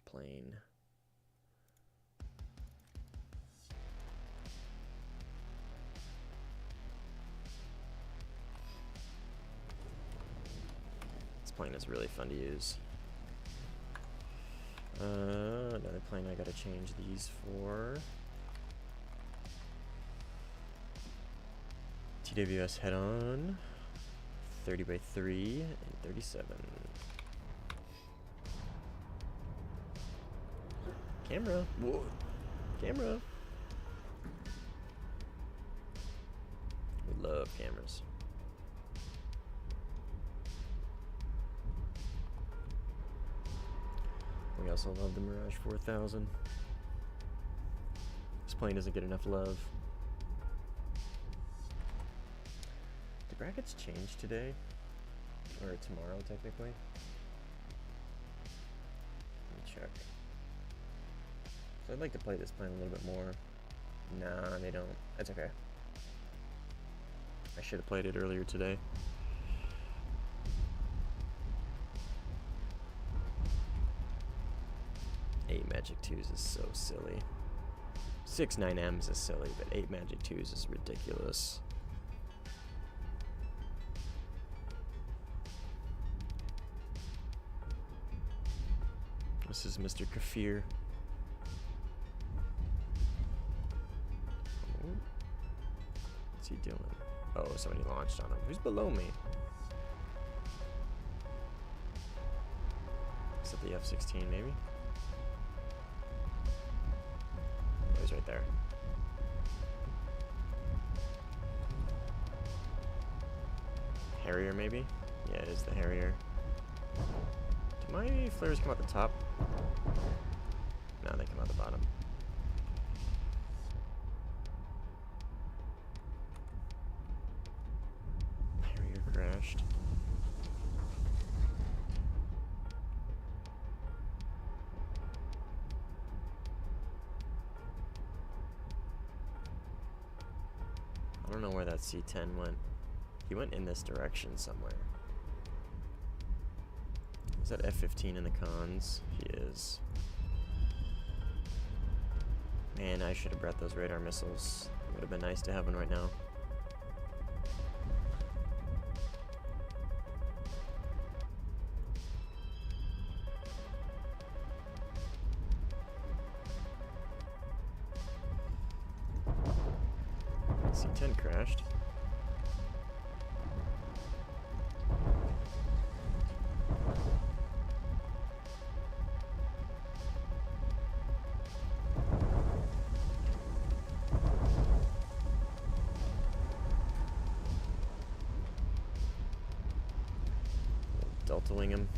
Plane. This plane is really fun to use. Another plane I gotta change these for. TWS head-on, 30x3 and 37. Camera. Whoa. Camera. We love cameras. We also love the Mirage 4000. This plane doesn't get enough love. Did brackets change today? Or tomorrow, technically? Let me check. So I'd like to play this plane a little bit more. Nah, they don't. That's okay. I should have played it earlier today. 8 Magic 2s is so silly. 6 9Ms is silly, but 8 Magic 2s is ridiculous. This is Mr. Kafir. Oh. What's he doing? Oh, somebody launched on him. Who's below me? Is it the F-16 maybe? Oh, he's right there. Harrier maybe? Yeah, it is the Harrier. Do my flares come out the top? No, they come out the bottom. Harrier crashed. I don't know where that C-10 went. He went in this direction somewhere. Is that F-15 in the cons? He is. Man, I should have brought those radar missiles. It would have been nice to have one right now. tent crashed. Delta wing him.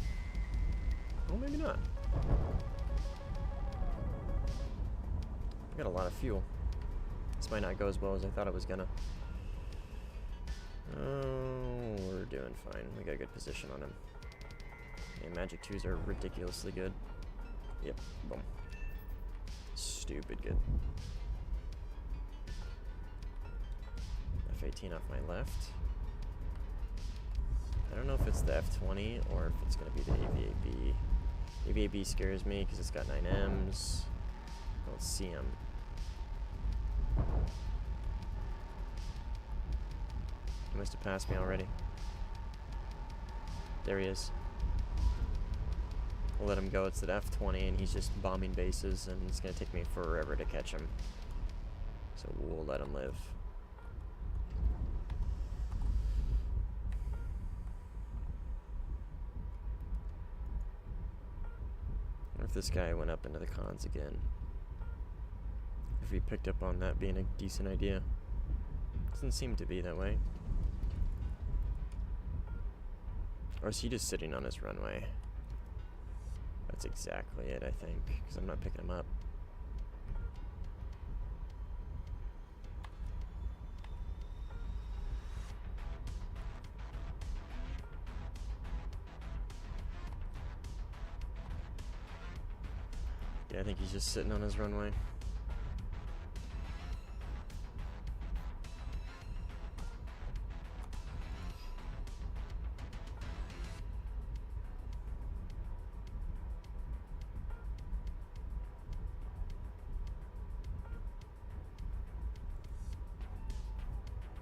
Oh, maybe not. I got a lot of fuel. This might not go as well as I thought it was gonna. Oh, we're doing fine. We got a good position on him. Yeah, Magic 2s are ridiculously good. Yep, boom. Stupid good. F-18 off my left. I don't know if it's the F-20 or if it's going to be the AVAB. AVAB scares me because it's got 9Ms. I don't see him. He must have passed me already. There he is. We'll let him go. It's at F-20 and he's just bombing bases and it's going to take me forever to catch him. So we'll let him live. What if this guy went up into the cons again? If he picked up on that being a decent idea. Doesn't seem to be that way. Or is he just sitting on his runway? That's exactly it, I think, because I'm not picking him up. Yeah, I think he's just sitting on his runway.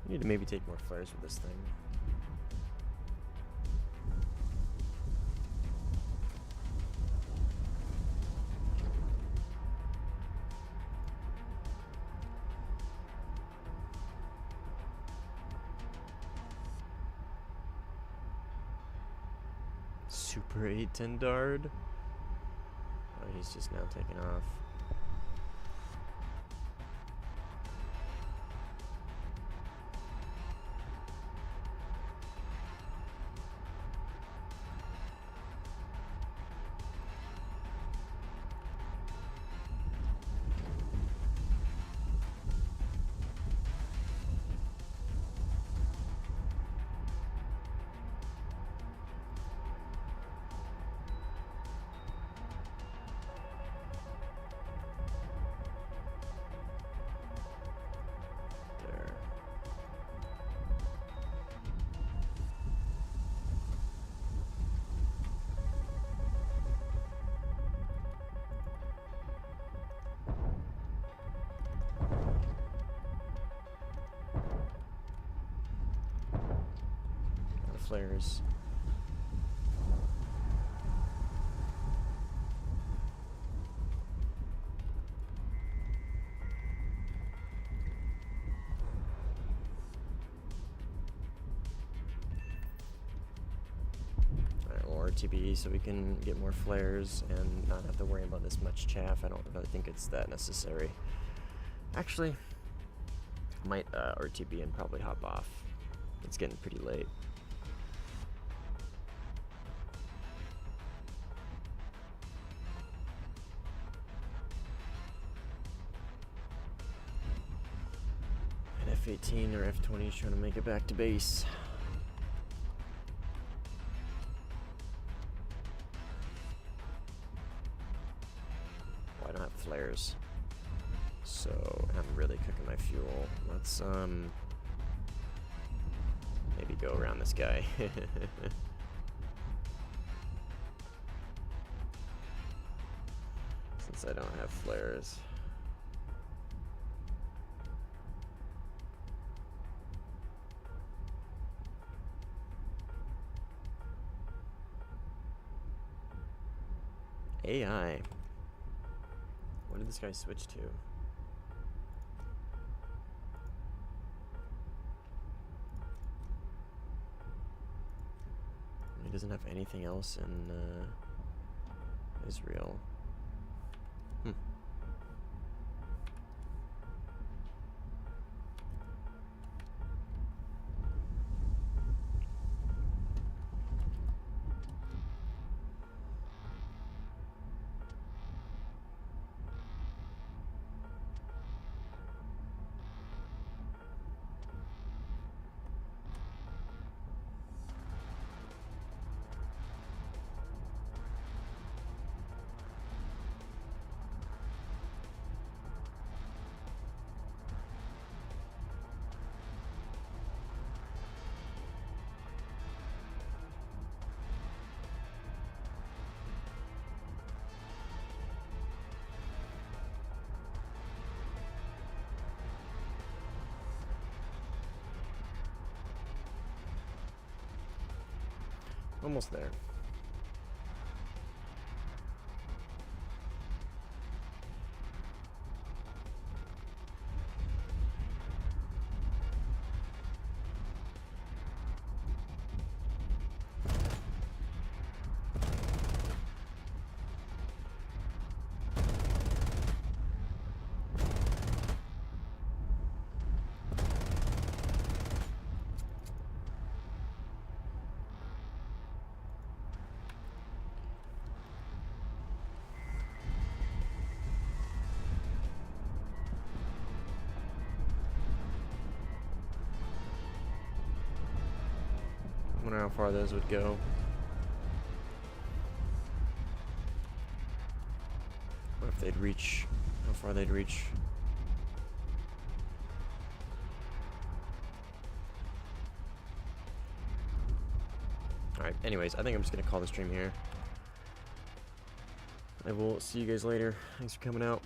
I need to maybe take more flares with this thing. Super 810 Dard. Oh, he's just now taking off. Flares. Alright, well, RTB so we can get more flares and not have to worry about this much chaff. I don't really think it's that necessary. Actually, I might RTB and probably hop off. It's getting pretty late. F-18 or F-20 is trying to make it back to base. Well, I don't have flares, so I'm really cooking my fuel. Let's maybe go around this guy. Since I don't have flares. AI. What did this guy switch to? He doesn't have anything else in Israel. Almost there. I wonder how far those would go. What if they'd reach? How far they'd reach? Alright, anyways, I think I'm just gonna call the stream here. I will see you guys later. Thanks for coming out.